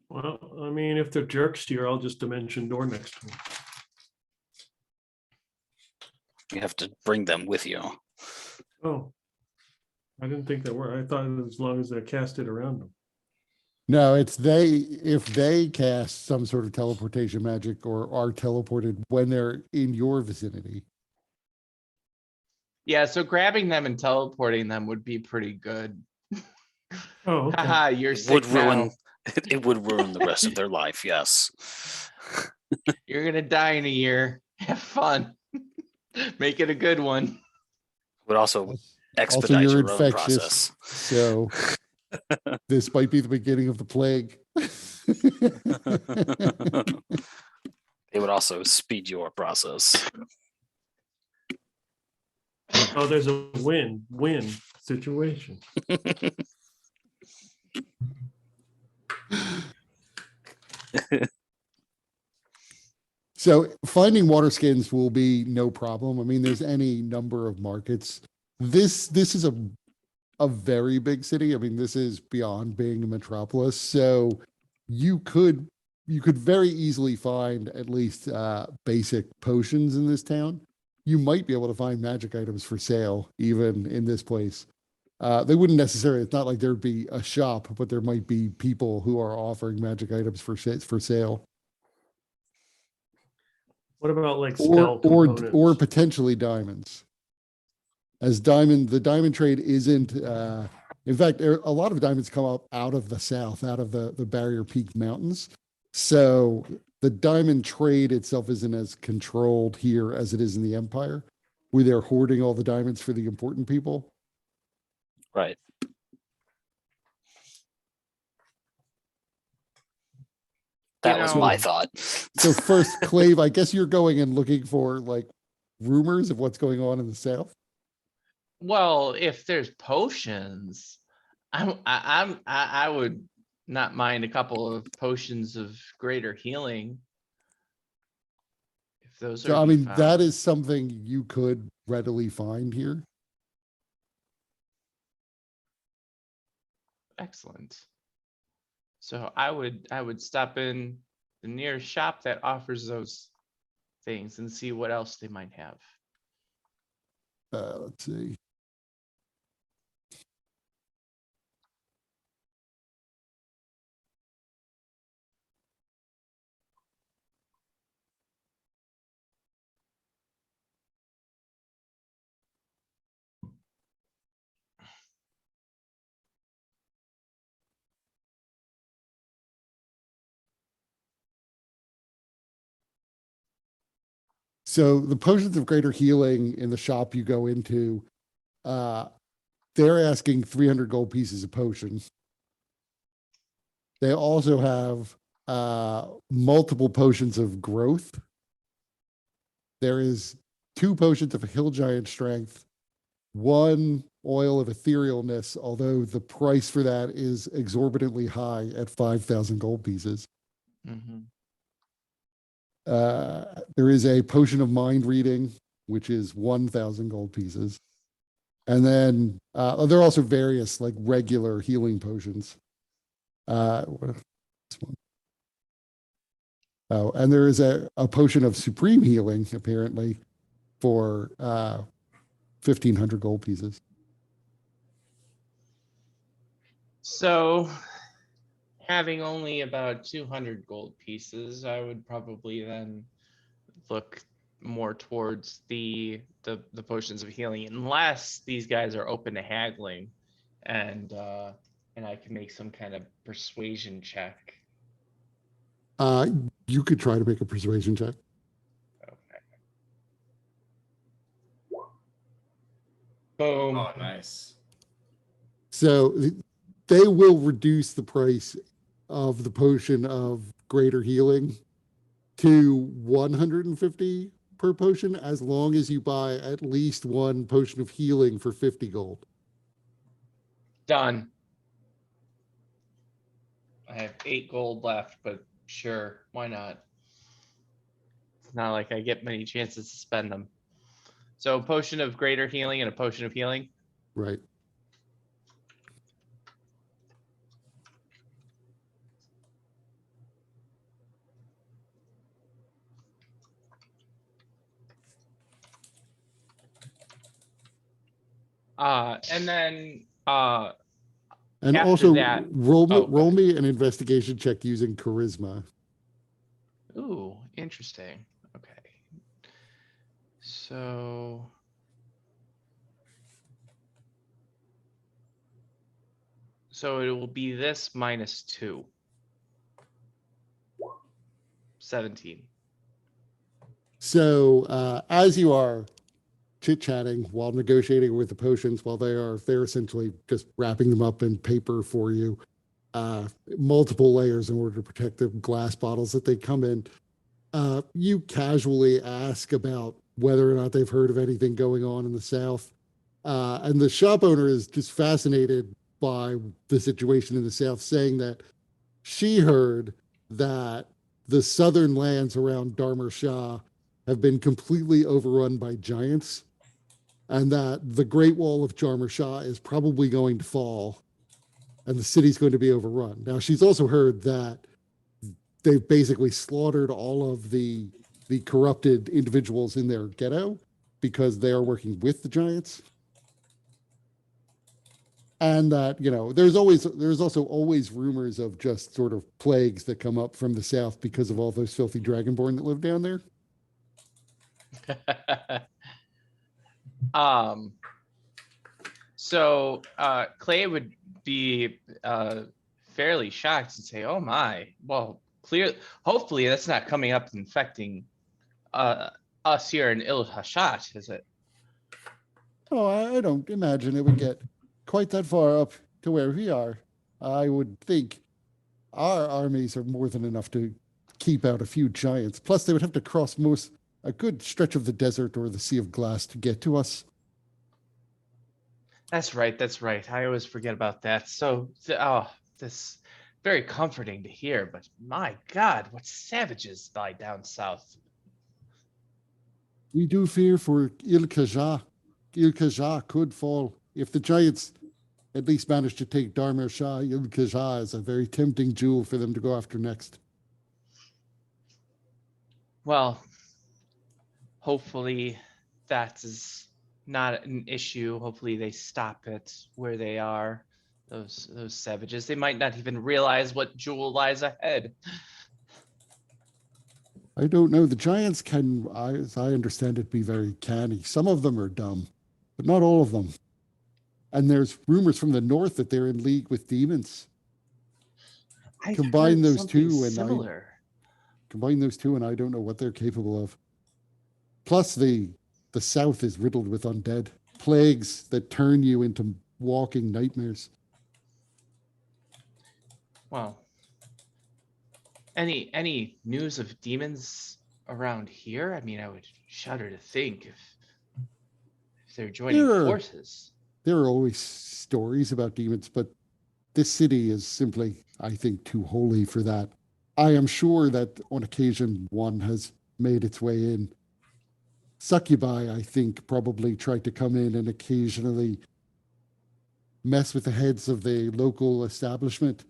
Well, I mean, if they're jerks to you, I'll just dimension door next to them. You have to bring them with you. Oh, I didn't think that were. I thought as long as they're casted around them. No, it's if they cast some sort of teleportation magic or are teleported when they're in your vicinity. Yeah, so grabbing them and teleporting them would be pretty good. Oh, okay. Haha, you're It sick would ruin. now. It would ruin the rest of their life. Yes. You're gonna die in a year. Have fun. Make it a good one. Would also Also, expedite you're your own infectious, process. so this might be the beginning of the plague. It would also speed your process. Oh, there's a win-win situation. So finding water skins will be no problem. I mean, there's any number of markets. This is a very big city. I mean, this is beyond being a metropolis. So you could very easily find at least basic potions in this town. You might be able to find magic items for sale even in this place. They wouldn't necessarily, it's not like there'd be a shop, but there might be people who are offering magic items for sale. What about like Or spell or components? potentially diamonds. As the diamond trade isn't in fact, a lot of diamonds come up out of the south, out of the Barrier Peak Mountains. So the diamond trade itself isn't as controlled here as it is in the Empire, where they're hoarding all the diamonds for the important people. Right. That was know- my thought. So first, Clave, I guess you're going and looking for like rumors of what's going on in the south. Well, if there's potions, I would not mind a couple of potions of greater healing. If those So are I to be mean, that found. is something you could readily find here. Excellent. So I would stop in the nearest shop that offers those things and see what else they might have. Let's see. So the potions of greater healing in the shop you go into, they're asking 300 gold pieces of potions. They also have multiple potions of growth. There is 2 potions of hill giant strength, 1 oil of etherealness, although the price for that is exorbitantly high at 5,000 gold pieces. Mhm. There is a potion of mind reading, which is 1,000 gold pieces. And then there are also various like regular healing potions. This one? Oh, and there is a potion of supreme healing, apparently, for 1,500 gold pieces. So having only about 200 gold pieces, I would probably then look more towards the potions of healing, unless these guys are open to haggling, and I can make some kind of persuasion check. You could try to make a persuasion check. Okay. Boom. Oh, nice. So they will reduce the price of the potion of greater healing to 150 per potion, as long as you buy at least 1 potion of healing for 50 gold. Done. I have 8 gold left, but sure, why not? It's not like I get many chances to spend them. So a potion of greater healing and a potion of healing. Right. And then And After also that- roll me, oh, go roll ahead. me an investigation check using charisma. ooh, interesting. Okay. So it will be this minus 2. 17. So as you are chit-chatting while negotiating with the potions, while they're essentially just wrapping them up in paper for you, multiple layers in order to protect the glass bottles that they come in. You casually ask about whether or not they've heard of anything going on in the South. And the shop owner is just fascinated by the situation in the South, saying that she heard that the southern lands around Dharma Shah have been completely overrun by giants, and that the Great Wall of Dharma Shah is probably going to fall, and the city's going to be overrun. Now, she's also heard that they've basically slaughtered all of the corrupted individuals in their ghetto because they are working with the giants. And that, there's also always rumors of just sort of plagues that come up from the south because of all those filthy dragonborn that live down there. So Clay would be fairly shocked and say, "Oh my, well, hopefully that's not coming up and infecting us here in Il-Hashat, is it?" Oh, I don't imagine it would get quite that far up to where we are. I would think our armies are more than enough to keep out a few giants. Plus, they would have to cross a good stretch of the desert or the Sea of Glass to get to us. That's right. That's right. I always forget about that. So, this very comforting to hear. But my God, what savages lie down south. We do fear for Il-Khaja. Il-Khaja could fall. If the giants at least manage to take Dharma Shah, Il-Khaja is a very tempting jewel for them to go after next. Well, hopefully that is not an issue. Hopefully they stop it where they are. Those savages. They might not even realize what jewel lies ahead. I don't know. The giants can, as I understand it, be very canny. Some of them are dumb, but not all of them. And there's rumors from the north that they're in league with demons. I've Combine heard those something two and similar. Combine those two, and I don't know what they're capable of. Plus, the south is riddled with undead plagues that turn you into walking nightmares. Well, any news of demons around here? I mean, I would shudder to think if they're joining There are- forces. There are always stories about demons, but this city is simply, I think, too holy for that. I am sure that on occasion one has made its way in. Succubi, I think, probably tried to come in and occasionally mess with the heads of the local establishment,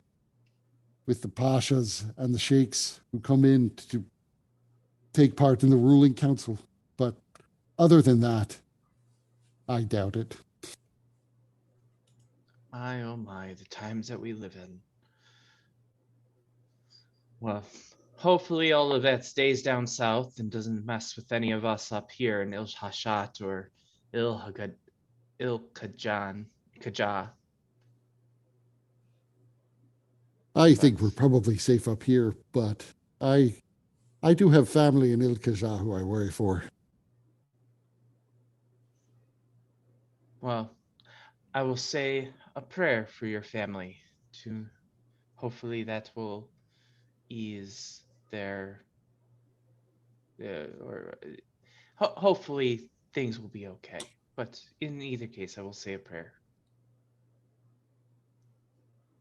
with the pashas and the sheikhs who come in to take part in the ruling council. But other than that, I doubt it. My, oh my, the times that we live in. Well, hopefully all of that stays down south and doesn't mess with any of us up here in Il-Hashat or Khaja. I think we're probably safe up here, but I do have family in Il-Khaja who I worry for. Well, I will say a prayer for your family to hopefully that will ease their hopefully things will be okay. But in either case, I will say a prayer.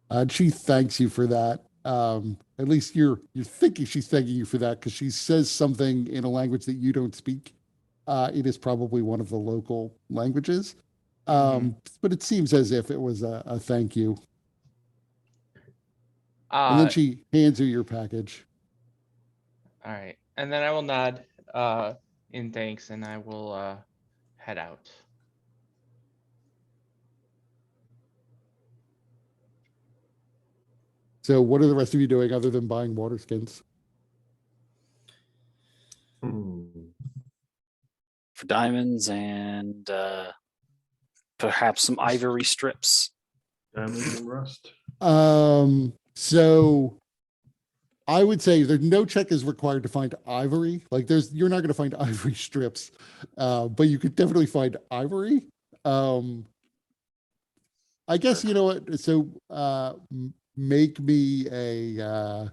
And she thanks you for that. At least you're thinking she's thanking you for that because she says something in a language that you don't speak. It is probably one of the local languages. But it seems as if it was a thank you. And then she hands you your package. All right. And then I will nod in thanks and I will head out. So what are the rest of you doing other than buying water skins? For diamonds and perhaps some ivory strips. Diamonds and rust. So I would say there's no check is required to find ivory. Like you're not going to find ivory strips, but you could definitely find ivory. I guess, you know what? So, make me a,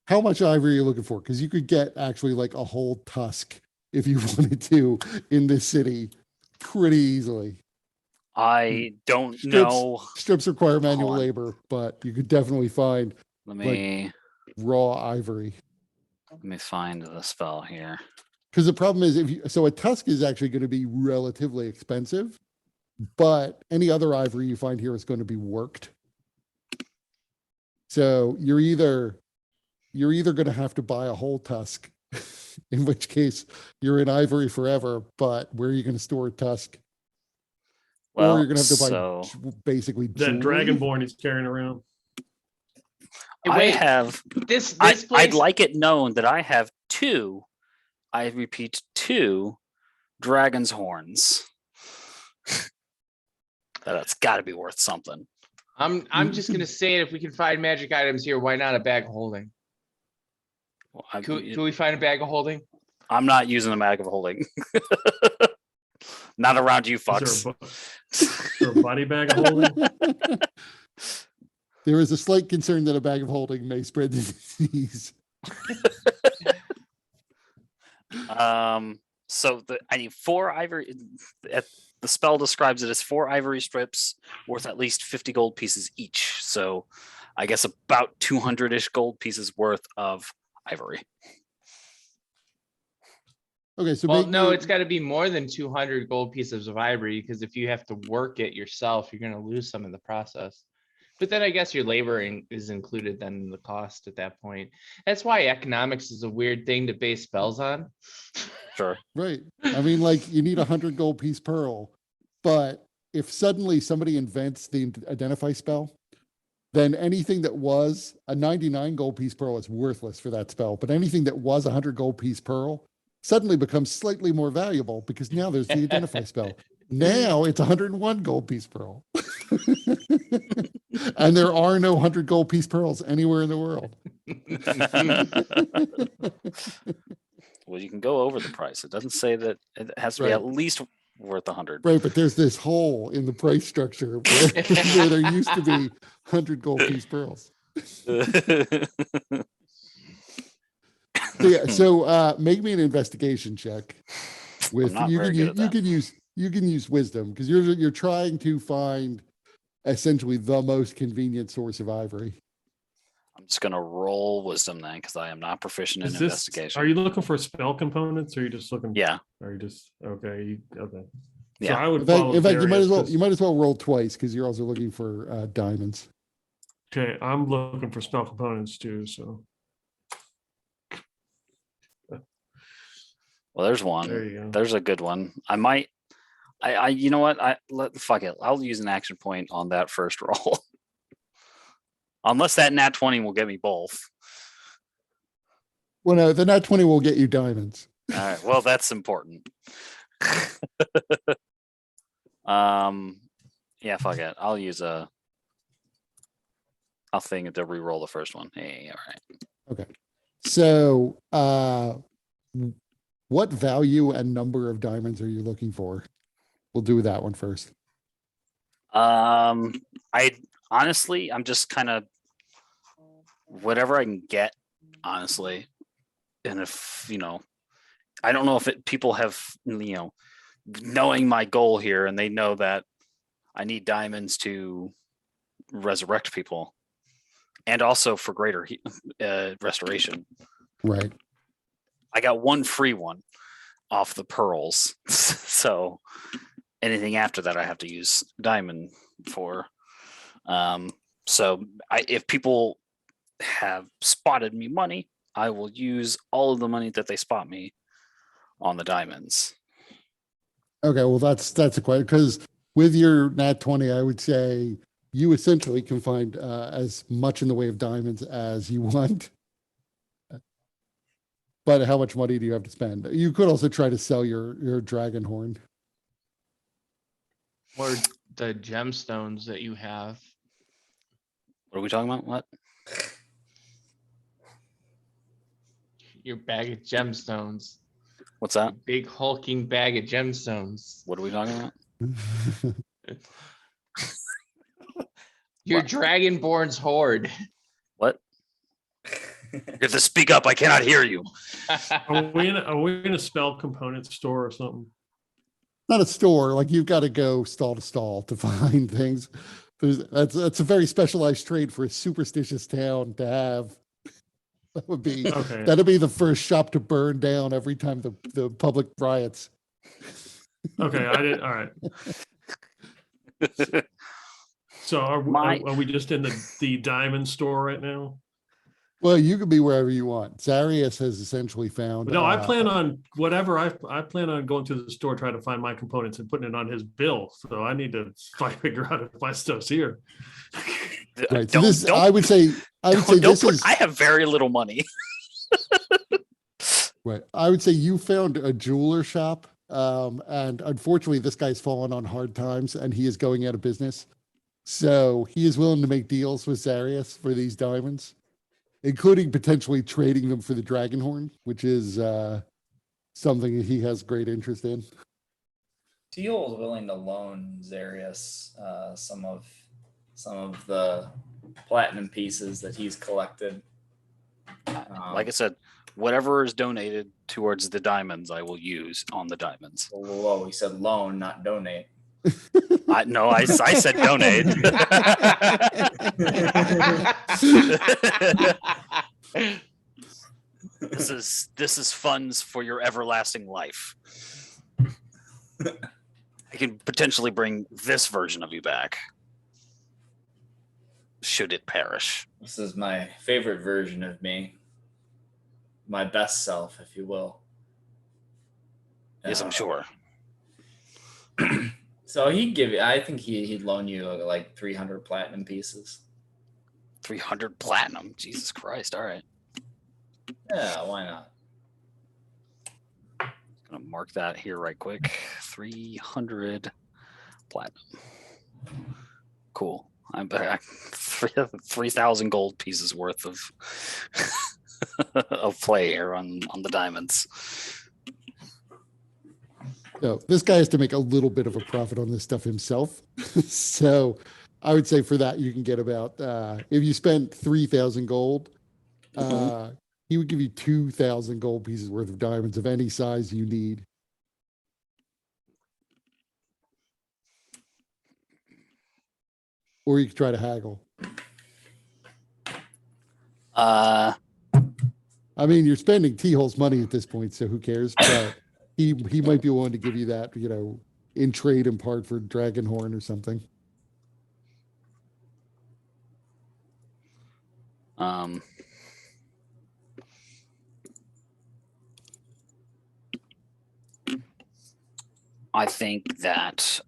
how much ivory are you looking for? Because you could get actually like a whole tusk if you wanted to in this city pretty easily. I don't know. Strips require manual on. labor, but you could definitely find Let me raw ivory. find the spell here. Because the problem is so a tusk is actually going to be relatively expensive, but any other ivory you find here is going to be worked. So you're either going to have to buy a whole tusk, in which case you're in ivory forever, but where are you going to store a tusk? Well, or you're going to have to buy so basically That jewelry. dragonborn he's carrying around. Hey, I wait, have. this I'd place. like it known that I have two. I repeat, two dragon's horns. That's got to be worth something. I'm just gonna say it. If we can find magic items here, why not a bag of holding? Well, Can we find a bag of holding? I'm not using a bag of holding. Not around you, fucks. Is there a body bag of holding? There is a slight concern that a bag of holding may spread the disease. So I need 4 ivory. The spell describes it as 4 ivory strips worth at least 50 gold pieces each. So I guess about 200-ish gold pieces worth of ivory. Okay, so Well, no, it's got to be more than 200 gold pieces of ivory, because if you have to work it yourself, you're going to lose some in the process. But then I guess your labor is included then in the cost at that point. That's why economics is a weird thing to base spells on. Sure. right. I mean, like you need 100 gold piece pearl, but if suddenly somebody invents the identify spell, then anything that was a 99 gold piece pearl is worthless for that spell. But anything that was 100 gold piece pearl suddenly becomes slightly more valuable because now there's the identify spell. Now it's 101 gold piece pearl. And there are no 100 gold piece pearls anywhere in the world. Well, you can go over the price. It doesn't say that it has to be Right. at least worth 100. Right, but there's this hole in the price structure where there used to be 100 gold piece pearls. So, yeah, so make me an investigation check. With not you very can good use, at you that. can use wisdom because you're trying to find essentially the most convenient source of ivory. I'm just gonna roll wisdom then because I am not proficient in Is this, investigation. are you looking for spell components or are you just looking? Yeah. Are you just, okay, okay. So Yeah. I would In fact, follow you Darius, might as well roll twice because you're also looking for diamonds. Okay, I'm looking for spell components too, so Well, there's one. there you go. There's a good one. You know what? Fuck it. I'll use an action point on that first roll. Unless that nat 20 will get me both. Well, no, the nat 20 will get you diamonds. All right. Well, that's important. Yeah, fuck it. I'll think to re-roll the first one. Hey, all right. So, what value and number of diamonds are you looking for? We'll do that one first. I honestly, I'm just kind of whatever I can get, honestly. And if, I don't know if people have, knowing my goal here and they know that I need diamonds to resurrect people and also for greater restoration. Right. I got one free one off the pearls. So anything after that, I have to use diamond for. So if people have spotted me money, I will use all of the money that they spot me on the diamonds. Okay, well that's a question because with your nat 20, I would say you essentially can find as much in the way of diamonds as you want. But how much money do you have to spend? You could also try to sell your dragon horn. Or the gemstones that you have. What are we talking about? What? Your bag of gemstones. What's that? Big hulking bag of gemstones. What are we talking about? Your What? dragonborn's hoard. What? You have to speak up. I cannot hear you. Are we in a spell component store or something? Not a store, like you've got to go stall to stall to find things. That's a very specialized trait for a superstitious town to have. That would be Okay. that'd be the first shop to burn down every time the public riots. Okay, I did. All right. So My- are we just in the diamond store right now? Well, you could be wherever you want. Zarius has essentially found. No, I plan on whatever I plan on going to the store, trying to find my components and putting it on his bill. So I need to figure out if my stuff's here. Right. So this, I would say this is I have very little money. right. I would say you found a jeweler shop, and unfortunately, this guy's fallen on hard times, and he is going out of business. So he is willing to make deals with Zarius for these diamonds, including potentially trading them for the dragon horn, which is something that he has great interest in. Teal is willing to loan Zarius some of the platinum pieces that he's collected. Like I said, whatever is donated towards the diamonds, I will use on the diamonds. Whoa, we said loan, not donate. I said donate. This is funds for your everlasting life. I can potentially bring this version of you back, should it perish. This is my favorite version of me, my best self, if you will. Yes, I'm sure. So he'd give you. I think he'd loan you like 300 platinum pieces. 300 platinum. Jesus Christ! All right, Yeah, why not? gonna mark that here right quick. 300 platinum. Cool. I'm back. 3,000 gold pieces worth of of play here on the diamonds. So this guy has to make a little bit of a profit on this stuff himself. So I would say for that, you can get about, if you spent 3,000 gold, he would give you 2,000 gold pieces worth of diamonds of any size you need. Or you could try to haggle. I mean, you're spending T-Hole's money at this point, so who cares? But he might be willing to give you that, in trade in part for Dragonhorn or something. I think that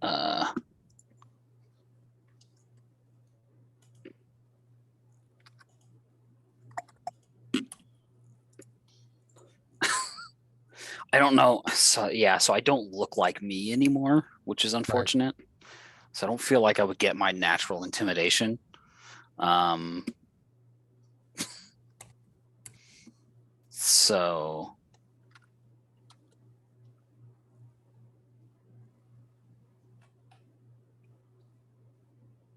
I don't know. So yeah, so I don't look like me anymore, which is unfortunate. So I don't feel like I would get my natural intimidation. So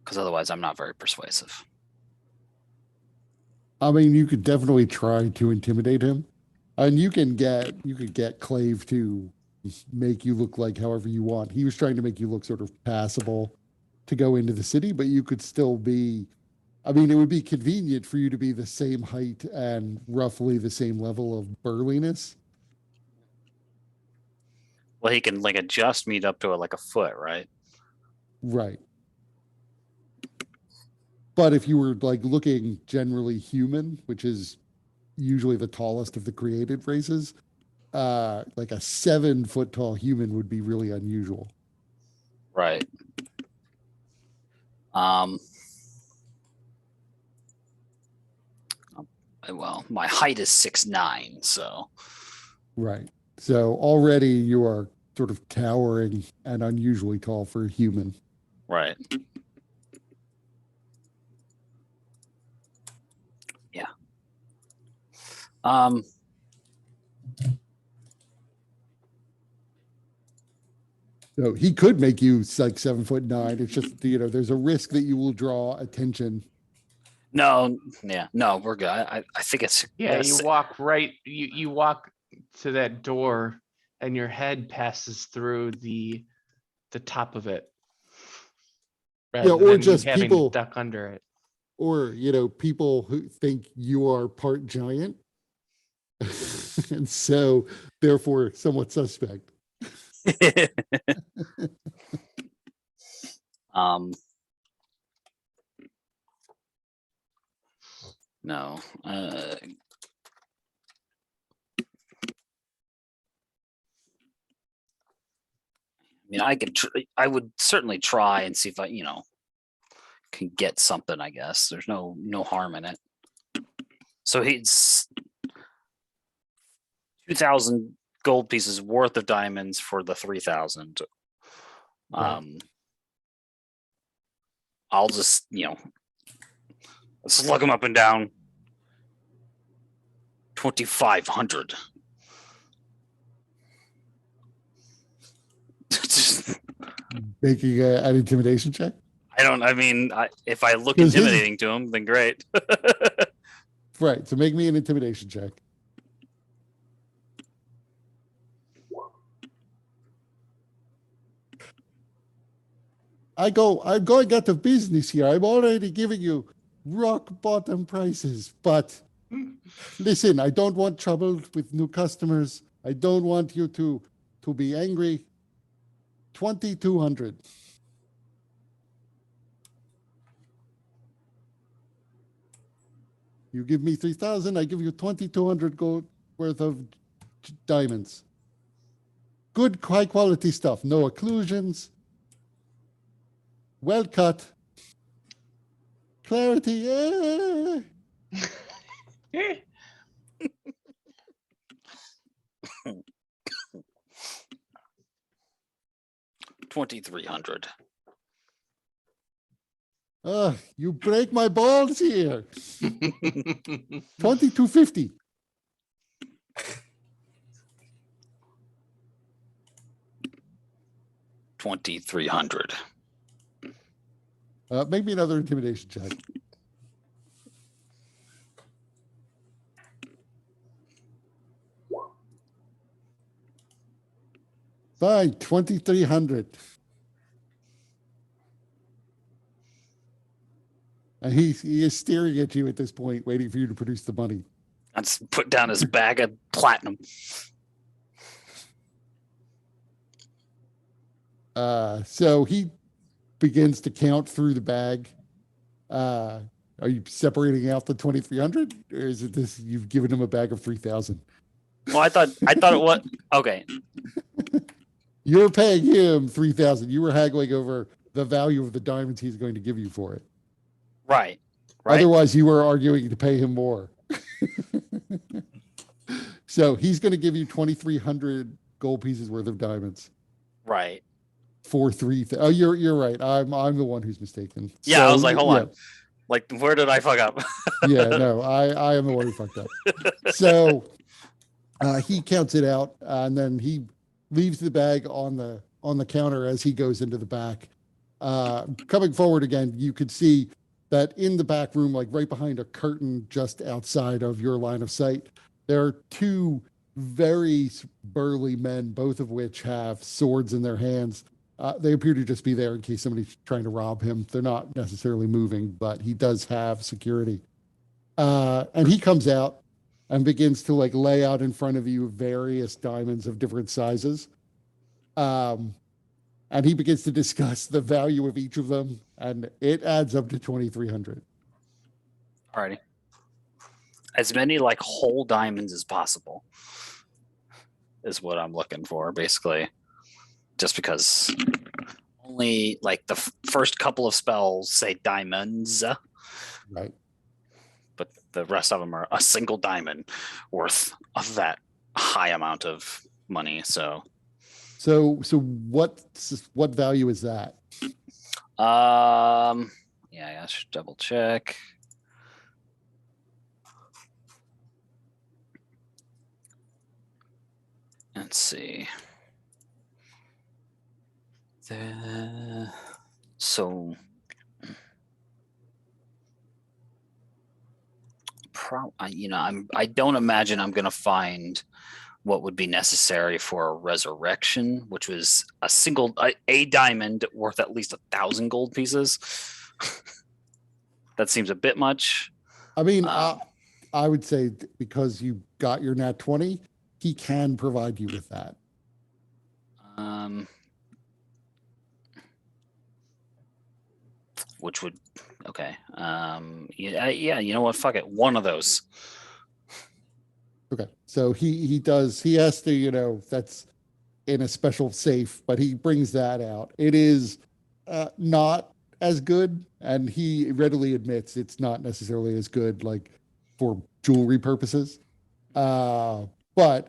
because otherwise I'm not very persuasive. I mean, you could definitely try to intimidate him. And you could get Clave to make you look like however you want. He was trying to make you look sort of passable to go into the city, but you could still be, I mean, it would be convenient for you to be the same height and roughly the same level of burliness. Well, he can like adjust me up to like a foot, right? Right. But if you were like looking generally human, which is usually the tallest of the created races, like a 7 foot tall human would be really unusual. Right. Well, my height is 6'9", so. Right. So already you are sort of towering and unusually tall for a human. Right. Yeah. So he could make you like 7'9". It's just, there's a risk that you will draw attention. No, yeah, no, we're good. I think it's Yeah, you walk right, you walk to that door and your head passes through the top of it. rather or than just having people- to duck under it. Or, people who think you are part giant. And so therefore somewhat suspect. um, no. I mean, I would certainly try and see if I, can get something, I guess. There's no harm in it. So he's 2,000 gold pieces worth of diamonds for the 3,000. Right. I'll just, slug him up and down. 2,500. Making an intimidation check. If I look 'Cause his- intimidating to him, then great. Right. So make me an intimidation check. I'm going out of business here. I'm already giving you rock bottom prices, but listen, I don't want trouble with new customers. I don't want you to be angry. 2,200. You give me 3,000, I give you 2,200 gold worth of diamonds. Good, high quality stuff. No occlusions. Well cut. Clarity. Eh. 2,300. You break my balls here. 2,250. 2,300. Make me another intimidation check. Fine, 2,300. And he is staring at you at this point, waiting for you to produce the money. Let's put down his bag of platinum. So he begins to count through the bag. Are you separating out the 2,300, or is it this? You've given him a bag of 3,000. Well, I thought it was okay. You're paying him 3,000. You were haggling over the value of the diamonds he's going to give you for it. Right. Otherwise, you were arguing to pay him more. So he's going to give you 2,300 gold pieces worth of diamonds. Right. For 3,000. Oh, you're right. I'm the one who's mistaken. Yeah, I was like, hold yeah. on. Like, where did I fuck up? Yeah, no, I am the one who fucked up. So he counts it out, and then he leaves the bag on the counter as he goes into the back. Coming forward again, you could see that in the back room, like right behind a curtain just outside of your line of sight, there are two very burly men, both of which have swords in their hands. They appear to just be there in case somebody's trying to rob him. They're not necessarily moving, but he does have security. And he comes out and begins to like lay out in front of you various diamonds of different sizes. And he begins to discuss the value of each of them, and it adds up to 2,300. Alrighty. As many like whole diamonds as possible is what I'm looking for, basically. Just because only like the first couple of spells say diamonds, Right. but the rest of them are a single diamond worth of that high amount of money. So what value is that? yeah, I should double check. Let's see. So I don't imagine I'm gonna find what would be necessary for a resurrection, which was a diamond worth at least 1,000 gold pieces. That seems a bit much. I mean, Um, I would say because you got your nat 20, he can provide you with that. Which would okay. Yeah, you know what? Fuck it. One of those. Okay. So he has to, that's in a special safe, but he brings that out. It is not as good, and he readily admits it's not necessarily as good like for jewelry purposes. But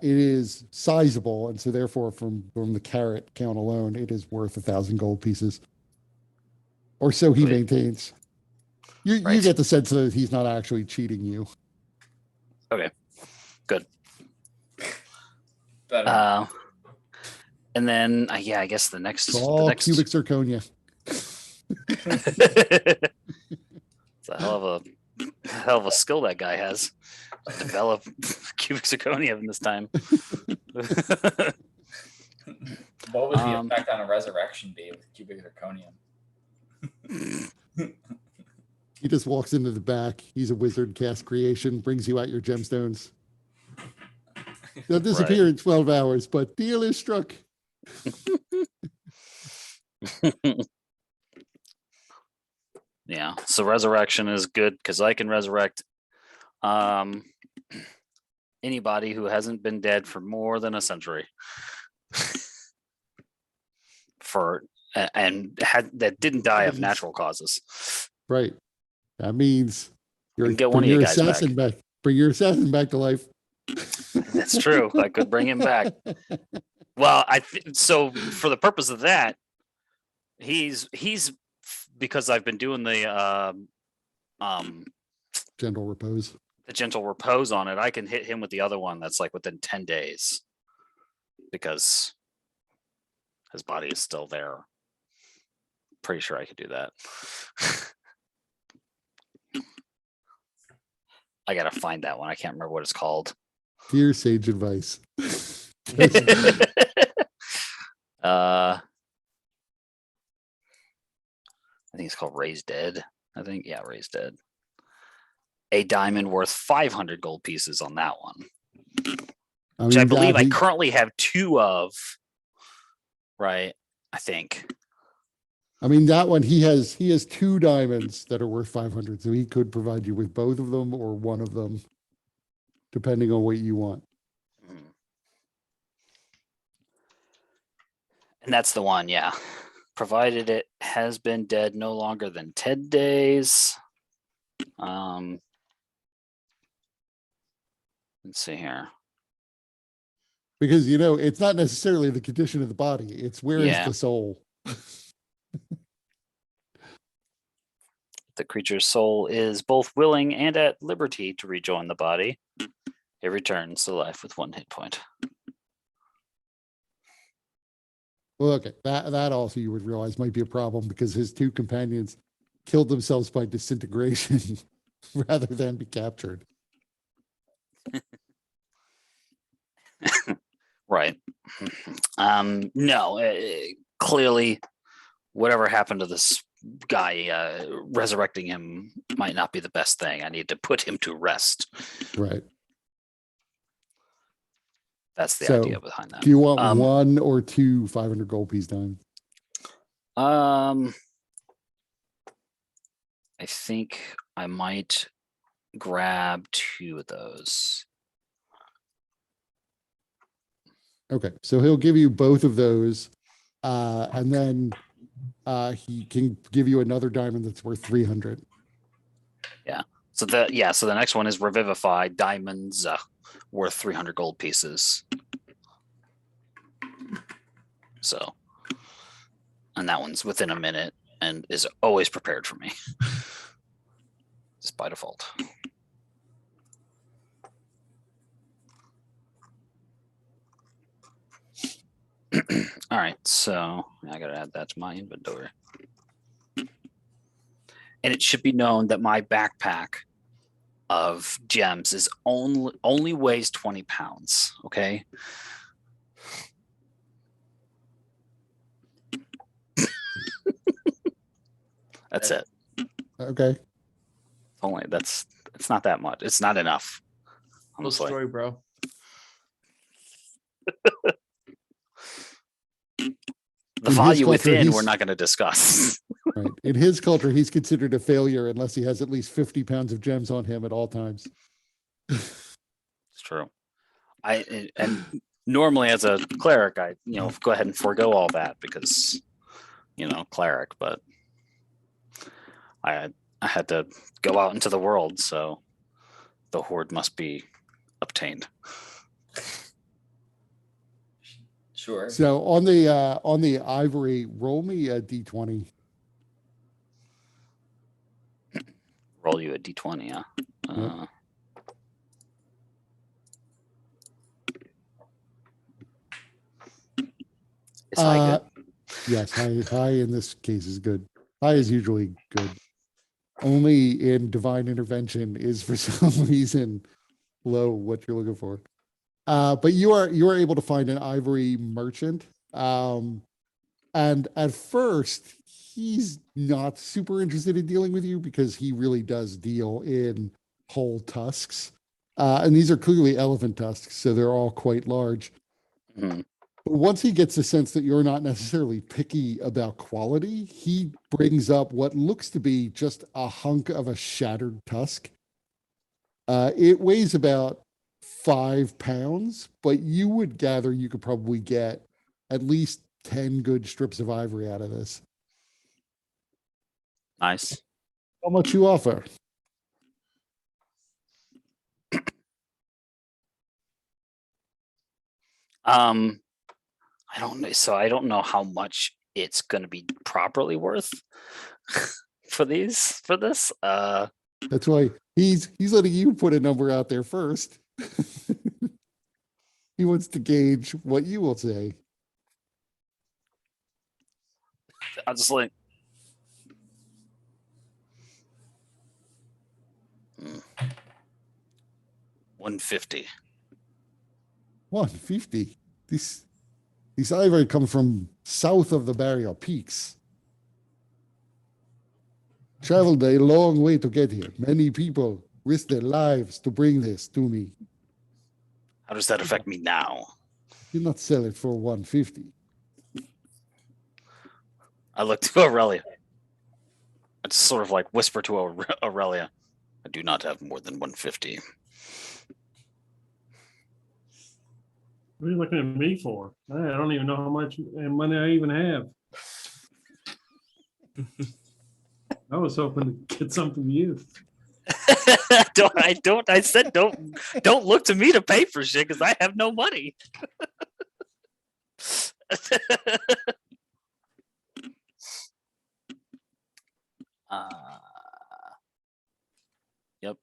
it is sizable, and so therefore from the carat count alone, it is worth 1,000 gold pieces. Or so he Right. maintains. You Right. get the sense that he's not actually cheating you. Okay. Good. Better. And then I guess the next It's all cubic zirconia. It's a hell of a skill that guy has. Develop cubic zirconia in this time. What would the Um, effect on a resurrection be with cubic zirconium? He just walks into the back. He's a wizard, cast creation, brings you out your gemstones. They'll disappear in 12 hours, but deal is struck. Yeah, so resurrection is good because I can resurrect anybody who hasn't been dead for more than a century. That didn't die of natural causes. Right. That means can get one of you guys back. Bring your assassin back to life. That's true. I could bring him back. Well, so for the purpose of that, he's because I've been doing the Gentle repose. the gentle repose on it. I can hit him with the other one that's like within 10 days because his body is still there. Pretty sure I could do that. I gotta find that one. I can't remember what it's called. Dear sage advice. I think it's called Raised Dead. Yeah, Raised Dead. A diamond worth 500 gold pieces on that one, which I believe I currently have 2 of. Right, I think. I mean, that one he has 2 diamonds that are worth 500, so he could provide you with both of them or one of them, depending on what you want. And that's the one, yeah. Provided it has been dead no longer than 10 days. Let's see here. Because, it's not necessarily the condition of the body. It's where is the soul? The creature's soul is both willing and at liberty to rejoin the body. It returns to life with 1 hit point. Well, okay. That also you would realize might be a problem because his 2 companions killed themselves by disintegration rather than be captured. Right. No, clearly whatever happened to this guy, resurrecting him might not be the best thing. I need to put him to rest. Right. That's the idea behind that. Do you want 1 or 2 500 gold piece diamonds? I think I might grab 2 of those. Okay, so he'll give you both of those, and then he can give you another diamond that's worth 300. Yeah. So the next one is Revivify diamonds worth 300 gold pieces. So, and that one's within a minute and is always prepared for me, just by default. All right, so I gotta add that to my inventory. And it should be known that my backpack of gems is only weighs 20 pounds. Okay. That's it. Okay. Only it's not that much. It's not enough. Cool Honestly. story, bro. The In his value culture, within we're he's- not going to discuss. Right. In his culture, he's considered a failure unless he has at least 50 pounds of gems on him at all times. It's true. And normally as a cleric, I go ahead and forego all that because cleric, but I had to go out into the world, so the hoard must be obtained. Sure. So on the ivory, roll me a d20. Roll you a d20, yeah. Yep. Is high good? Yes, high in this case is good. High is usually good. Only in divine intervention is for some reason low what you're looking for. But you are able to find an ivory merchant. And at first he's not super interested in dealing with you because he really does deal in whole tusks. And these are clearly elephant tusks, so they're all quite large. Mhm. But once he gets the sense that you're not necessarily picky about quality, he brings up what looks to be just a hunk of a shattered tusk. It weighs about 5 pounds, but you would gather you could probably get at least 10 good strips of ivory out of this. Nice. How much you offer? I don't know. So I don't know how much it's going to be properly worth for this. That's why he's letting you put a number out there first. He wants to gauge what you will say. I'll just like. 150. 150. These ivory come from south of the Barrier Peaks. Traveled a long way to get here. Many people risked their lives to bring this to me. How does that affect me now? Do not sell it for 150. I look to Aurelia. I just sort of like whisper to Aurelia. I do not have more than 150. What are you looking at me for? I don't even know how much money I even have. I was hoping to get something to you. I said don't look to me to pay for shit because I have no money. Yep.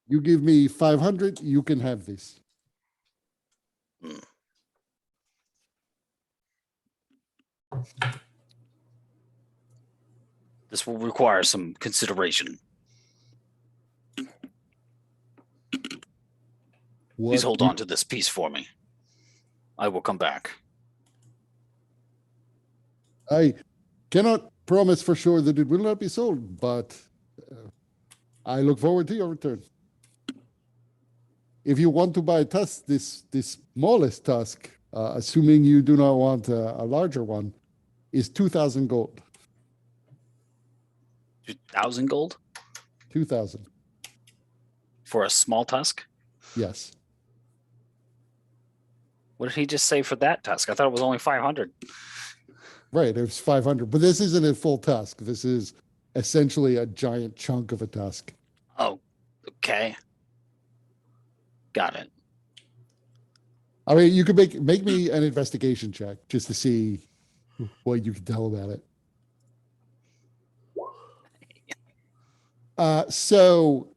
You give me 500, you can have this. This will require some consideration. Please hold on to this piece for me. I will come back. I cannot promise for sure that it will not be sold, but I look forward to your return. If you want to buy a tusk, this smallest tusk, assuming you do not want a larger one, is 2,000 gold. 2,000 gold 2,000. for a small tusk? Yes. What did he just say for that tusk? I thought it was only 500. Right. It's 500, but this isn't a full tusk. This is essentially a giant chunk of a tusk. Oh, okay. Got it. I mean, you could make me an investigation check just to see what you can tell about it. So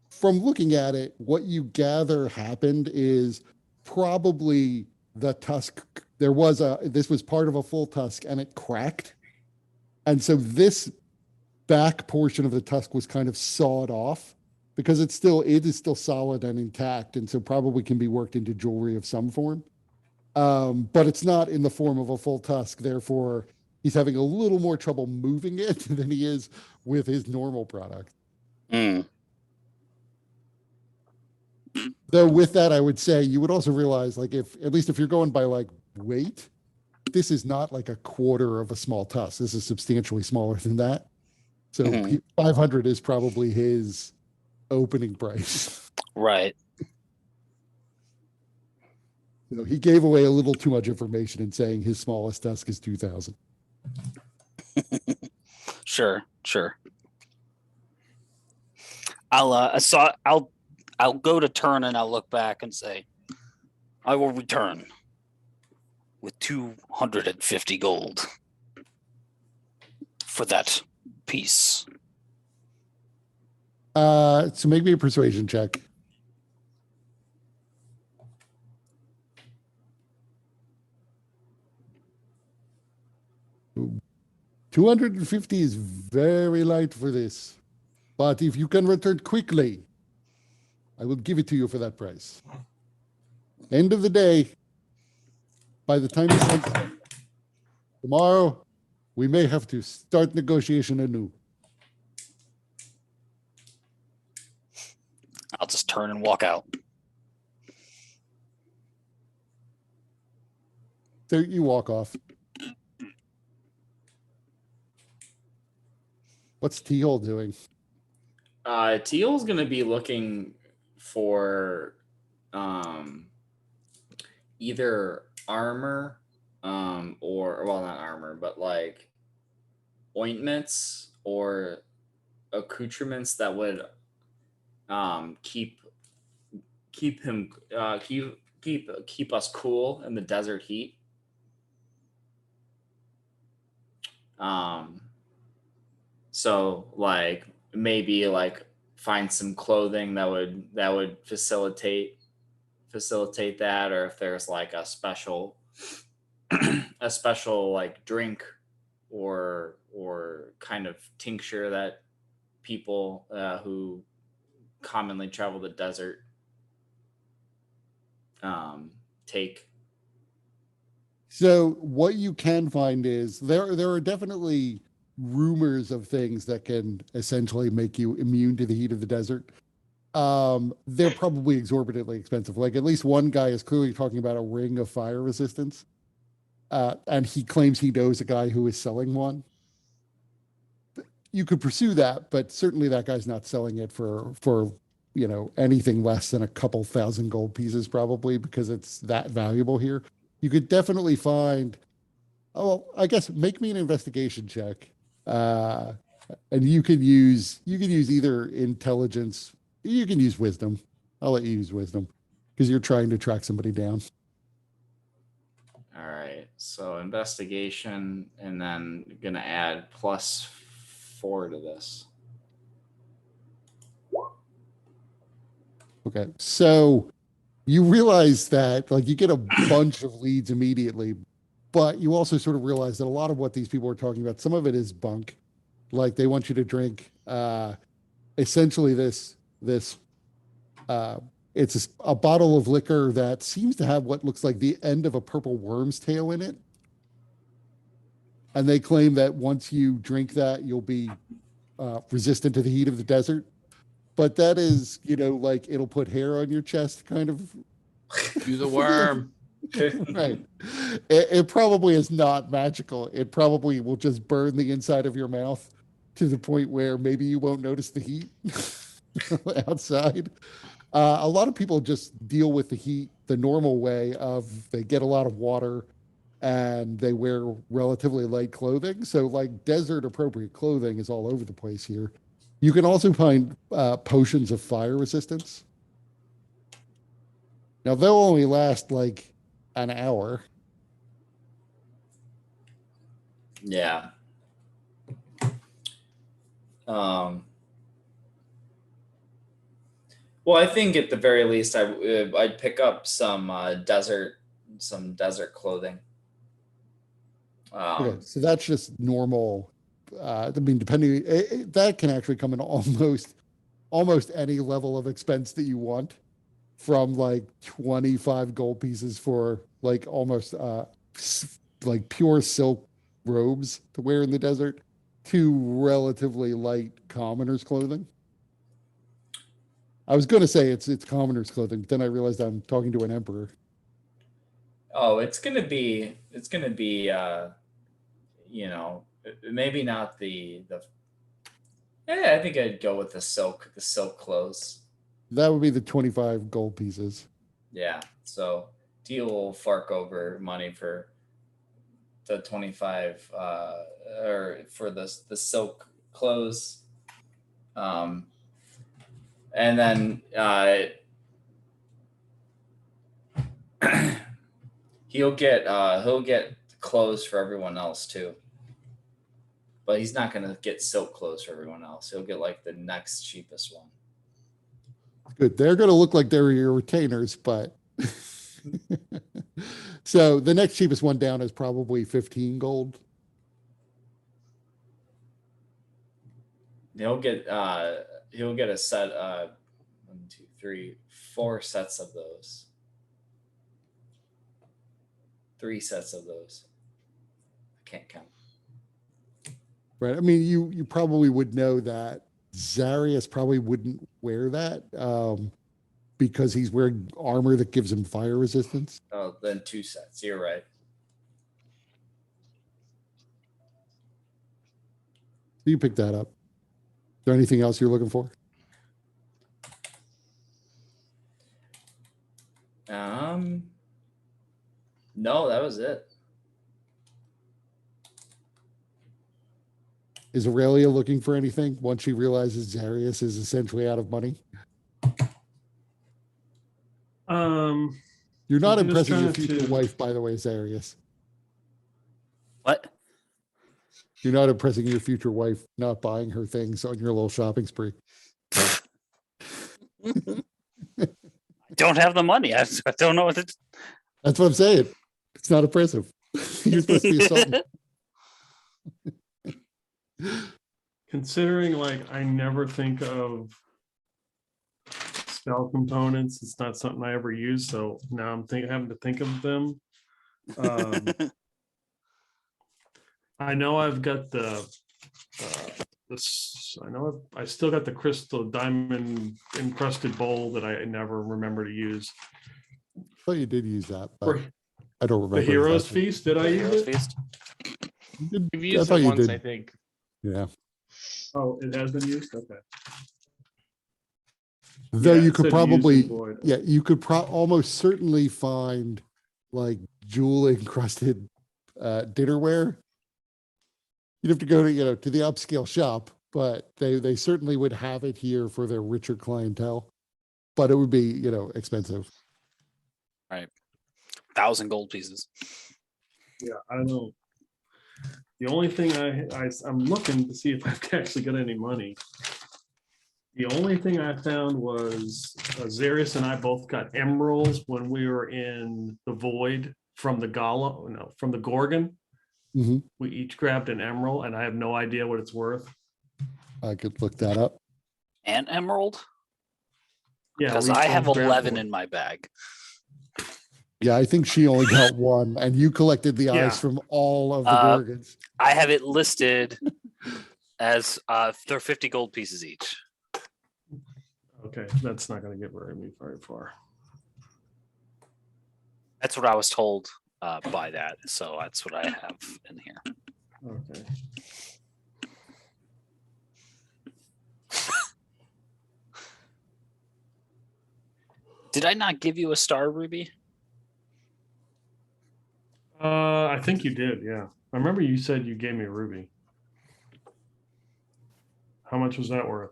from looking at it, what you gather happened is probably the tusk. This was part of a full tusk and it cracked. And so this back portion of the tusk was kind of sawed off because it is still solid and intact, and so probably can be worked into jewelry of some form. But it's not in the form of a full tusk. Therefore, he's having a little more trouble moving it than he is with his normal product. Mm. Though with that, I would say you would also realize, like, at least if you're going by like weight, this is not like a quarter of a small tusk. This is substantially smaller than that. So Mhm. 500 is probably his opening price. Right. He gave away a little too much information in saying his smallest tusk is 2,000. Sure. I'll go to turn and I'll look back and say, I will return with 250 gold for that piece. So make me a persuasion check. Ooh. 250 is very light for this. But if you can return quickly, I will give it to you for that price. End of the day, by the time you send tomorrow, we may have to start negotiation anew. I'll just turn and walk out. So you walk off. What's T-Hole doing? Teal's gonna be looking for either armor or, well, not armor, but like ointments or accoutrements that would keep us cool in the desert heat. So like maybe like find some clothing that would facilitate that, or if there's like a special like drink or kind of tincture that people who commonly travel the desert take. So what you can find is there are definitely rumors of things that can essentially make you immune to the heat of the desert. They're probably exorbitantly expensive. Like at least one guy is clearly talking about a ring of fire resistance. And he claims he knows a guy who is selling one. You could pursue that, but certainly that guy's not selling it for anything less than a couple thousand gold pieces, probably, because it's that valuable here. You could definitely find. Oh, well, I guess make me an investigation check, and you can use either intelligence. You can use wisdom. I'll let you use wisdom because you're trying to track somebody down. All right, so investigation, and then gonna add +4 to this. Okay, so you realize that like you get a bunch of leads immediately, but you also sort of realize that a lot of what these people are talking about, some of it is bunk. Like they want you to drink essentially this it's a bottle of liquor that seems to have what looks like the end of a purple worm's tail in it. And they claim that once you drink that, you'll be resistant to the heat of the desert. But that is, like it'll put hair on your chest kind of. Use a worm. Right. It probably is not magical. It probably will just burn the inside of your mouth to the point where maybe you won't notice the heat outside. A lot of people just deal with the heat the normal way of they get a lot of water and they wear relatively light clothing. So like desert appropriate clothing is all over the place here. You can also find potions of fire resistance. Now they'll only last like an hour. Yeah. Well, I think at the very least, I'd pick up some desert clothing. Okay, so that's just normal I mean, depending, that can actually come in almost any level of expense that you want, from like 25 gold pieces for like almost like pure silk robes to wear in the desert, to relatively light commoner's clothing. I was going to say it's commoner's clothing, but then I realized I'm talking to an emperor. Oh, it's gonna be maybe not the. Yeah, I think I'd go with the silk clothes. That would be the 25 gold pieces. Yeah, so Deal will fork over money for the 25 or for the silk clothes, and then he'll get clothes for everyone else too. But he's not gonna get silk clothes for everyone else. He'll get like the next cheapest one. Good. They're going to look like they're your retainers, but so the next cheapest one down is probably 15 gold. He'll get a set 1, 2, 3, 4 sets of those. 3 sets of those. I can't count. Right. I mean, you probably would know that Zarius probably wouldn't wear that because he's wearing armor that gives him fire resistance. Oh, then 2 sets. You're right. You pick that up. Is there anything else you're looking for? No, that was it. Is Aurelia looking for anything once she realizes Zarius is essentially out of money? You're not I'm just impressing your trying future to- wife, by the way, Zarius. What? You're not impressing your future wife not buying her things on your little shopping spree. I don't have the money. I don't know what to. That's what I'm saying. It's not impressive. You're supposed to be assaulting. Considering like I never think of spell components, it's not something I ever use. So now I'm having to think of them. I know I've got I still got the crystal diamond encrusted bowl that I never remember to use. I thought you did use that, but For I don't remember. the Hero's exactly. Feast, did I use Heroes it? Feast. You did- We've I used thought it you once, did. I think. Yeah. Oh, it has been used? Okay. Though Yeah, you it could said probably, used and void. yeah, you could almost certainly find like jewel encrusted dinnerware. You'd have to go to the upscale shop, but they certainly would have it here for their richer clientele. But it would be, expensive. 1,000 gold pieces. Yeah, I don't know. The only thing I'm looking to see if I've actually got any money. The only thing I found was Zarius and I both got emeralds when we were in the void from the from the Gorgon. Mm-hmm. We each grabbed an emerald, and I have no idea what it's worth. I could look that up. And emerald? Yeah, Because we I have both grabbed 11 one. in my bag. Yeah, I think she only got one, and you collected the Yeah. eyes from all of the Gorgons. I have it listed as they're 50 gold pieces each. Okay, that's not going to get very far. That's what I was told by that. So that's what I have in here. Okay. Did I not give you a star ruby? I think you did. Yeah, I remember you said you gave me a ruby. How much was that worth?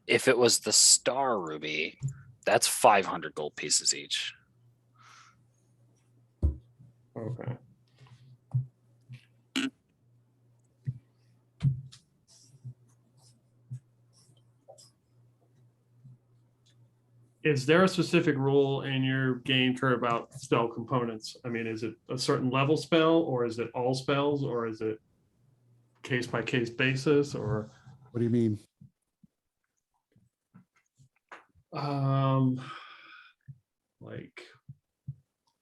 If it was the star ruby, that's 500 gold pieces each. Okay. Is there a specific rule in your game for about spell components? I mean, is it a certain level spell, or is it all spells, or is it? case by case basis, or What do you mean? like,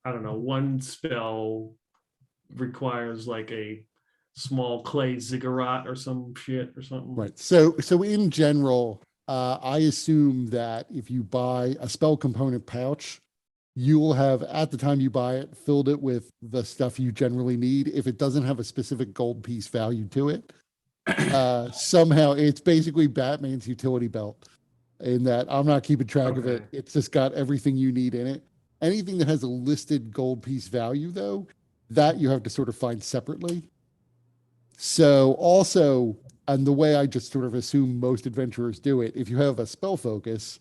I don't know, one spell requires like a small clay ziggurat or some shit or something. Right. So in general, I assume that if you buy a spell component pouch, you will have, at the time you buy it, filled it with the stuff you generally need. If it doesn't have a specific gold piece value to it, somehow it's basically Batman's utility belt, in that I'm not keeping track of it. Okay. It's just got everything you need in it. Anything that has a listed gold piece value, though, that you have to sort of find separately. So also, and the way I just sort of assume most adventurers do it, if you have a spell focus,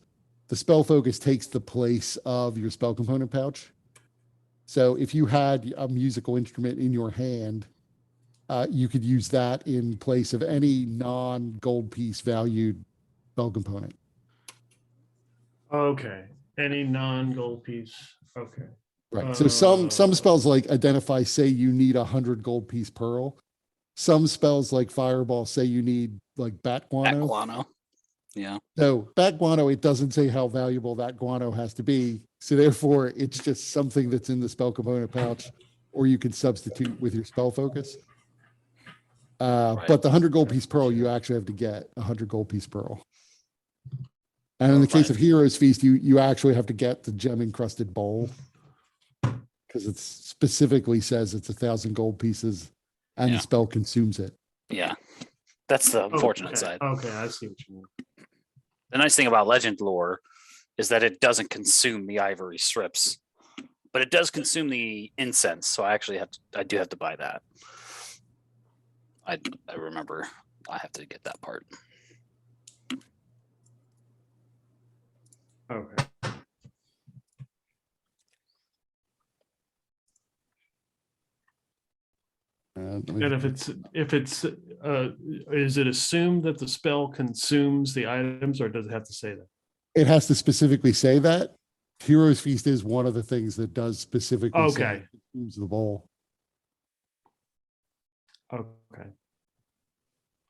the spell focus takes the place of your spell component pouch. So if you had a musical instrument in your hand, you could use that in place of any non-gold piece valued spell component. Okay, any non-gold piece, okay. Right. So some Uh, spells like Identify say you need 100 gold piece pearl. Some spells like Fireball say you need like bat guano. Guano. Yeah. So bat guano, it doesn't say how valuable that guano has to be. So therefore, it's just something that's in the spell component pouch, or you can substitute with your spell focus. Right. But the 100 gold piece pearl, you actually have to get 100 gold piece pearl. And in the case Right. of Heroes Feast, you actually have to get the gem encrusted bowl, because it specifically says it's 1,000 gold pieces, and Yeah. the spell consumes it. Yeah. That's the unfortunate okay, side. Okay, I see what you mean. The nice thing about legend lore is that it doesn't consume the ivory strips, but it does consume the incense. So I do have to buy that. I remember I have to get that part. Okay. And if it's, is it assumed that the spell consumes the items, or does it have to say that? It has to specifically say that. Heroes Feast is one of the things that does specifically say Okay. it consumes the bowl. Okay.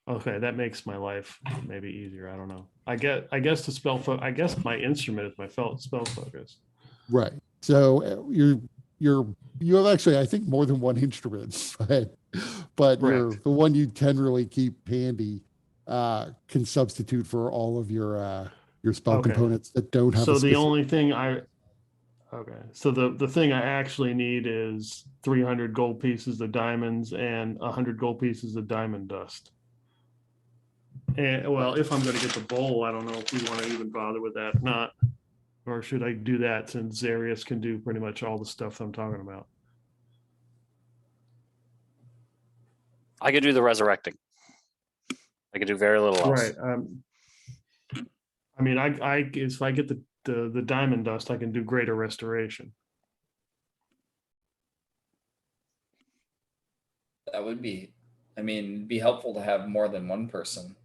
Okay, that makes my life maybe easier. I don't know. I guess the I guess my instrument is my spell focus. Right. So you have actually, I think, more than one instrument, but Correct. the one you can really keep handy can substitute for all of your spell Okay. components that don't have. So a the specific, only thing so the thing I actually need is 300 gold pieces of diamonds and 100 gold pieces of diamond dust. And well, if I'm going to get the bowl, I don't know if we want to even bother with that, not, or should I do that since Zarius can do pretty much all the stuff I'm talking about? I could do the resurrecting. I could do very little else. Right. I mean, I if I get the diamond dust, I can do greater restoration. That would be, I mean, it'd be helpful to have more than one person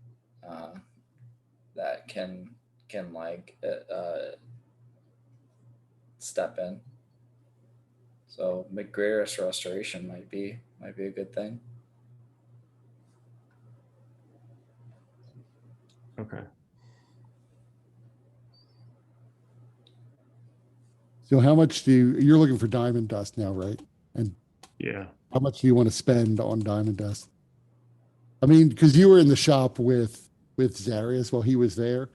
that can like step in. So greater restoration might be a good thing. Okay. so how much you're looking for diamond dust now, right? And Yeah. how much do you want to spend on diamond dust? I mean, because you were in the shop with Zarius while he was there.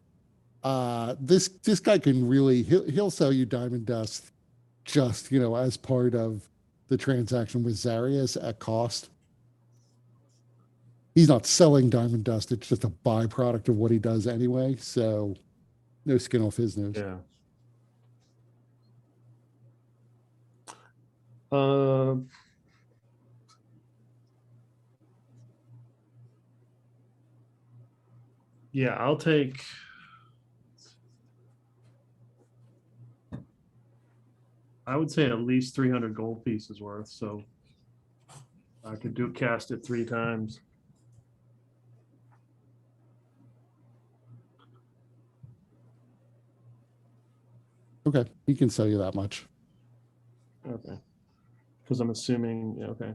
This guy can really, he'll sell you diamond dust just, as part of the transaction with Zarius at cost. He's not selling diamond dust. It's just a byproduct of what he does anyway. So no skin off his nose. Yeah. Yeah, I'll take. I would say at least 300 gold pieces worth. So I could cast it 3 times. Okay, he can sell you that much. Okay. Because I'm assuming, okay.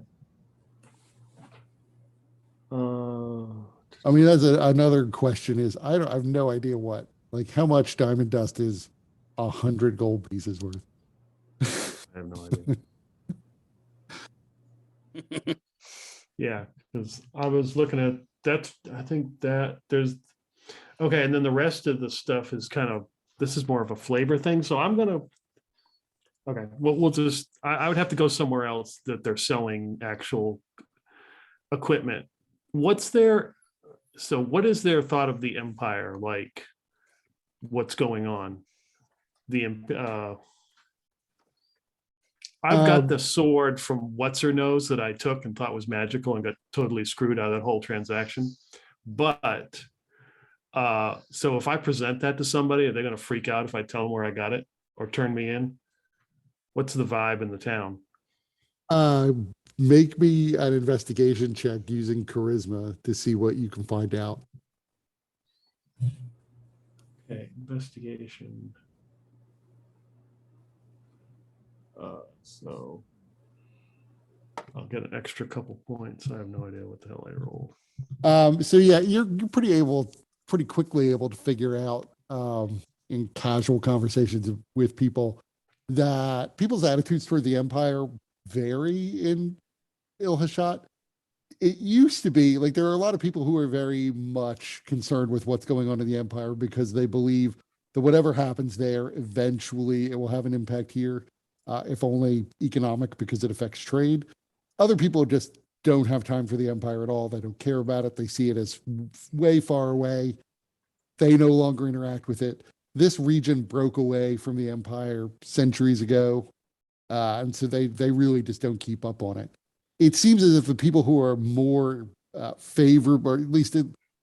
I mean, that's another question is, I have no idea like how much diamond dust is 100 gold pieces worth. I have no idea. Yeah, because I was looking at that. I think that there's okay, and then the rest of the stuff is kind of this is more of a flavor thing. So I'm gonna okay. We'll just I would have to go somewhere else that they're selling actual equipment. What's their so what is their thought of the empire like? What's going on? I've got the sword from what's her nose that I took and thought was magical and got totally screwed out of that whole transaction. But so if I present that to somebody, are they going to freak out if I tell them where I got it or turn me in? What's the vibe in the town? Make me an investigation check using charisma to see what you can find out. Okay, investigation. So I'll get an extra couple points. I have no idea what the hell I rolled. So yeah, you're pretty quickly able to figure out in casual conversations with people that people's attitudes toward the empire vary in Ilhashat. It used to be like there are a lot of people who are very much concerned with what's going on in the empire because they believe that whatever happens there, eventually it will have an impact here, if only economic because it affects trade. Other people just don't have time for the empire at all. They don't care about it. They see it as way far away. They no longer interact with it. This region broke away from the empire centuries ago. And so they really just don't keep up on it. It seems as if the people who are more favored, or at least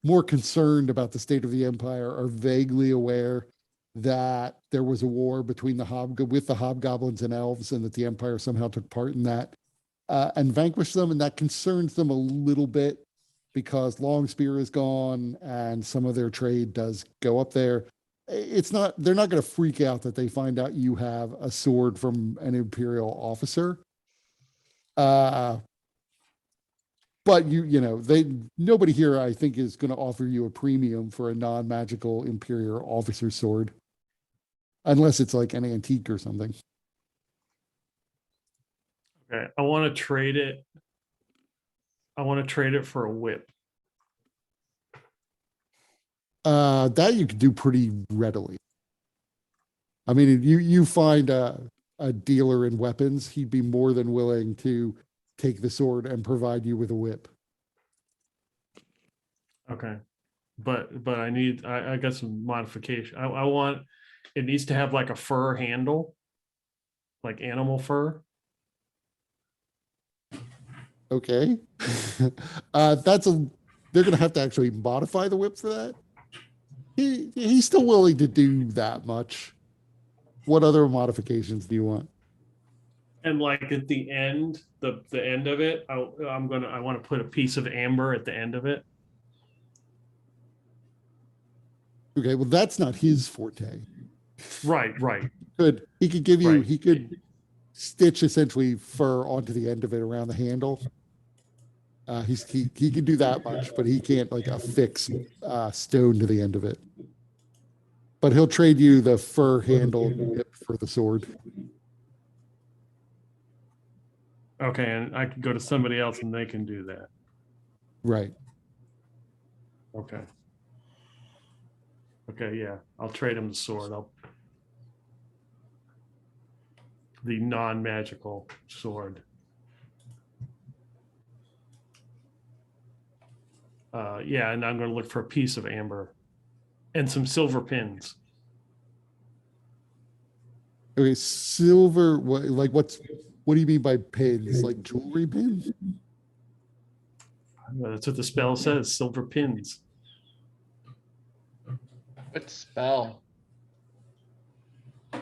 more concerned about the state of the empire, are vaguely aware that there was a war between the hobgoblins and elves, and that the empire somehow took part in that and vanquished them, and that concerns them a little bit because Longspear is gone and some of their trade does go up there. They're not going to freak out that they find out you have a sword from an imperial officer. But nobody here, I think, is going to offer you a premium for a non-magical imperial officer sword, unless it's like an antique or something. Okay, I want to trade it. I want to trade it for a whip. That you could do pretty readily. I mean, you find a dealer in weapons, he'd be more than willing to take the sword and provide you with a whip. Okay, but I got some modification. I want it needs to have like a fur handle, like animal fur. Okay. They're gonna have to actually modify the whip for that. He's still willing to do that much. What other modifications do you want? And like at the end, the end of it, I want to put a piece of amber at the end of it. Okay, well that's not his forte. Right. He could give you Right. he could stitch essentially fur onto the end of it around the handle. He can do that much, but he can't like affix stone to the end of it. But he'll trade you the fur handle whip for the sword. Okay, and I can go to somebody else and they can do that. Right. Okay. Okay, yeah. I'll trade him the sword. The non-magical sword. Yeah, and I'm going to look for a piece of amber and some silver pins. Okay, silver. What do you mean by pins? Like jewelry pins? That's what the spell says. Silver pins. What spell? I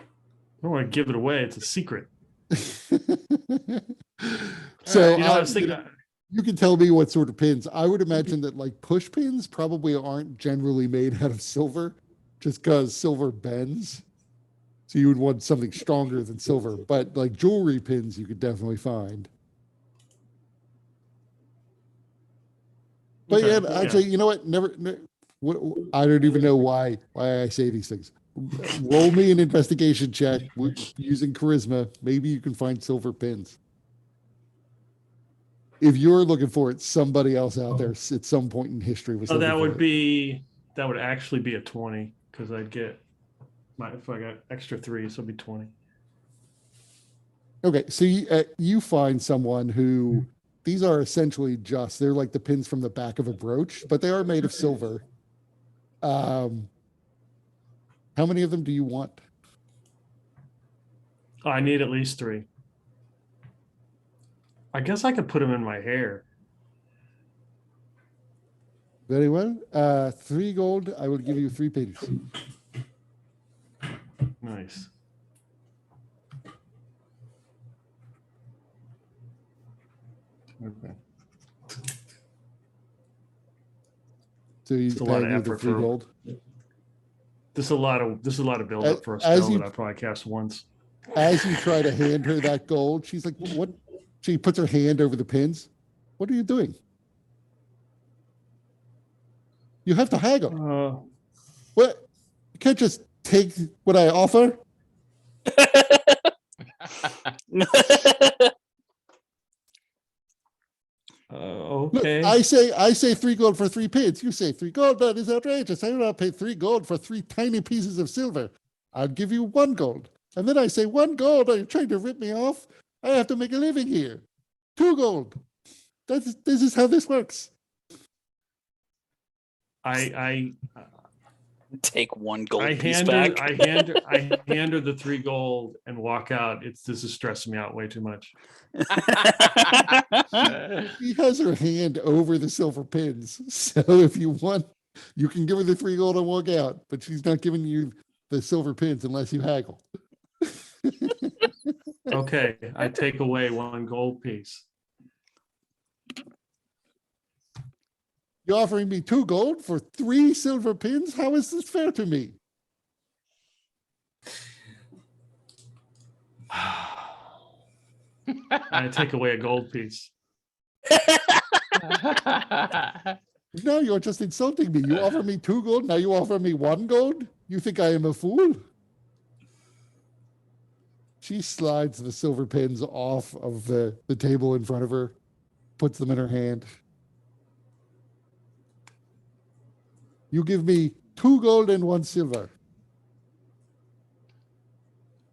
don't want to give it away. It's a secret. So I was thinking. you can tell me what sort of pins. I would imagine that like push pins probably aren't generally made out of silver, just because silver bends. So you would want something stronger than silver, but like jewelry pins, you could definitely find. But Okay, yeah, actually, you know what? I don't even know why I say these things. Roll me an investigation check using charisma. Maybe you can find silver pins. If you're looking for it, somebody else out there at some point in history was So looking for that would actually be a 20 because I'd get if I got extra 3, so it'd be 20. Okay, so you find someone who these are essentially they're like the pins from the back of a brooch, but they are made of silver. How many of them do you want? Oh, I need at least 3. I guess I could put them in my hair. Very well. 3 gold. I will give you 3 pins. Nice. Okay. So you It's a lot paying of me the effort 3 for- gold. This is a lot of build up for a As spell you- that I probably cast once. As you try to hand her that gold, she's like, "What?" She puts her hand over the pins. What are you doing? You have to haggle. What? You can't just take what I offer. Look, Okay. I say 3 gold for 3 pins. You say 3 gold. That is outrageous. I will not pay 3 gold for 3 tiny pieces of silver. I'll give you 1 gold. And then I say 1 gold. Are you trying to rip me off? I have to make a living here. 2 gold. This is how this works. I Take 1 gold I piece hand back. her, I hand her the 3 gold and walk out. This is stressing me out way too much. She has her hand over the silver pins. So if you want, you can give her the 3 gold and walk out, but she's not giving you the silver pins unless you haggle. Okay, I take away 1 gold piece. You're offering me 2 gold for 3 silver pins? How is this fair to me? I take away a gold piece. No, you're just insulting me. You offer me 2 gold, now you offer me 1 gold? You think I am a fool? She slides the silver pins off of the table in front of her, puts them in her hand. You give me 2 gold and 1 silver.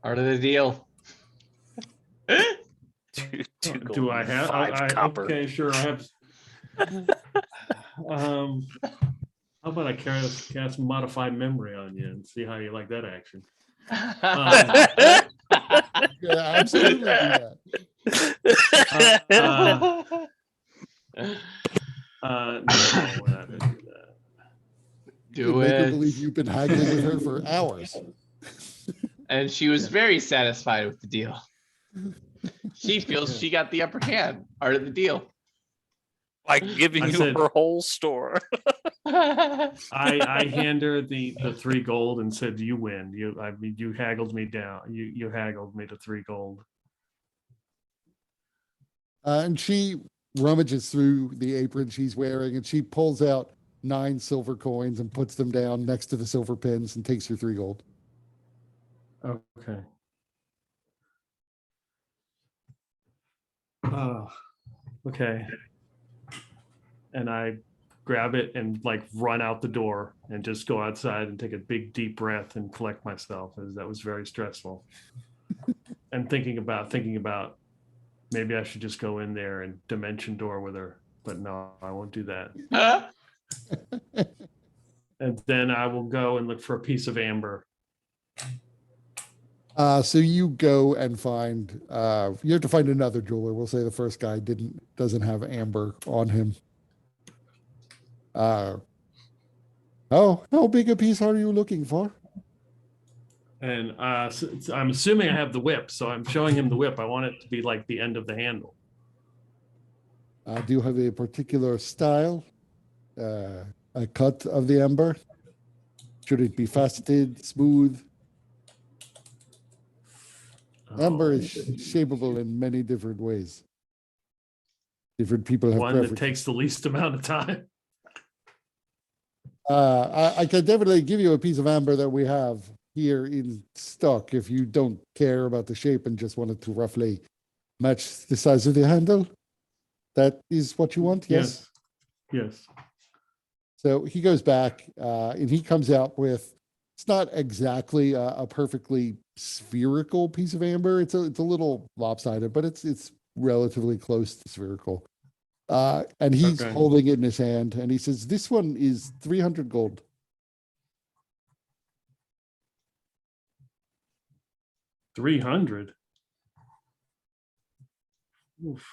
Part of the deal. Two gold Do I and have? 5 copper. Okay, sure. I have. How about I cast modified memory on you and see how you like that action? Yeah, absolutely do that. No, we're not gonna do that. Do Make her it. believe you've been haggling with her for hours. And she was very satisfied with the deal. She feels she got the upper hand. Part of the deal. Like giving I you said- her whole store. I hand her the 3 gold and said, "You win. You haggled me down. You haggled me to 3 gold." And she rummages through the apron she's wearing and she pulls out 9 silver coins and puts them down next to the silver pins and takes her 3 gold. Okay. Okay. And I grab it and like run out the door and just go outside and take a big deep breath and collect myself, as that was very stressful. And thinking about maybe I should just go in there and dimension door with her, but no, I won't do that. And then I will go and look for a piece of amber. So you go and find, you have to find another jeweler. We'll say the first guy doesn't have amber on him. How big a piece are you looking for? And I'm assuming I have the whip, so I'm showing him the whip. I want it to be like the end of the handle. Do you have a particular style, a cut of the amber? Should it be faceted, smooth? Amber is shapeable in many different ways. Different people have One that preferences. takes the least amount of time. I can definitely give you a piece of amber that we have here in stock if you don't care about the shape and just want it to roughly match the size of the handle. That is what you want, yes? Yes. So he goes back and he comes out with, it's not exactly a perfectly spherical piece of amber. It's a little lopsided, but it's relatively close to spherical. And he's Okay. holding it in his hand and he says, this one is 300 gold. 300. Oof.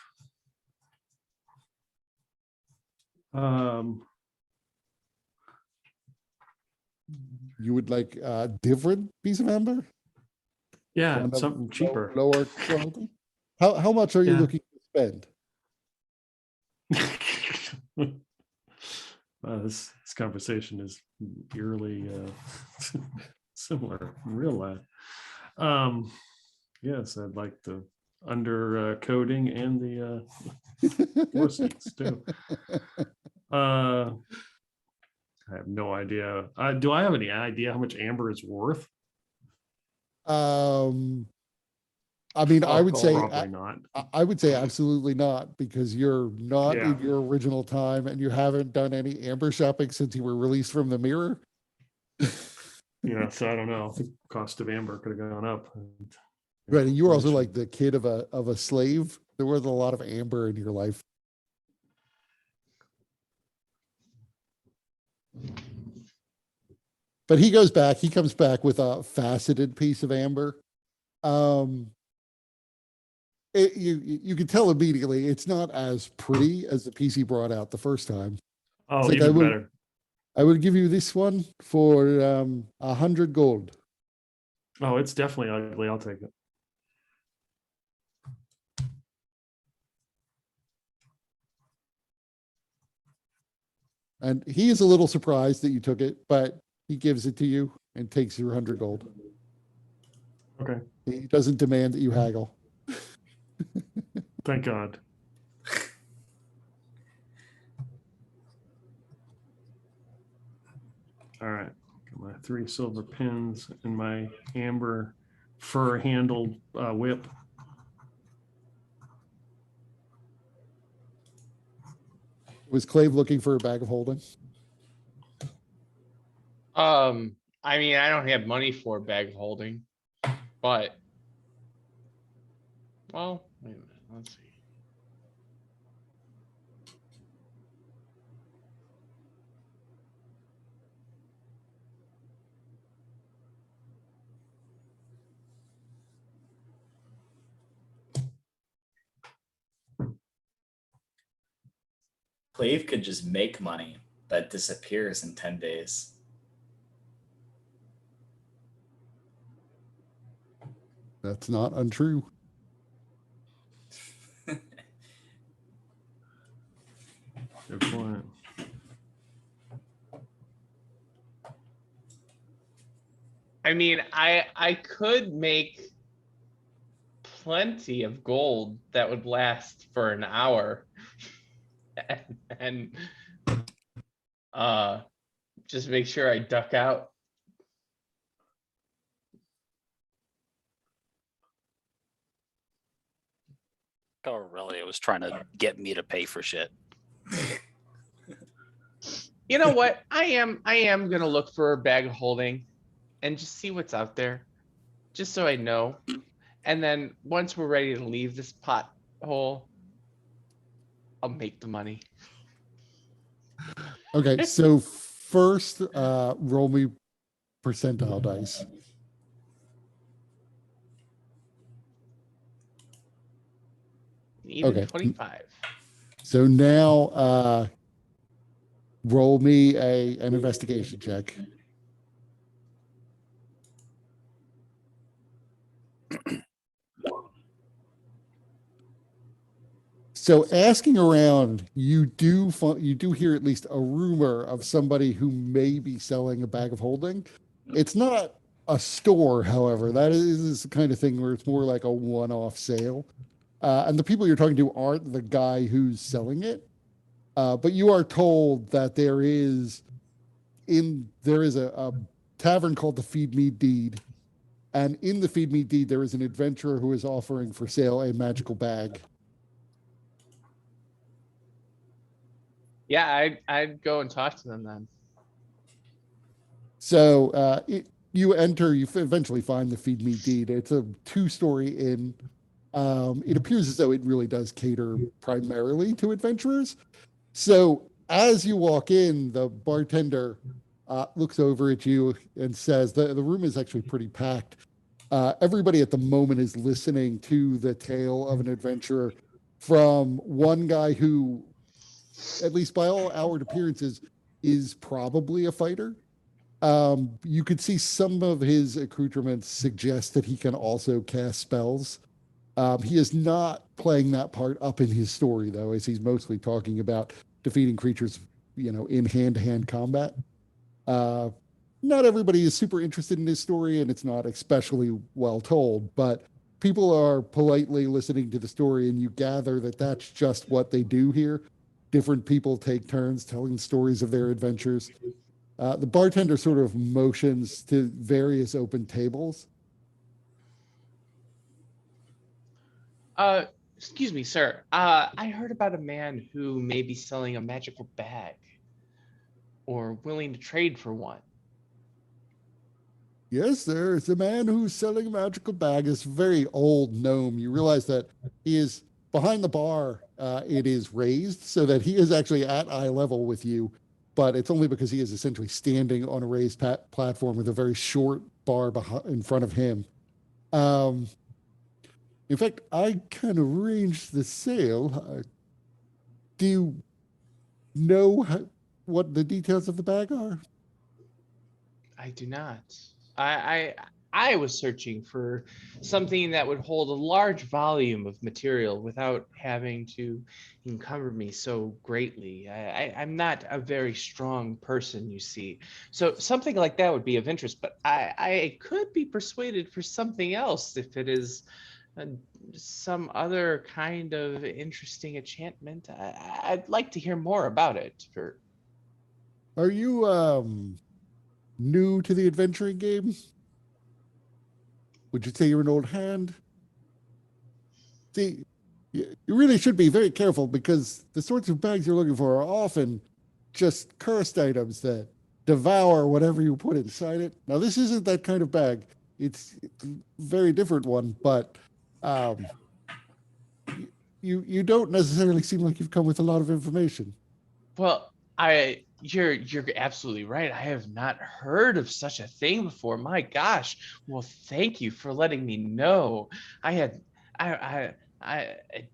You would like a different piece of amber? Yeah, One of something cheaper. Lower quality? How much are you Yeah. looking to spend? This conversation is eerily similar in real life. Yes, I'd like the under coating and the floor seats too. I have no idea. Do I have any idea how much amber is worth? I mean, I would say Probably not. I would say absolutely not, because you're not Yeah. in your original time and you haven't done any amber shopping since you were released from the mirror. Yeah, so I don't know. The cost of amber could have gone up. Right. And you were also like the kid of a slave. There was a lot of amber in your life. But he goes back, he comes back with a faceted piece of amber. You can tell immediately it's not as pretty as the piece he brought out the first time. Oh, It's like, even better. I would give you this one for 100 gold. Oh, it's definitely ugly. I'll take it. And he is a little surprised that you took it, but he gives it to you and takes your 100 gold. Okay. He doesn't demand that you haggle. Thank God. All right. Got my 3 silver pins and my amber fur handled whip. Was Clave looking for a bag of holding? I mean, I don't have money for a bag of holding, but well, wait a minute, let's see. Clave could just make money that disappears in 10 days. That's not untrue. Good point. I mean, I could make plenty of gold that would last for an hour. And just make sure I duck out. Aurelio was trying to get me to pay for shit. You know what? I am gonna look for a bag of holding and just see what's out there, just so I know. And then once we're ready to leave this pothole, I'll make the money. Okay, so first, roll me percentile dice. Even Okay. 25. So now, roll me an investigation check. So asking around, you do hear at least a rumor of somebody who may be selling a bag of holding. It's not a store, however. That is the kind of thing where it's more like a one-off sale. And the people you're talking to aren't the guy who's selling it. But you are told that there is there is a tavern called the Feed Me Deed, and in the Feed Me Deed there is an adventurer who is offering for sale a magical bag. Yeah, I'd go and talk to them then. So you enter, you eventually find the Feed Me Deed. It's a 2-story inn. It appears as though it really does cater primarily to adventurers. So as you walk in, the bartender looks over at you and says, the room is actually pretty packed. Everybody at the moment is listening to the tale of an adventurer from one guy who, at least by all outward appearances, is probably a fighter. You could see some of his accoutrements suggest that he can also cast spells. He is not playing that part up in his story, though, as he's mostly talking about defeating creatures, in hand-to-hand combat. Not everybody is super interested in his story, and it's not especially well told, but people are politely listening to the story, and you gather that that's just what they do here. Different people take turns telling stories of their adventures. The bartender sort of motions to various open tables. Excuse me, sir. I heard about a man who may be selling a magical bag or willing to trade for one. Yes, there's a man who's selling a magical bag. It's a very old gnome. You realize that he is behind the bar. It is raised so that he is actually at eye level with you, but it's only because he is essentially standing on a raised platform with a very short bar in front of him. In fact, I can arrange the sale. Do you know what the details of the bag are? I do not. I was searching for something that would hold a large volume of material without having to encumber me so greatly. I'm not a very strong person, you see. So something like that would be of interest, but I could be persuaded for something else if it is some other kind of interesting enchantment. I'd like to hear more about it. Are you new to the adventuring game? Would you say you're an old hand? See, you really should be very careful because the sorts of bags you're looking for are often just cursed items that devour whatever you put inside it. Now, this isn't that kind of bag. It's a very different one, but you don't necessarily seem like you've come with a lot of information. Well, you're absolutely right. I have not heard of such a thing before. My gosh. Well, thank you for letting me know. I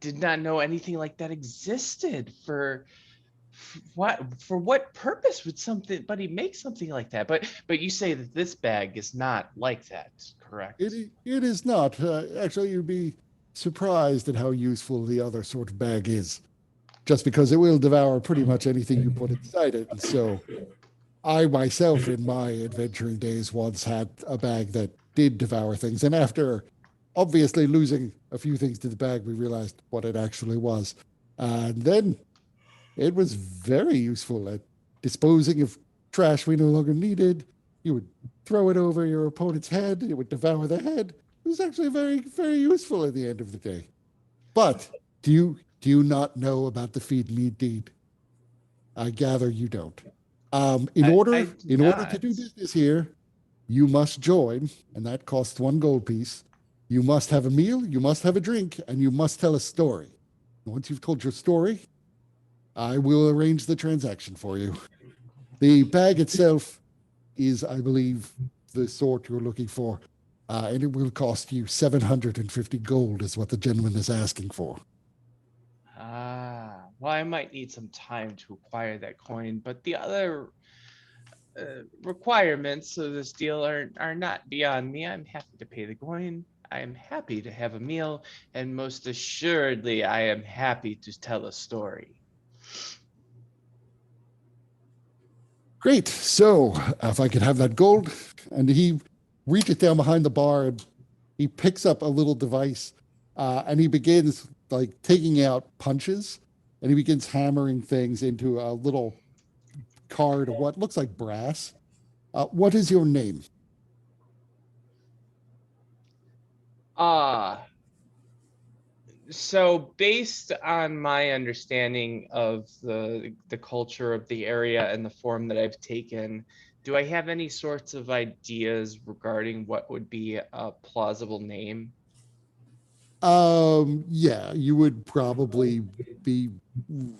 did not know anything like that existed. For what purpose would somebody make something like that? But you say that this bag is not like that, correct? It is not. Actually, you'd be surprised at how useful the other sort of bag is, just because it will devour pretty much anything you put inside it. And so I myself, in my adventuring days, once had a bag that did devour things. And after obviously losing a few things to the bag, we realized what it actually was. And then it was very useful at disposing of trash we no longer needed. You would throw it over your opponent's head. It would devour the head. It was actually very, very useful at the end of the day. But do you not know about the Feed Me Deed? I gather you don't. In order to do business here, you must join, and that costs 1 gold piece. You must have a meal, you must have a drink, and you must tell a story. Once you've told your story, I will arrange the transaction for you. The bag itself is, I believe, the sort you're looking for, and it will cost you 750 gold is what the gentleman is asking for. Well, I might need some time to acquire that coin, but the other requirements of this deal are not beyond me. I'm happy to pay the coin. I am happy to have a meal, and most assuredly, I am happy to tell a story. Great. So if I could have that gold, and he reaches down behind the bar and he picks up a little device, and he begins like taking out punches, and he begins hammering things into a little card of what looks like brass. What is your name? So based on my understanding of the culture of the area and the form that I've taken, do I have any sorts of ideas regarding what would be a plausible name? Yeah, you would probably be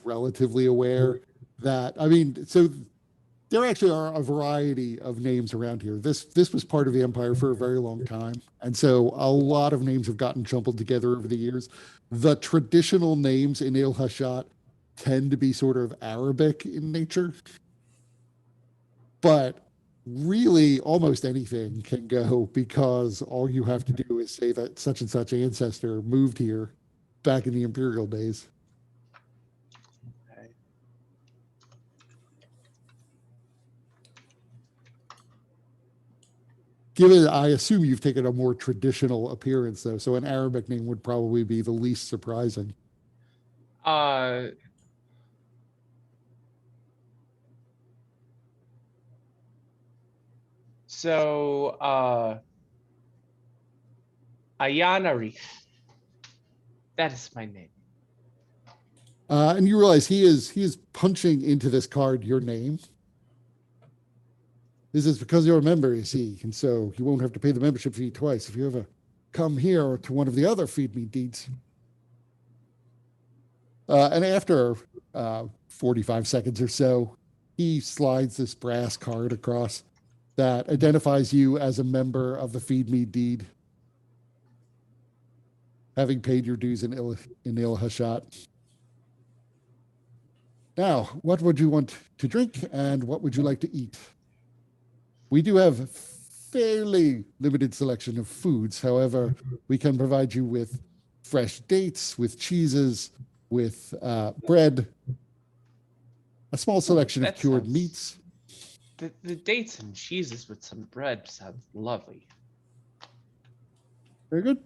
relatively aware that, I mean, so there actually are a variety of names around here. This was part of the empire for a very long time, and so a lot of names have gotten jumbled together over the years. The traditional names in Il Hashat tend to be sort of Arabic in nature, but really almost anything can go because all you have to do is say that such and such ancestor moved here back in the imperial days. Okay. Given, I assume you've taken a more traditional appearance though, so an Arabic name would probably be the least surprising. Uh, so Ayana Reef. That is my name. And you realize he is punching into this card your name. This is because you're a member, you see, and so you won't have to pay the membership fee twice if you ever come here or to one of the other Feed Me Deeds. And after 45 seconds or so, he slides this brass card across that identifies you as a member of the Feed Me Deed, having paid your dues in Il Hashat. Now, what would you want to drink and what would you like to eat? We do have a fairly limited selection of foods. However, we can provide you with fresh dates, with cheeses, with bread, a small selection of That cured sounds- meats. The dates and cheeses with some bread sounds lovely. Very good.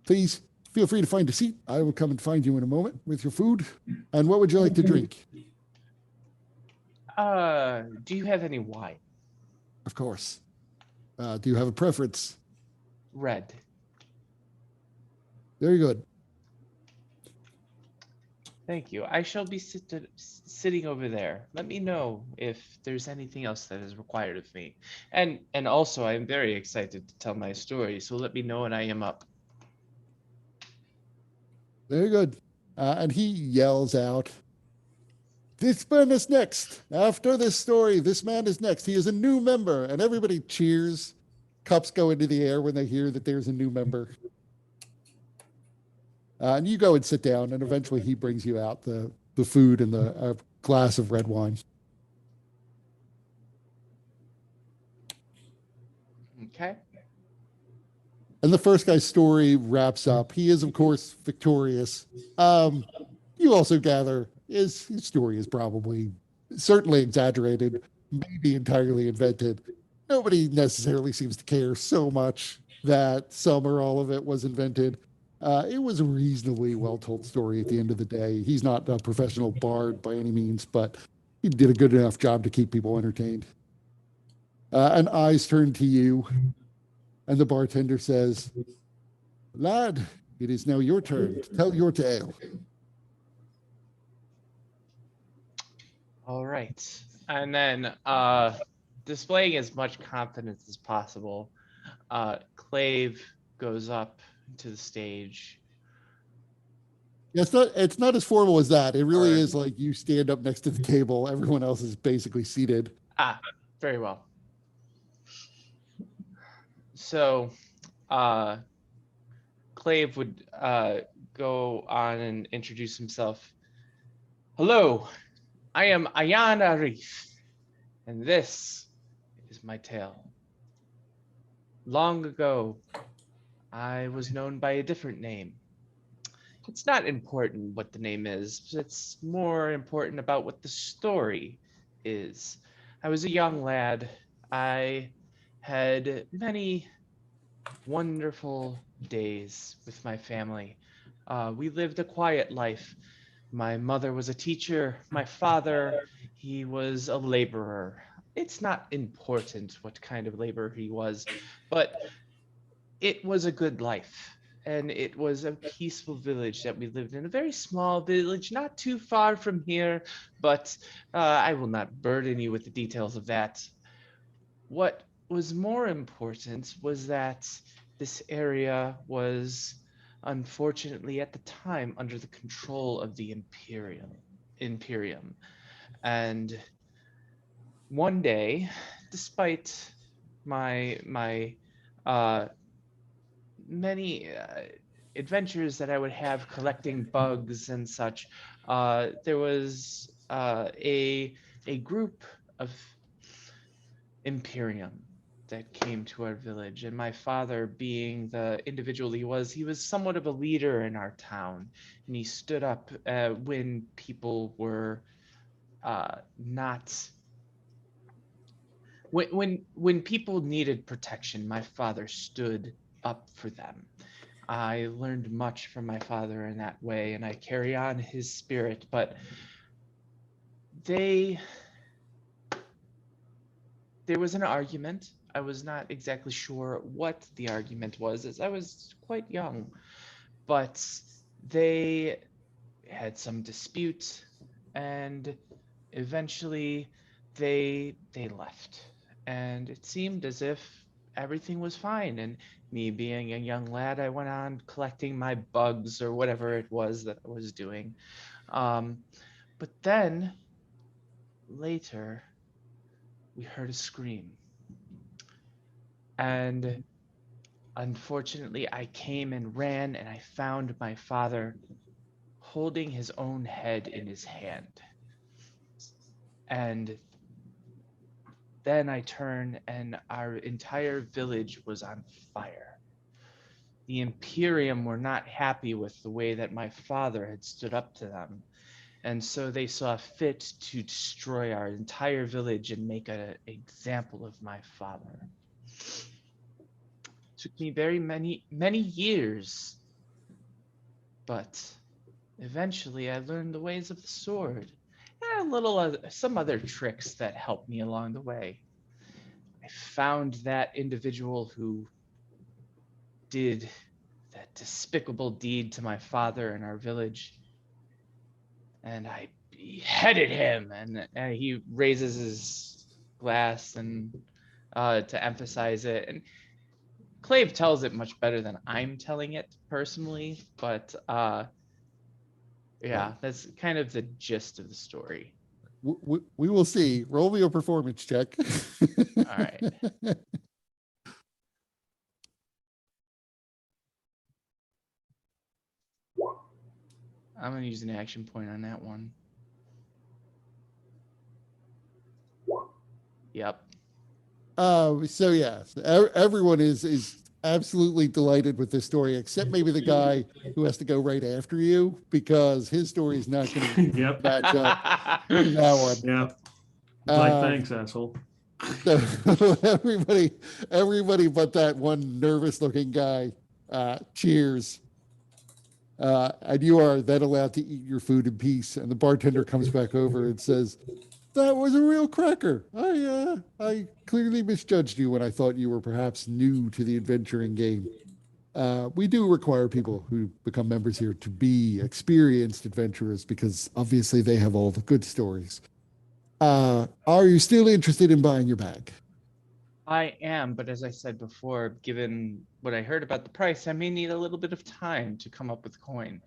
Please feel free to find a seat. I will come and find you in a moment with your food. And what would you like to drink? Do you have any wine? Of course. Do you have a preference? Red. Very good. Thank you. I shall be sitting over there. Let me know if there's anything else that is required of me. And also, I'm very excited to tell my story, so let me know when I am up. Very good. And he yells out, "This man is next. After this story, this man is next. He is a new member." And everybody cheers. Cups go into the air when they hear that there's a new member. And you go and sit down, and eventually he brings you out the food and the glass of red wine. Okay. And the first guy's story wraps up. He is, of course, victorious. You also gather his story is probably certainly exaggerated, maybe entirely invented. Nobody necessarily seems to care so much that some or all of it was invented. It was a reasonably well-told story at the end of the day. He's not a professional bard by any means, but he did a good enough job to keep people entertained. And eyes turn to you, and the bartender says, "Lad, it is now your turn to tell your tale." All right. And then displaying as much confidence as possible, Clave goes up to the stage. Yeah, it's not as formal as that. It really Or- is like you stand up next to the table. Everyone else is basically seated. Ah, very well. So, Clave would go on and introduce himself. Hello, I am Ayan Arif, and this is my tale. Long ago, I was known by a different name. It's not important what the name is, it's more important about what the story is. I was a young lad. I had many wonderful days with my family. We lived a quiet life. My mother was a teacher. My father, He was a laborer. It's not important what kind of laborer he was, but it was a good life. And it was a peaceful village that we lived in, a very small village, not too far from here, but I will not burden you with the details of that. What was more important was that this area was unfortunately at the time under the control of the Imperium. And one day, despite my many adventures that I would have collecting bugs and such, there was a group of Imperium that came to our village, and my father, being the individual he was somewhat of a leader in our town, and he stood up when people were not when people needed protection. My father stood up for them. I learned much from my father in that way, and I carry on his spirit. But there was an argument. I was not exactly sure what the argument was, as I was quite young, but they had some dispute, and eventually they left. And it seemed as if everything was fine. And me being a young lad, I went on collecting my bugs or whatever it was that I was doing. But then later, we heard a scream. And unfortunately, I came and ran, and I found my father holding his own head in his hand. And then I turned, and our entire village was on fire. The Imperium were not happy with the way that my father had stood up to them. And so they saw fit to destroy our entire village and make an example of my father. It took me very many years, but eventually I learned the ways of the sword and some other tricks that helped me along the way. I found that individual who did that despicable deed to my father in our village, and I beheaded him. And he raises his glass and to emphasize it. And Clave tells it much better than I'm telling it personally, but yeah, that's kind of the gist of the story. We will see. Roll me a performance check. All right. I'm going to use an action point on that one. Yep. So yeah, everyone is absolutely delighted with this story, except maybe the guy who has to go right after you, because his story is not going to Yep. match up to that one. Yeah. Like, thanks, asshole. So everybody but that one nervous looking guy cheers. And you are then allowed to eat your food in peace. And the bartender comes back over and says, "That was a real cracker. I clearly misjudged you when I thought you were perhaps new to the adventuring game. We do require people who become members here to be experienced adventurers, because obviously they have all the good stories. Are you still interested in buying your bag?" I am, but as I said before, given what I heard about the price, I may need a little bit of time to come up with coin.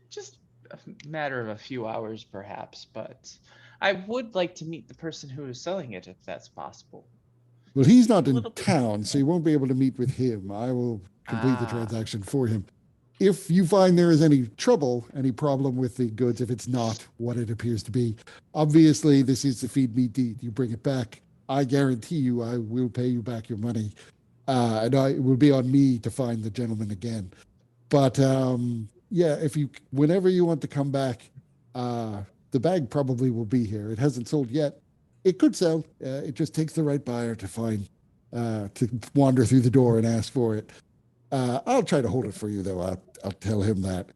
Just a matter of a few hours, perhaps, but I would like to meet the person who is selling it, if that's possible. Well, he's not in town, so you won't be able to meet with him. I will complete the Ah. transaction for him. If you find there is any trouble, any problem with the goods, if it's not what it appears to be, obviously this is the feed me deed. You bring it back, I guarantee you I will pay you back your money. And it will be on me to find the gentleman again. But yeah, whenever you want to come back, the bag probably will be here. It hasn't sold yet. It could sell. It just takes the right buyer to wander through the door and ask for it. I'll try to hold it for you, though. I'll tell him that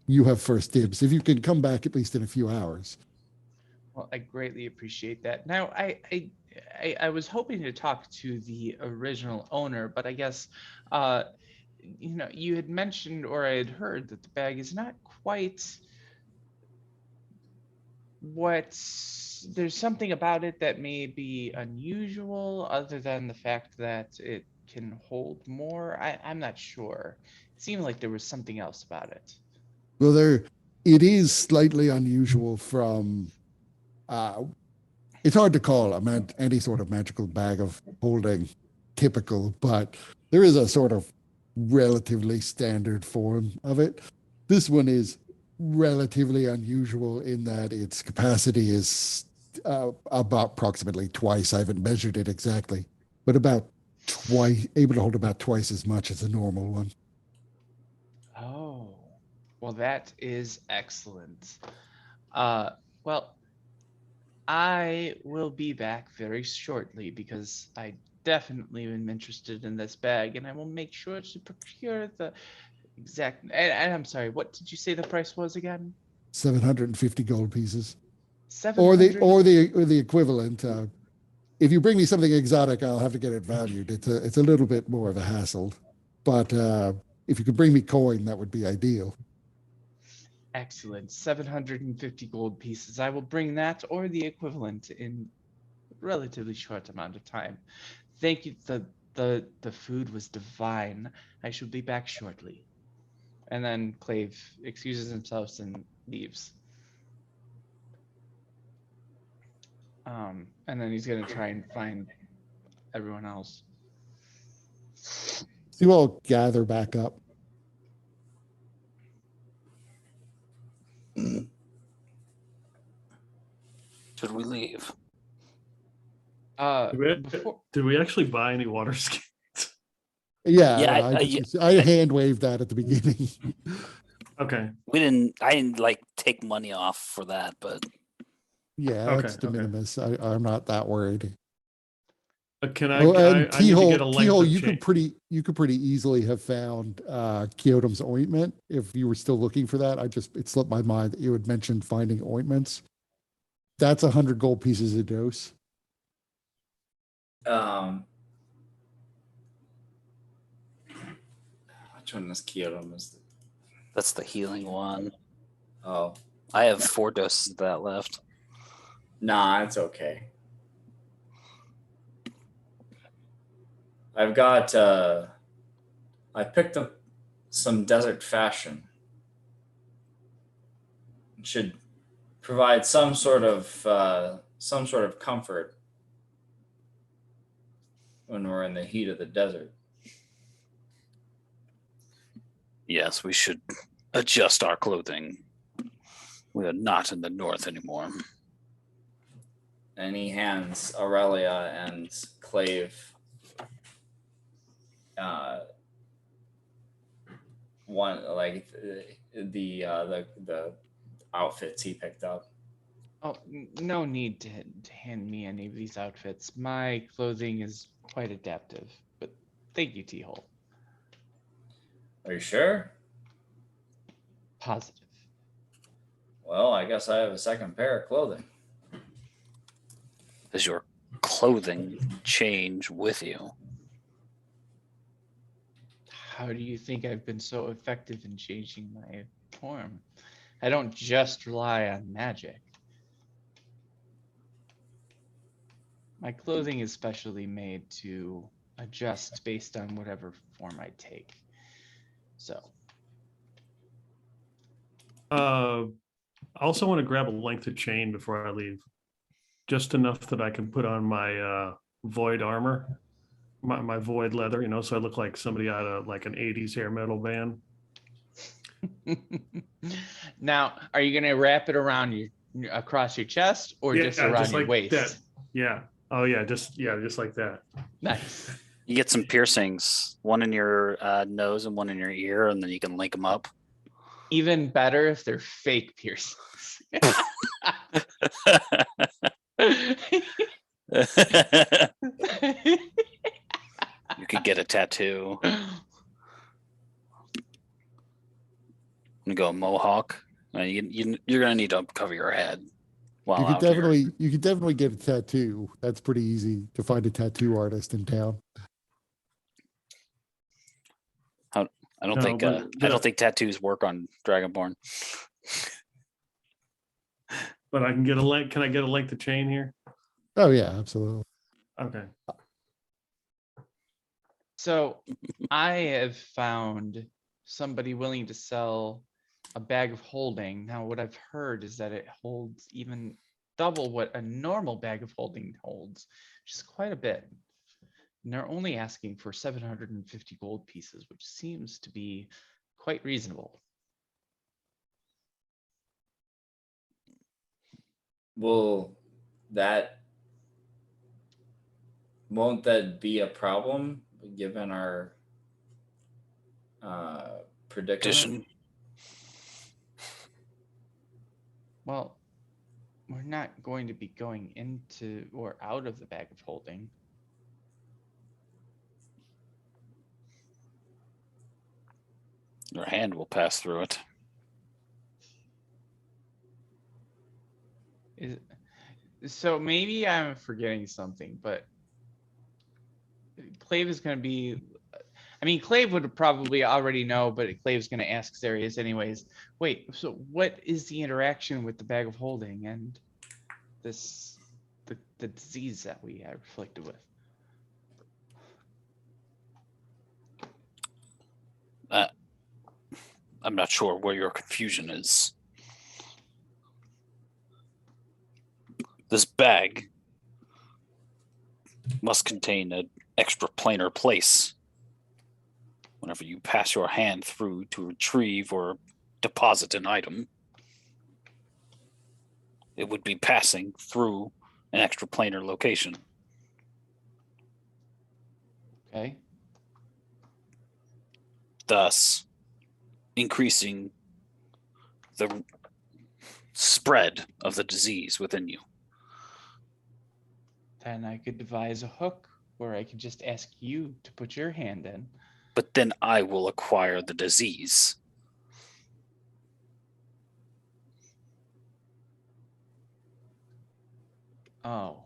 you have first dibs. If you can come back at least in a few hours. Well, I greatly appreciate that. Now, I was hoping to talk to the original owner, but I guess, you had mentioned or I had heard that the bag is not quite what, there's something about it that may be unusual other than the fact that it can hold more. I'm not sure. It seemed like there was something else about it. Well, it is slightly unusual from, it's hard to call any sort of magical bag of holding typical, but there is a sort of relatively standard form of it. This one is relatively unusual in that its capacity is about approximately twice. I haven't measured it exactly, but about twice, able to hold about twice as much as a normal one. Oh, well, that is excellent. Well, I will be back very shortly because I definitely am interested in this bag, and I will make sure to procure the exact. And I'm sorry, what did you say the price was again? 750 gold pieces, 700. or the equivalent. If you bring me something exotic, I'll have to get it valued. It's a little bit more of a hassle, but if you could bring me coin, that would be ideal. Excellent. 750 gold pieces. I will bring that or the equivalent in a relatively short amount of time. Thank you. The food was divine. I shall be back shortly. And then Clave excuses himself and leaves. And then he's gonna try and find everyone else. So you all gather back up. Should we leave? Did we actually buy any water skis? Yeah, Yeah, I hand waved that at the beginning. Okay. I didn't like take money off for that, but Yeah, Okay, it's de okay. minimis. I'm not that worried. Can I? Oh, and I need to get a length T-hole, of you chain. could pretty easily have found Kyotom's ointment if you were still looking for that. It slipped my mind that you had mentioned finding ointments. That's 100 gold pieces a dose. Which one is Kyoto? that's the healing one. Oh, I have 4 doses of that left. nah, it's okay. I've got I picked up some desert fashion. It should provide some sort of comfort when we're in the heat of the desert. Yes, we should adjust our clothing. We are not in the north anymore. And he hands Aurelia and Clave one, like the outfits he picked up. Oh, no need to hand me any of these outfits. My clothing is quite adaptive, but thank you, T-hole. Are you sure? Positive. Well, I guess I have a second pair of clothing. Does your clothing change with you? How do you think I've been so effective in changing my form? I don't just rely on magic. My clothing is specially made to adjust based on whatever form I take. So. I also want to grab a length of chain before I leave. Just enough that I can put on my void armor, my void leather, so I look like somebody out of like an 80s hair metal band. Now, are you gonna wrap it around across your chest or just around your waist? That. Yeah. Oh yeah, just like that. Nice. You get some piercings, one in your nose and one in your ear, and then you can link them up. Even better if they're fake piercings. You could get a tattoo. You go mohawk. You're gonna need to cover your head. while You could out here. definitely get a tattoo. That's pretty easy to find a tattoo artist in town. I don't No, think but I don't the- think tattoos work on Dragonborn. But I can get a link. Can I get a link to chain here? Oh yeah, absolutely. Okay. So I have found somebody willing to sell a bag of holding. Now, what I've heard is that it holds even double what a normal bag of holding holds, which is quite a bit. And they're only asking for 750 gold pieces, which seems to be quite reasonable. Will that won't that be a problem given our predicament? Addition. Well, we're not going to be going into or out of the bag of holding. Your hand will pass through it. So maybe I'm forgetting something, but Clave is going to be. I mean, Clave would probably already know, but Clave's going to ask Zarius anyways. Wait, so what is the interaction with the bag of holding and the disease that we are afflicted with? I'm not sure where your confusion is. This bag must contain an extraplanar place. Whenever you pass your hand through to retrieve or deposit an item, it would be passing through an extraplanar location. Okay. Thus increasing the spread of the disease within you. Then I could devise a hook where I could just ask you to put your hand in. But then I will acquire the disease. Oh.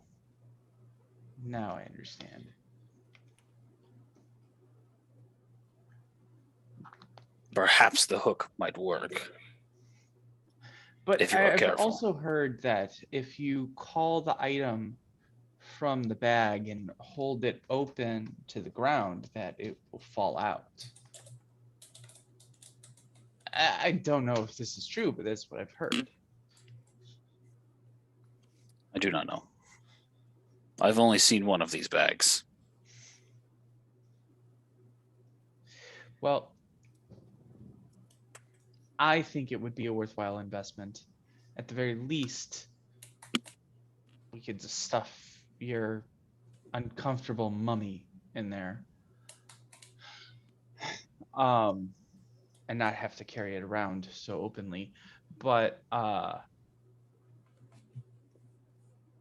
Now I understand. Perhaps the hook might work. But If you are I've careful. also heard that if you call the item from the bag and hold it open to the ground, that it will fall out. I don't know if this is true, but that's what I've heard. I do not know. I've only seen one of these bags. Well, I think it would be a worthwhile investment. At the very least, we could just stuff your uncomfortable mummy in there. And not have to carry it around so openly. But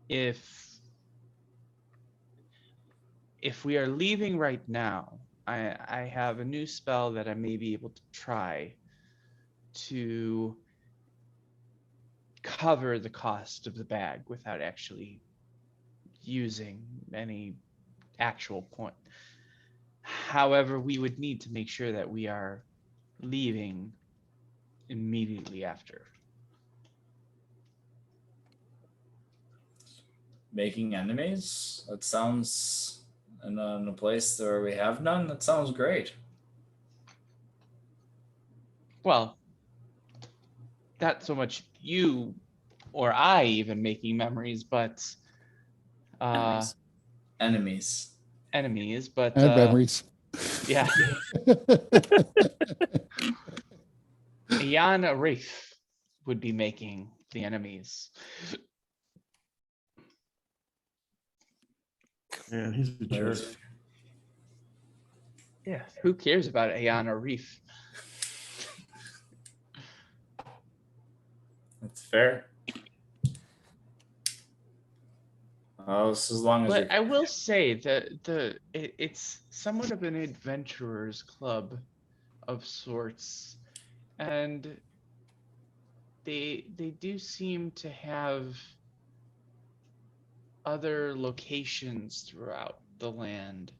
if we are leaving right now, I have a new spell that I may be able to try to cover the cost of the bag without actually using any actual point. However, we would need to make sure that we are leaving immediately after. Making enemies? That sounds in a place where we have none. That sounds great. Well, not so much you or I even making memories, but Enemies. enemies, but And memories. yeah. Ayan Arif would be making the enemies. Man, he's a jerk. Yeah, who cares about Ayan Arif? That's fair. Oh, as long as But you're I will say that it's somewhat of an adventurers club of sorts, and they do seem to have other locations throughout the land,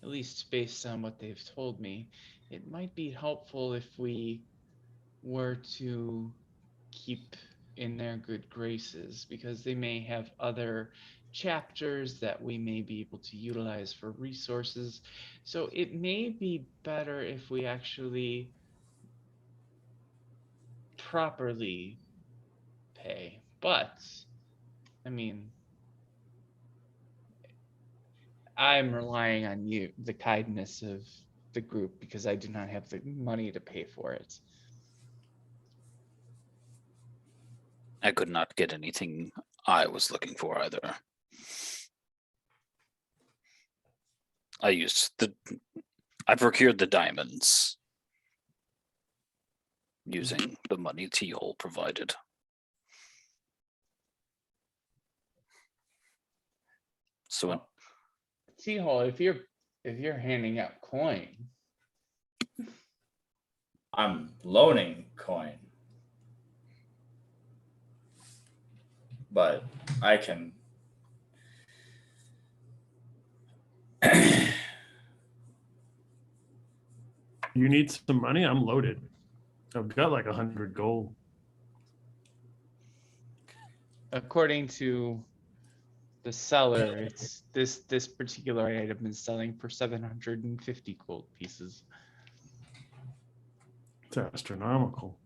at least based on what they've told me. It might be helpful if we were to keep in their good graces, because they may have other chapters that we may be able to utilize for resources. So it may be better if we actually properly pay. But I mean, I'm relying on you, the kindness of the group, because I do not have the money to pay for it. I could not get anything I was looking for either. I procured the diamonds using the money T-Hole provided. So Well, T-Hole, if you're handing out coin, I'm loaning coin. But I can. You need some money? I'm loaded. I've got like 100 gold. according to the seller, it's this particular item is selling for 750 gold pieces. It's astronomical.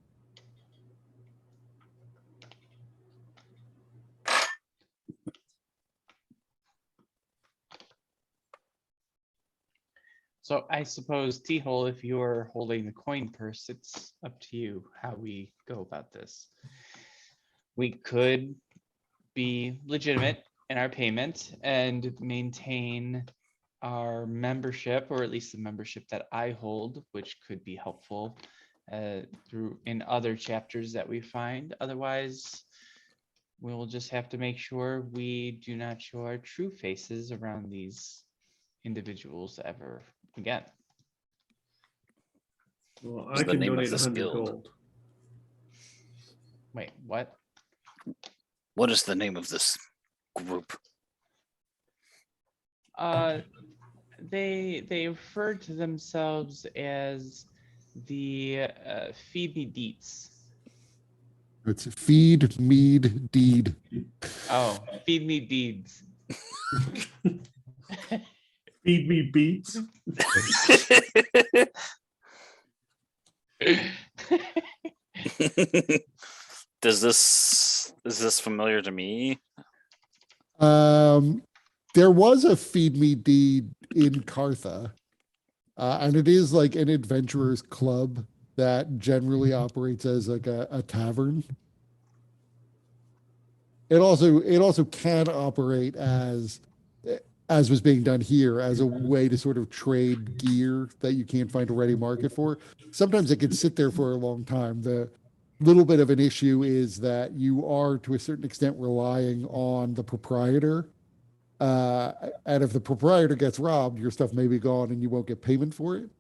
So I suppose, T-Hole, if you're holding the coin purse, it's up to you how we go about this. We could be legitimate in our payment and maintain our membership, or at least the membership that I hold, which could be helpful through in other chapters that we find. Otherwise, we'll just have to make sure we do not show our true faces around these individuals ever again. Well, What's I the can name of donate this 100 guild? gold. Wait, what? what is the name of this group? They refer to themselves as the Feed Me Deets. It's feed, mead, deed. Oh, Feed Me Deeds. Feed me beats. Is this familiar to me? There was a feed me deed in Cartha, and it is like an adventurers club that generally operates as like a tavern. It also can operate as was being done here, as a way to sort of trade gear that you can't find a ready market for. Sometimes it can sit there for a long time. The little bit of an issue is that you are, to a certain extent, relying on the proprietor. And if the proprietor gets robbed, your stuff may be gone and you won't get payment for it.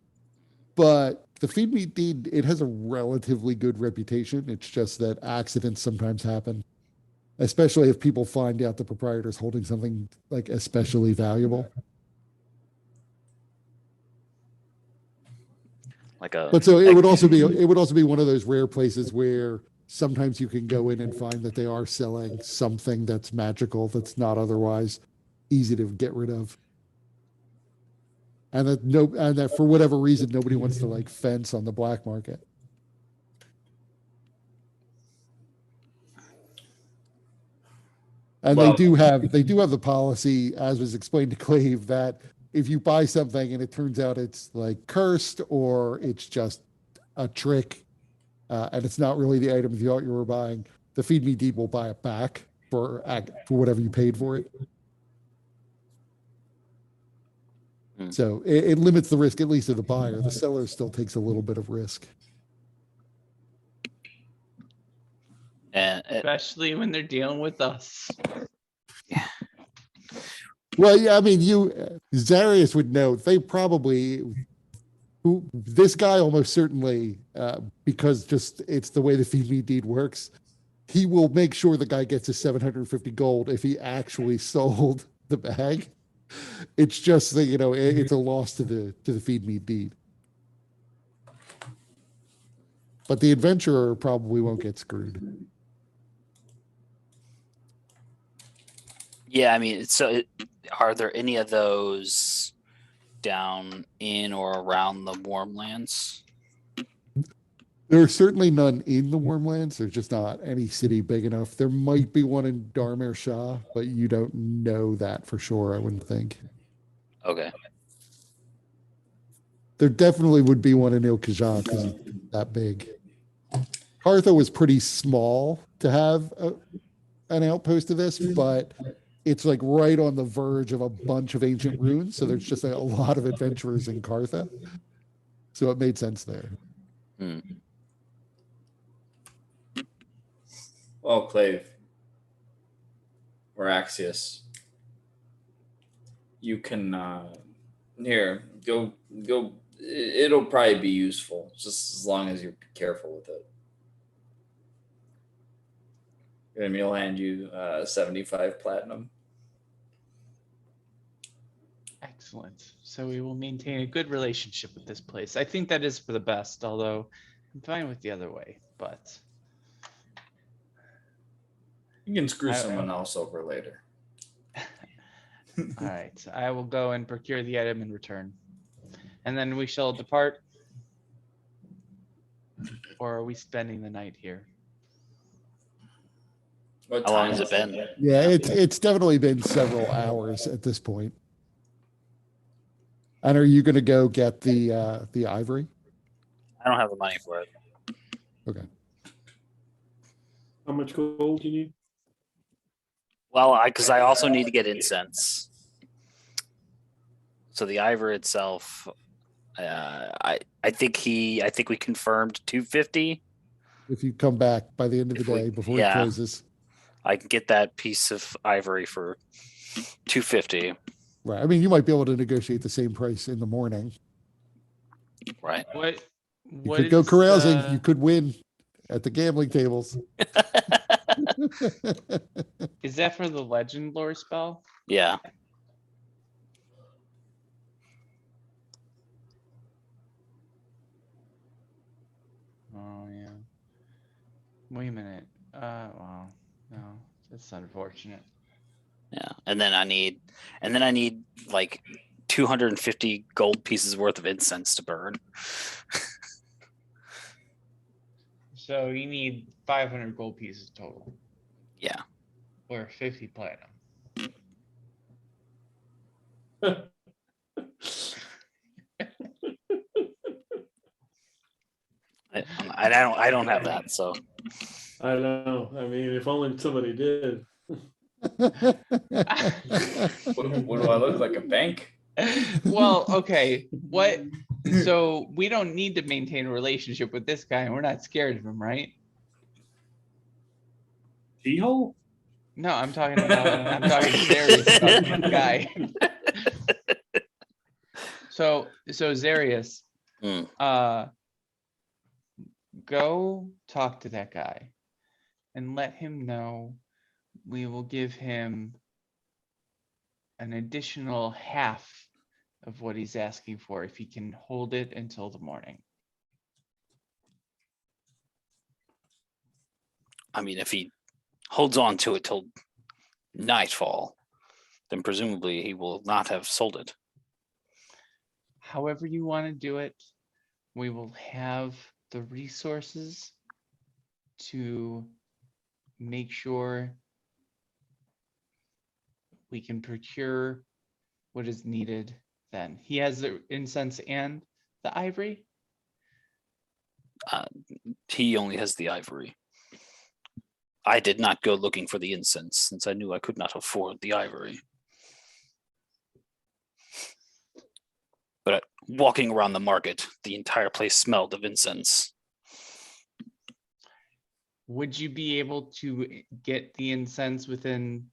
But the Feed Me Deed, it has a relatively good reputation. It's just that accidents sometimes happen, especially if people find out the proprietor's holding something like especially valuable. But so it would also be one of those rare places where sometimes you can go in and find that they are selling something that's magical, that's not otherwise easy to get rid of. And that for whatever reason nobody wants to like fence on the black market. And Well- they do have the policy, as was explained to Clave, that if you buy something and it turns out it's like cursed or it's just a trick, and it's not really the item you thought you were buying, the Feed Me Deed will buy it back for whatever you paid for it. So it limits the risk, at least to the buyer. The seller still takes a little bit of risk. And Especially when they're dealing with us. Well, yeah, I mean, Zarius would know. They probably, this guy almost certainly, because just it's the way the Feed Me Deed works, he will make sure the guy gets his 750 gold if he actually sold the bag. It's just that, it's a loss to the feed me deed. But the adventurer probably won't get screwed. Yeah, I mean, are there any of those down in or around the Warmlands? There are certainly none in the Warmlands. There's just not any city big enough. There might be one in Dharmir Shah, but you don't know that for sure, I wouldn't think. Okay. There definitely would be one in Il Khajan because it's that big. Kartha was pretty small to have an outpost of this, but it's like right on the verge of a bunch of ancient ruins. So there's just a lot of adventurers in Kartha. So it made sense there. Hmm. Well, Clave or Axius, you can here go. It'll probably be useful just as long as you're careful with it. And he'll hand you 75 platinum. Excellent. So we will maintain a good relationship with this place. I think that is for the best, although I'm fine with the other way, but You can screw I- someone else over later. all right. I will go and procure the item in return. And then we shall depart. Or are we spending the night here? What How long time has is it been? Yeah, it's definitely been several hours at this point. And are you going to go get the ivory? I don't have the money for it. Okay. How much gold do you need? Well, because I also need to get incense. So the ivory itself, I think we confirmed 250. If you come back by the end of the If we- day before yeah. it closes. I can get that piece of ivory for 250. Right. I mean, you might be able to negotiate the same price in the morning. Right. What? You could go carousing. You could win at the gambling tables. Is that for the legend lore spell? Yeah. Oh yeah. Wait a minute. Wow. No, that's unfortunate. Yeah. And then I need like 250 gold pieces worth of incense to burn. So you need 500 gold pieces total, Yeah. or 50 platinum. I don't have that, so I know. I mean, if only somebody did. What do I look like? A bank? Well, okay. What? So we don't need to maintain a relationship with this guy, and we're not scared of him, right? T-hole? No, I'm talking serious about the guy. So Zarius, Hmm. go talk to that guy and let him know we will give him an additional half of what he's asking for if he can hold it until the morning. I mean, if he holds on to it till nightfall, then presumably he will not have sold it. However you want to do it, we will have the resources to make sure we can procure what is needed then. He has the incense and the ivory? He only has the ivory. I did not go looking for the incense since I knew I could not afford the ivory. But walking around the market, the entire place smelled of incense. Would you be able to get the incense within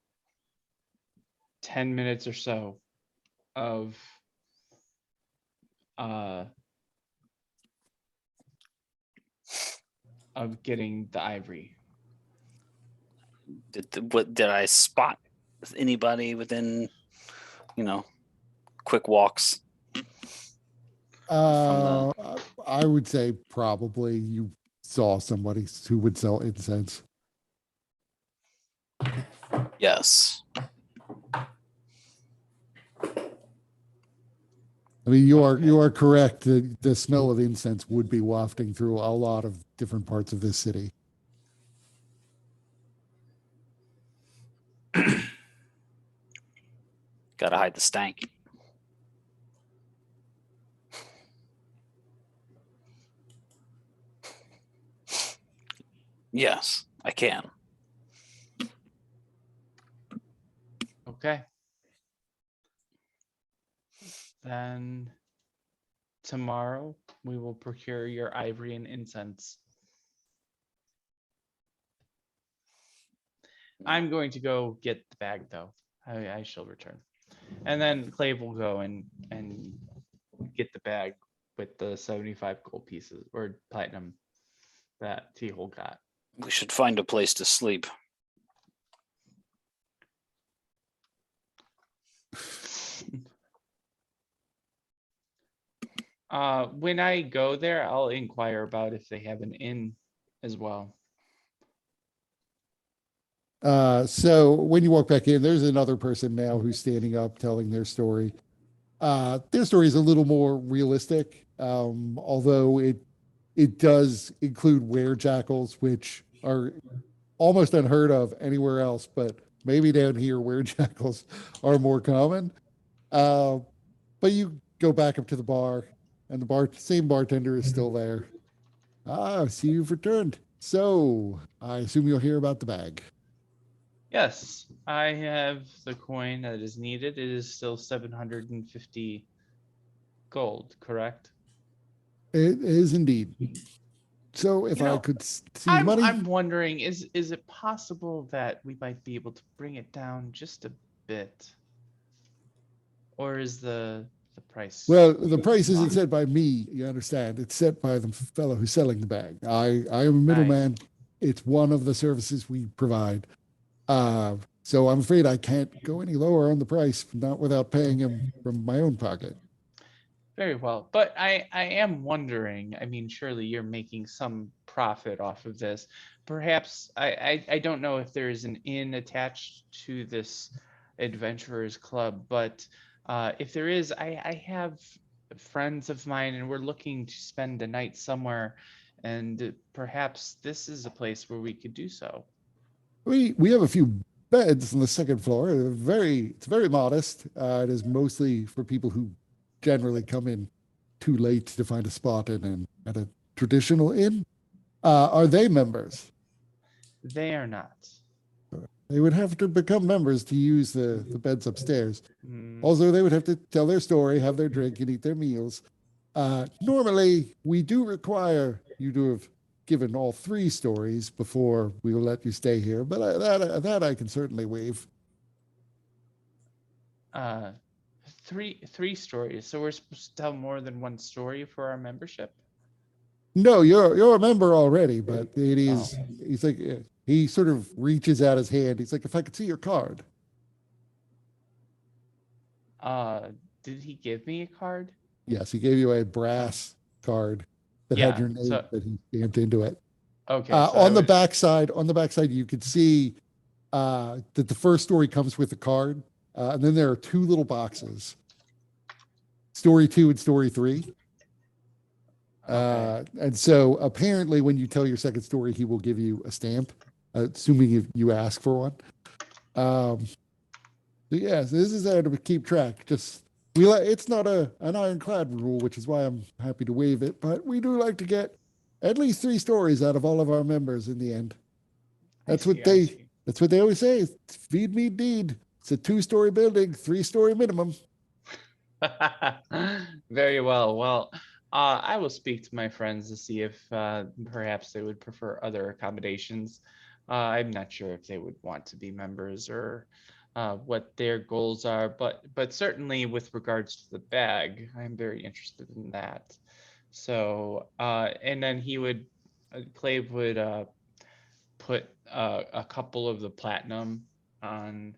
10 minutes or so of getting the ivory? Did I spot anybody within, quick walks? I would say probably you saw somebody who would sell incense. Yes. I mean, you are correct. The smell of incense would be wafting through a lot of different parts of this city. Gotta hide the stank. Yes, I can. Okay. Then tomorrow we will procure your ivory and incense. I'm going to go get the bag though. I shall return. And then Clave will go and get the bag with the 75 gold pieces or platinum that T-Hole got. We should find a place to sleep. When I go there, I'll inquire about if they have an inn as well. So when you walk back in, there's another person now who's standing up telling their story. Their story is a little more realistic, although it does include were-jackals, which are almost unheard of anywhere else, but maybe down here were-jackals are more common. But you go back up to the bar, and the same bartender is still there. I see you've returned. So I assume you'll hear about the bag. Yes, I have the coin that is needed. It is still 750 gold, correct? It is indeed. So if You know, I could see money, I'm wondering, is it possible that we might be able to bring it down just a bit? Or is the price? well, the price isn't locked? set by me, you understand. It's set by the fellow who's selling the bag. I am a middleman. It's one of the services we provide. So I'm afraid I can't go any lower on the price, not without paying him from my own pocket. Very well, but I am wondering, I mean, surely you're making some profit off of this. Perhaps, I don't know if there is an inn attached to this adventurers club, but if there is, I have friends of mine and we're looking to spend the night somewhere, and perhaps this is a place where we could do so. We have a few beds on the second floor. It's very modest. It is mostly for people who generally come in too late to find a spot at a traditional inn. Are they members? They are not. They would have to become members to use the beds upstairs. Hmm. Also, they would have to tell their story, have their drink, and eat their meals. Normally, we do require you to have given all 3 stories before we will let you stay here, but that I can certainly waive. Three stories. So we're supposed to tell more than one story for our membership? No, you're a member already, but it is. Oh. He's like he sort of reaches out his hand. He's like, if I could see your card. Did he give me a card? Yes, he gave you a brass card that had Yeah, your name so- that he stamped into it. Okay. so I On the would- backside, you could see that the first story comes with a card, and then there are 2 little boxes, story 2 and story 3. Okay. And so apparently, when you tell your second story, he will give you a stamp, assuming if you ask for one. So yes, this is how to keep track. It's not an ironclad rule, which is why I'm happy to waive it, but we do like to get at least 3 stories out of all of our members in the end. That's what That's what they always say. It's feed me deed. It's a 2-story building, 3-story minimum. Very well. Well, I will speak to my friends to see if perhaps they would prefer other accommodations. I'm not sure if they would want to be members or what their goals are, but certainly with regards to the bag, I'm very interested in that. So, and then Clave would put a couple of the platinum on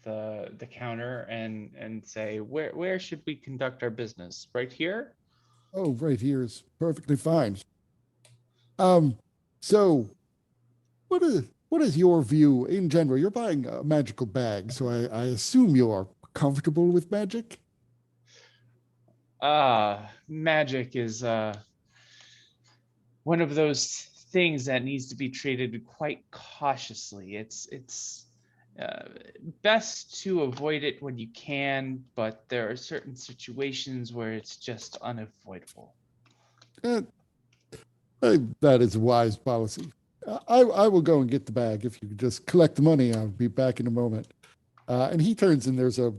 the counter and say, where should we conduct our business? Right here? Oh, right here is perfectly fine. So what is your view in general? You're buying a magical bag, so I assume you are comfortable with magic. Magic is one of those things that needs to be treated quite cautiously. It's best to avoid it when you can, but there are certain situations where it's just unavoidable. That is a wise policy. I will go and get the bag. If you could just collect the money, I'll be back in a moment. And he turns and there's a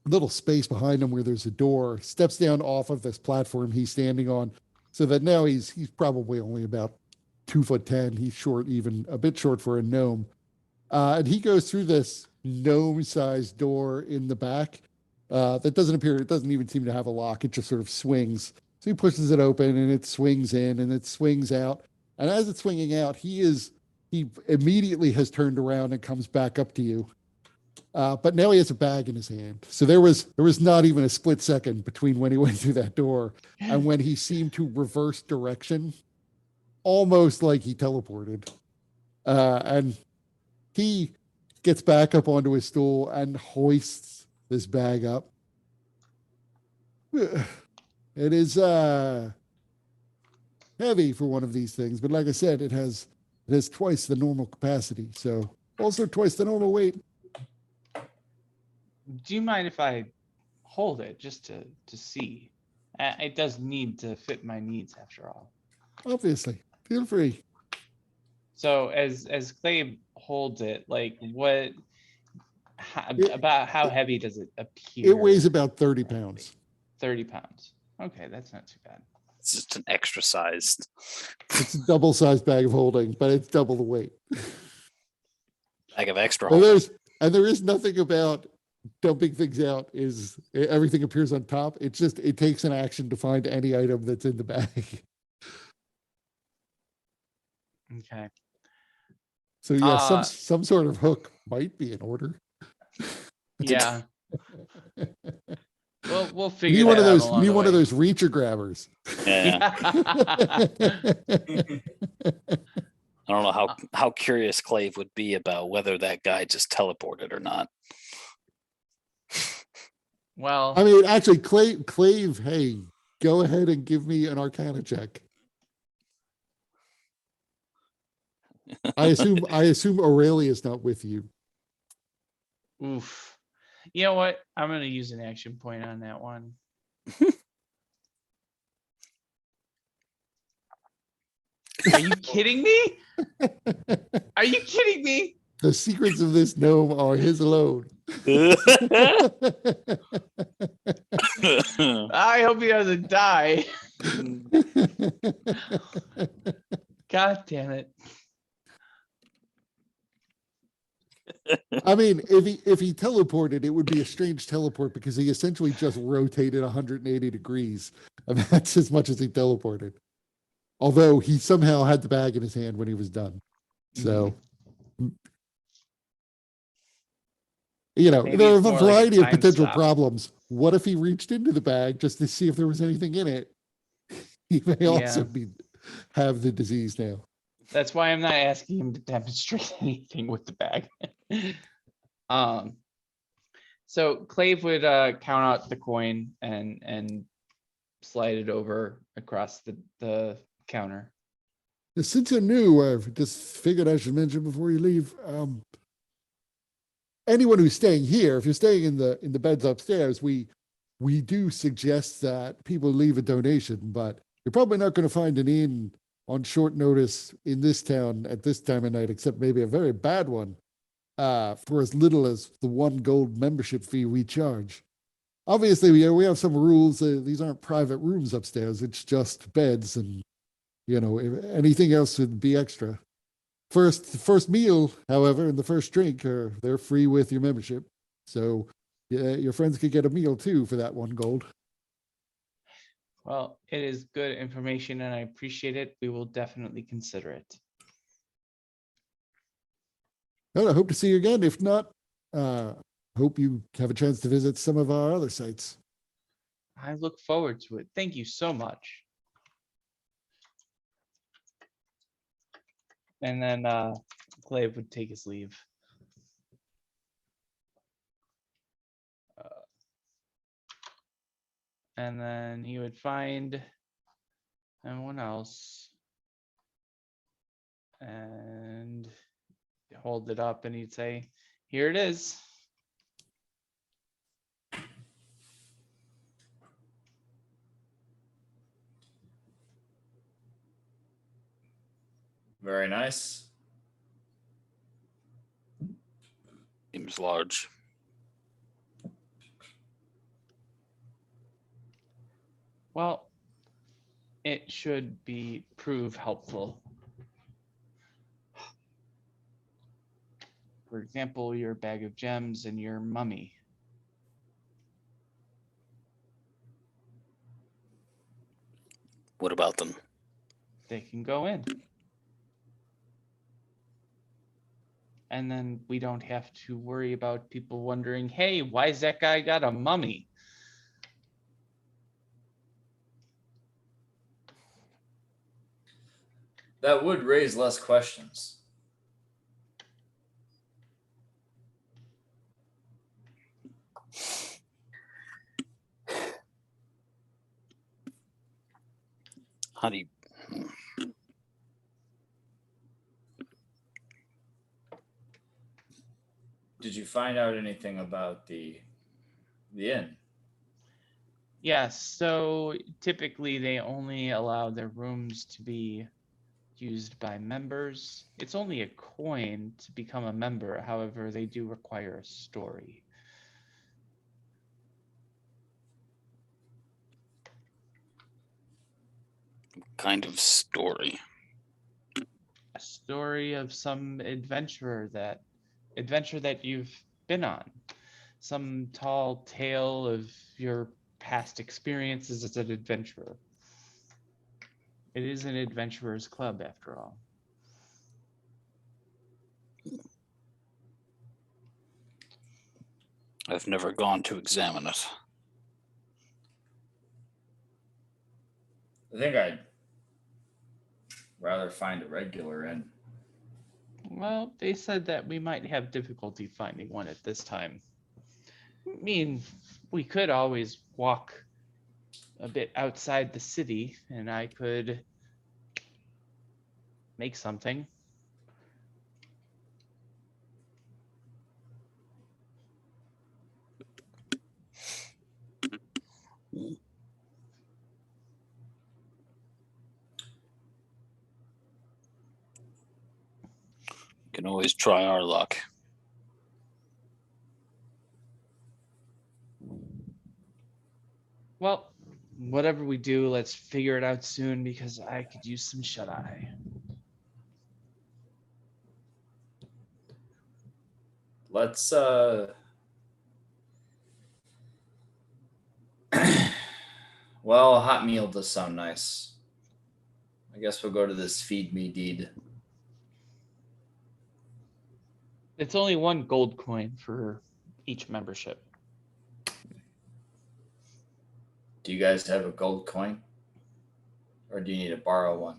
little space behind him where there's a door, steps down off of this platform he's standing on, so that now he's probably only about 2'10". He's short, even a bit short for a gnome. And he goes through this gnome-sized door in the back that doesn't even seem to have a lock. It just sort of swings. So he pushes it open and it swings in and it swings out. And as it's swinging out, he immediately has turned around and comes back up to you. But now he has a bag in his hand. So there was not even a split second between when he went through that door and when he seemed to reverse direction, almost like he teleported. And he gets back up onto his stool and hoists this bag up. It is heavy for one of these things, but like I said, it has twice the normal capacity, so also twice the normal weight. Do you mind if I hold it just to see? It does need to fit my needs after all. Obviously, feel free. So as Clay holds it, like about how heavy does it appear? It weighs about 30 pounds. 30 pounds. Okay, that's not too bad. It's just an extra sized. It's a double-sized bag of holding, but it's double the weight. Bag of extra. And holding. there is nothing about dumping things out is everything appears on top. It's just, it takes an action to find any item that's in the bag. Okay. So yeah, some sort of hook might be in order. Yeah. We'll You figure need one that of out those. along You need the one of way. those reacher grabbers. Yeah. I don't know how curious Clave would be about whether that guy just teleported or not. Well, I mean, actually, Clave, hey, go ahead and give me an Arcana check. I assume Aurelia's not with you. oof. You know what? I'm gonna use an action point on that one. Are you kidding me? Are you kidding me? The secrets of this gnome are his alone. I hope he doesn't die. God damn it. I mean, if he teleported, it would be a strange teleport because he essentially just rotated 180 degrees. And that's as much as he teleported. Although he somehow had the bag in his hand when he was done. So, you know, Maybe there are it's a more like a variety of time potential stop. problems. What if he reached into the bag just to see if there was anything in it? He may also have the disease now. That's why I'm not asking him to demonstrate anything with the bag. So Clave would count out the coin and slide it over across the counter. Since you're new, I've just figured I should mention before you leave. Anyone who's staying here, if you're staying in the beds upstairs, we do suggest that people leave a donation, but you're probably not going to find an inn on short notice in this town at this time of night, except maybe a very bad one, for as little as the 1 gold membership fee we charge. Obviously, we have some rules. These aren't private rooms upstairs. It's just beds, and if anything else would be extra. First meal, however, and the first drink they're free with your membership. So your friends could get a meal too for that 1 gold. Well, it is good information and I appreciate it. We will definitely consider it. I hope to see you again. If not, hope you have a chance to visit some of our other sites. I look forward to it. Thank you so much. And then Glaive would take his leave. And then he would find anyone else and hold it up and he'd say, here it is. Very nice. Seems large. Well, it should prove helpful. For example, your bag of gems and your mummy. What about them? They can go in. And then we don't have to worry about people wondering, hey, why's that guy got a mummy? That would raise less questions. How do you? Did you find out anything about the inn? Yes, so typically they only allow their rooms to be used by members. It's only a coin to become a member. However, they do require a story. Kind of story. A story of some adventure that you've been on. Some tall tale of your past experiences as an adventurer. It is an adventurer's club after all. I've never gone to examine it. I think I'd rather find a regular inn. Well, they said that we might have difficulty finding one at this time. I mean, we could always walk a bit outside the city and I could make something. Can always try our luck. Well, whatever we do, let's figure it out soon because I could use some shut-eye. Let's well, a hot meal does sound nice. I guess we'll go to this feed me deed. It's only one gold coin for each membership. Do you guys have a gold coin? Or do you need to borrow one?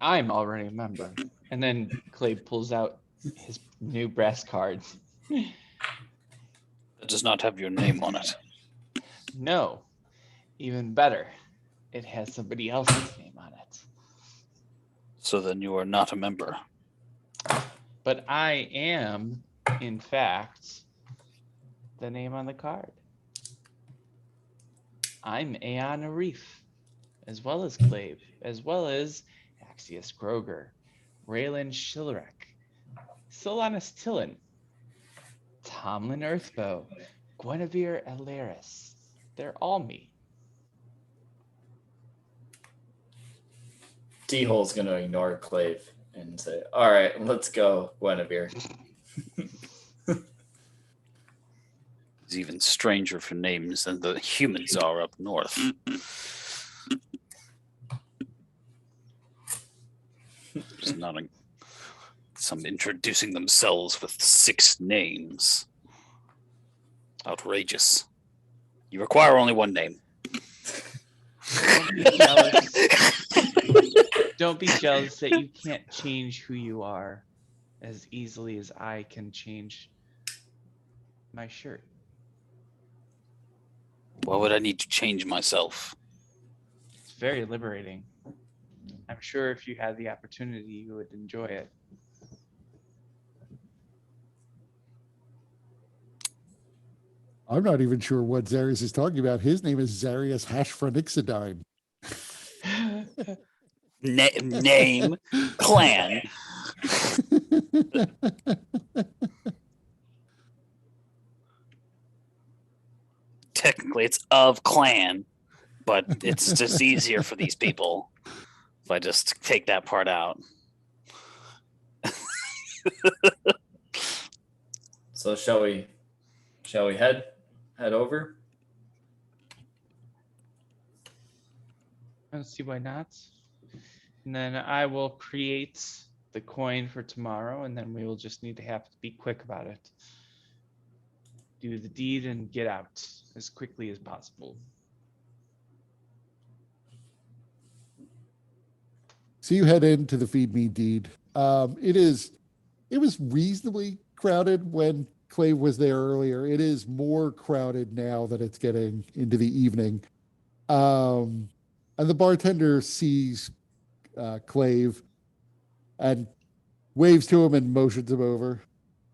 I'm already a member. And then Clay pulls out his new brass card. It does not have your name on it. No, even better. It has somebody else's name on it. So then you are not a member. But I am, in fact, the name on the card. I'm Aeon Arif, as well as Glaive, as well as Axius Groger, Raylan Shilrek, Solanus Tillin, Tomlin Earthbow, Guinevere Alaris. They're all me. D-Hole's going to ignore Clave and say, all right, let's go, Guinevere. He's even stranger for names than the humans are up north. Just nodding. some introducing themselves with 6 names. Outrageous. You require only 1 name. Don't be jealous. Don't be jealous that you can't change who you are as easily as I can change my shirt. Why would I need to change myself? It's very liberating. I'm sure if you had the opportunity, you would enjoy it. I'm not even sure what Zarius is talking about. His name is Zarius Hashphronixidine. Name, clan. Technically, it's of clan, but it's just easier for these people if I just take that part out. So shall we head over? I don't see why not. And then I will create the coin for tomorrow, and then we will just need to have to be quick about it. Do the deed and get out as quickly as possible. So you head into the Feed Me deed. It was reasonably crowded when Clave was there earlier. It is more crowded now that it's getting into the evening. And the bartender sees Clave and waves to him and motions him over.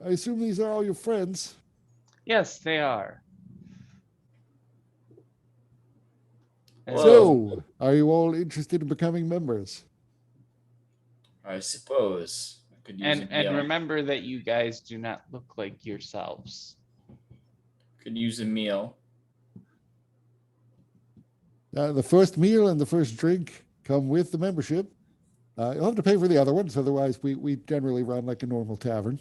I assume these are all your friends. Yes, they are. And So, are you all interested in becoming members? I suppose I could use a and meal. remember that you guys do not look like yourselves. Could use a meal. The first meal and the first drink come with the membership. You'll have to pay for the other ones, otherwise we generally run like a normal tavern.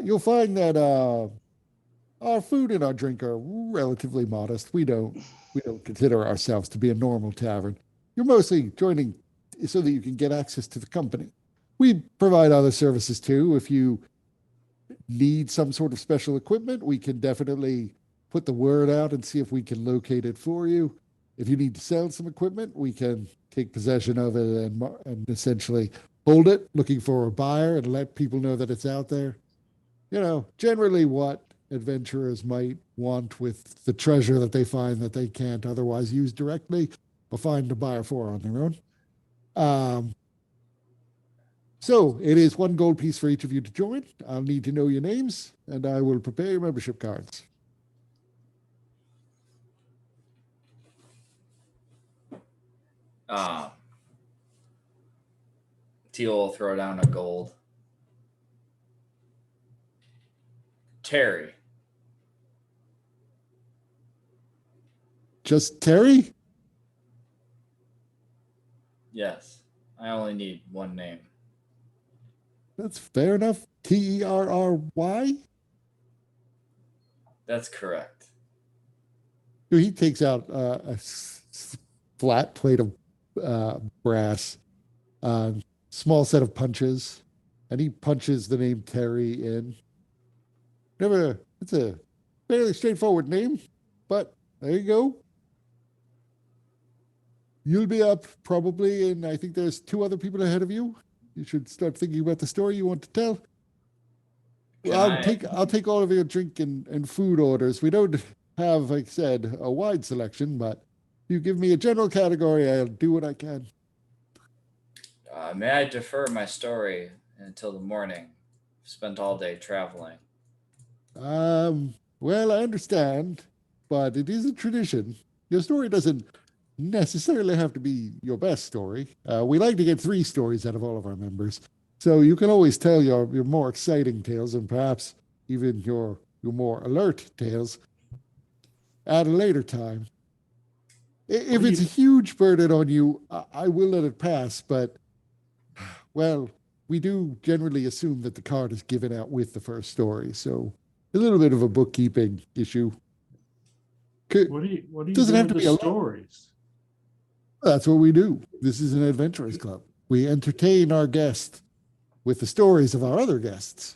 You'll find that our food and our drink are relatively modest. We don't consider ourselves to be a normal tavern. You're mostly joining so that you can get access to the company. We provide other services too. If you need some sort of special equipment, we can definitely put the word out and see if we can locate it for you. If you need to sell some equipment, we can take possession of it and essentially hold it, looking for a buyer and let people know that it's out there. You know, generally what adventurers might want with the treasure that they find that they can't otherwise use directly or find a buyer for on their own. So it is 1 gold piece for each of you to join. I'll need to know your names and I will prepare your membership cards. Teal will throw down a gold. Terry. Just Terry? Yes. I only need 1 name. That's fair enough. Terry? That's correct. He takes out a flat plate of brass, small set of punches, and he punches the name Terry in. It's a fairly straightforward name, but there you go. You'll be up probably, and I think there's 2 other people ahead of you. You should start thinking about the story you want to tell. I'll take all of your drink and food orders. We don't have, like I said, a wide selection, but if you give me a general category, I'll do what I can. May I defer my story until the morning? Spent all day traveling. Well, I understand, but it is a tradition. Your story doesn't necessarily have to be your best story. We like to get 3 stories out of all of our members. So you can always tell your more exciting tales and perhaps even your more alert tales at a later time. If it's a huge burden on you, I will let it pass, but, well, we do generally assume that the card is given out with the first story, so a little bit of a bookkeeping issue. What do you Doesn't do have with to be the a lot. stories? That's what we do. This is an adventurers club. We entertain our guests with the stories of our other guests.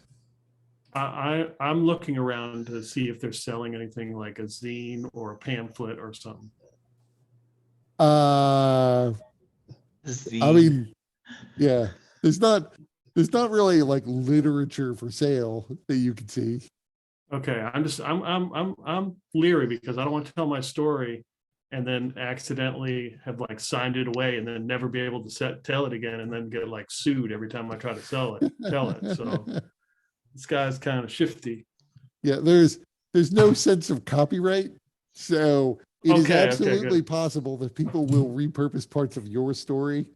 I'm looking around to see if they're selling anything like a zine or a pamphlet or something. I Zine. mean, yeah, there's not really like literature for sale that you can see. Okay, I'm leery because I don't want to tell my story and then accidentally have like signed it away and then never be able to tell it again and then get like sued every time I try to tell it. So this guy's kind of shifty. Yeah, there's no sense of copyright, so it is Okay, absolutely good. possible that people will repurpose parts of your story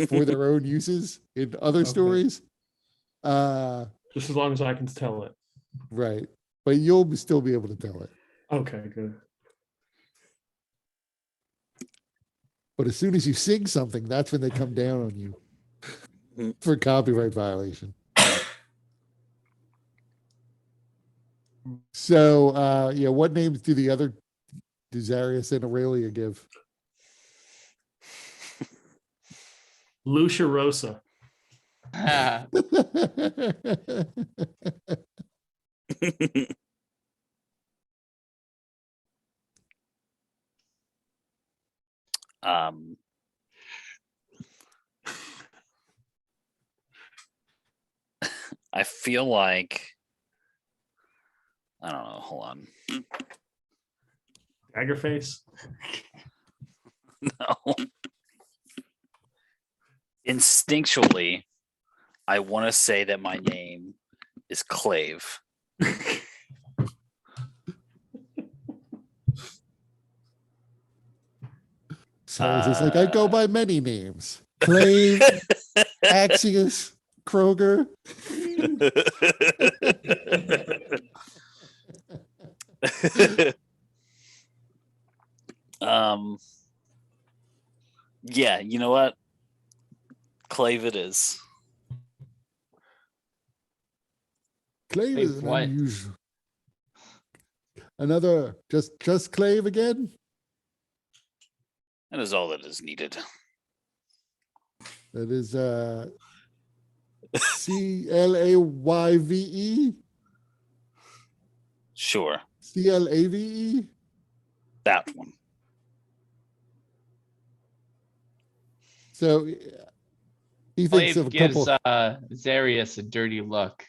for their own uses in other Okay. stories. Just as long as I can tell it. Right, but you'll still be able to tell it. Okay, good. But as soon as you sing something, that's when they come down on you for copyright violation. So, yeah, what names do Zarius and Aurelia give? Lucia Rosa. Um, I feel like I don't know. Hold on. Dagger face. No. Instinctually, I want to say that my name is Clave. So it's like I go by many names: Clave, Axius, Kroger. Yeah, you know what? Clave it is. Clave is Clave an what? unusual. Another just Clave again. That is all that is needed. That is CLAYVE. Sure, CLAVE. that one. So he thinks of Clave a gives couple. Zarius a dirty look.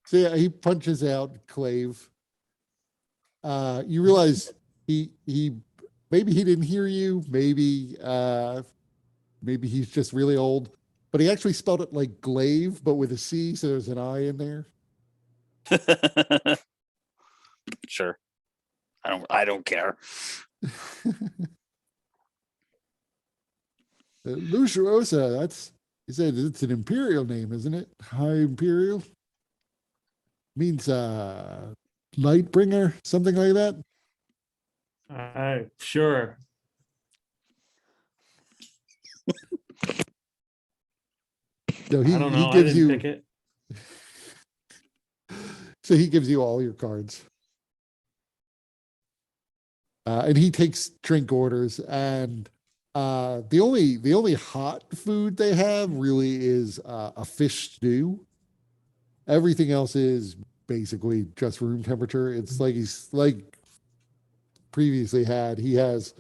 So yeah, he punches out Clave. You realize he maybe he didn't hear you. Maybe he's just really old. But he actually spelled it like glaive, but with a C, so there's an I in there. Sure. I don't care. Lucirosa, he said it's an imperial name, isn't it? High Imperial. Means light bringer, something like that. Sure. No, I don't know. he I gives didn't you pick it. so he gives you all your cards. And he takes drink orders, and the only hot food they have really is a fish stew. Everything else is basically just room temperature. It's like he's like previously had. He has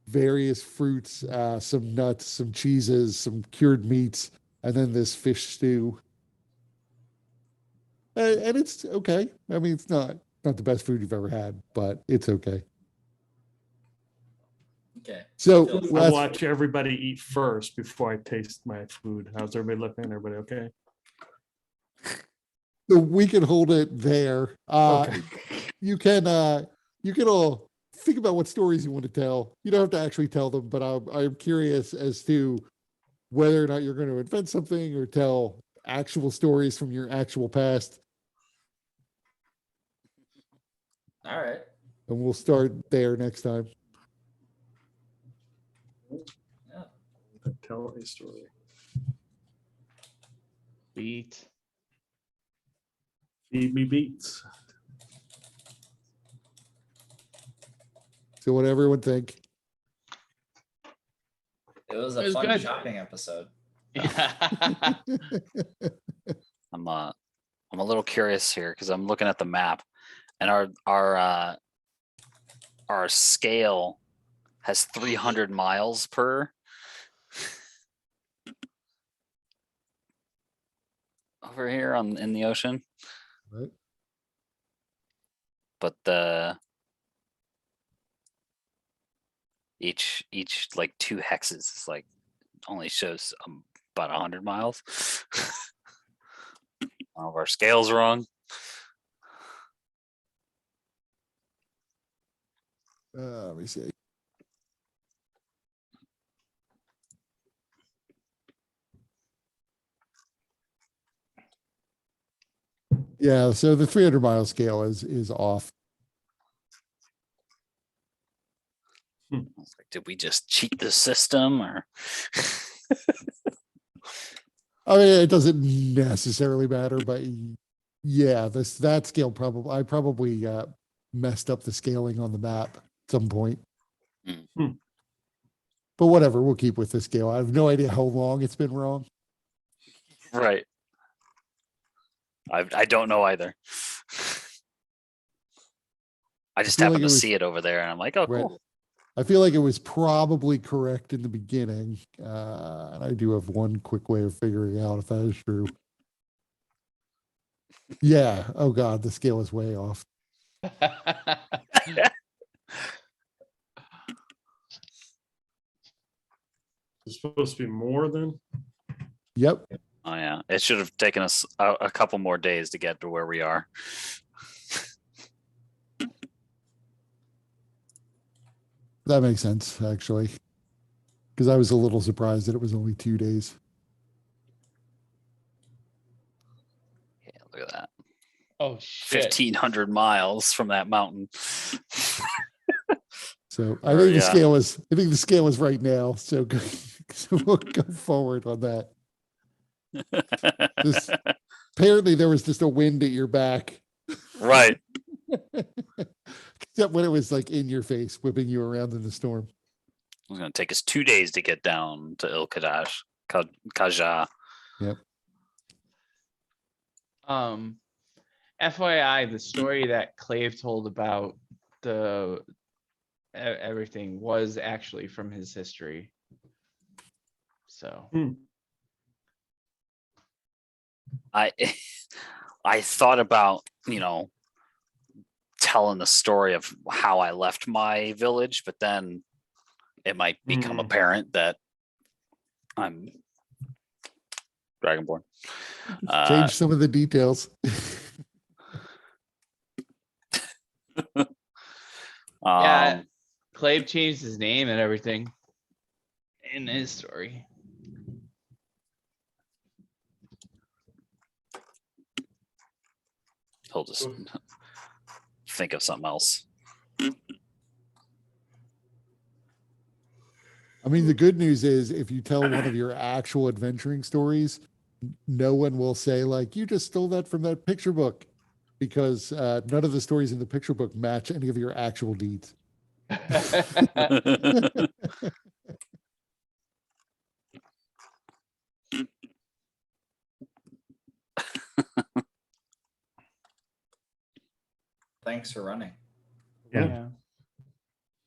various fruits, some nuts, some cheeses, some cured meats, and then this fish stew. And it's okay. I mean, it's not the best food you've ever had, but it's okay. Okay. So So- I watch everybody eat first before I taste my food. How's everybody looking? Everybody okay? so we can hold it there. Okay. You can all think about what stories you want to tell. You don't have to actually tell them, but I'm curious as to whether or not you're going to invent something or tell actual stories from your actual past. All right. And we'll start there next time. Tell a story. Sweet. Feed me beats. So what everyone think? It was It a was fun good. shopping episode. Yeah. I'm a little curious here because I'm looking at the map, and our scale has 300 miles per. Over here in the ocean, Right. but each like 2 hexes is like only shows about 100 miles. All of our scales wrong. Let me see. Yeah, so the 300-mile scale is off. I was like, did we just cheat the system or? I mean, it doesn't necessarily matter, but yeah, that scale I probably messed up the scaling on the map at some point. Hmm. But whatever, we'll keep with the scale. I have no idea how long it's been wrong. Right. I don't know either. I just feel happened like to it was- see it over there, and I'm like, oh, Right. cool. I feel like it was probably correct in the beginning. And I do have one quick way of figuring out if that is true. Yeah. Oh God, the scale is way off. It's supposed to be more than. Yep. Oh yeah, it should have taken us a couple more days to get to where we are. That makes sense, actually. Because I was a little surprised that it was only 2 days. Yeah, look at that. Oh shit. 1,500 miles from that mountain. So I Or, think yeah. I think the scale is right now. So, so we'll go forward on that. This- Apparently there was just a wind at your back. Right. Except when it was like in your face, whipping you around in the storm. It's gonna take us 2 days to get down to Il Kadash, Kaja. FYI, the story that Clave told about everything was actually from his history. So I thought about, telling the story of how I left my village, but then it might become apparent that I'm Dragonborn. Change some of the details. yeah, Clave changed his name and everything in his story. He'll just think of something else. I mean, the good news is if you tell one of your actual adventuring stories, no one will say like, you just stole that from that picture book, because none of the stories in the picture book match any of your actual deeds. Thanks for running. Yeah. Yeah.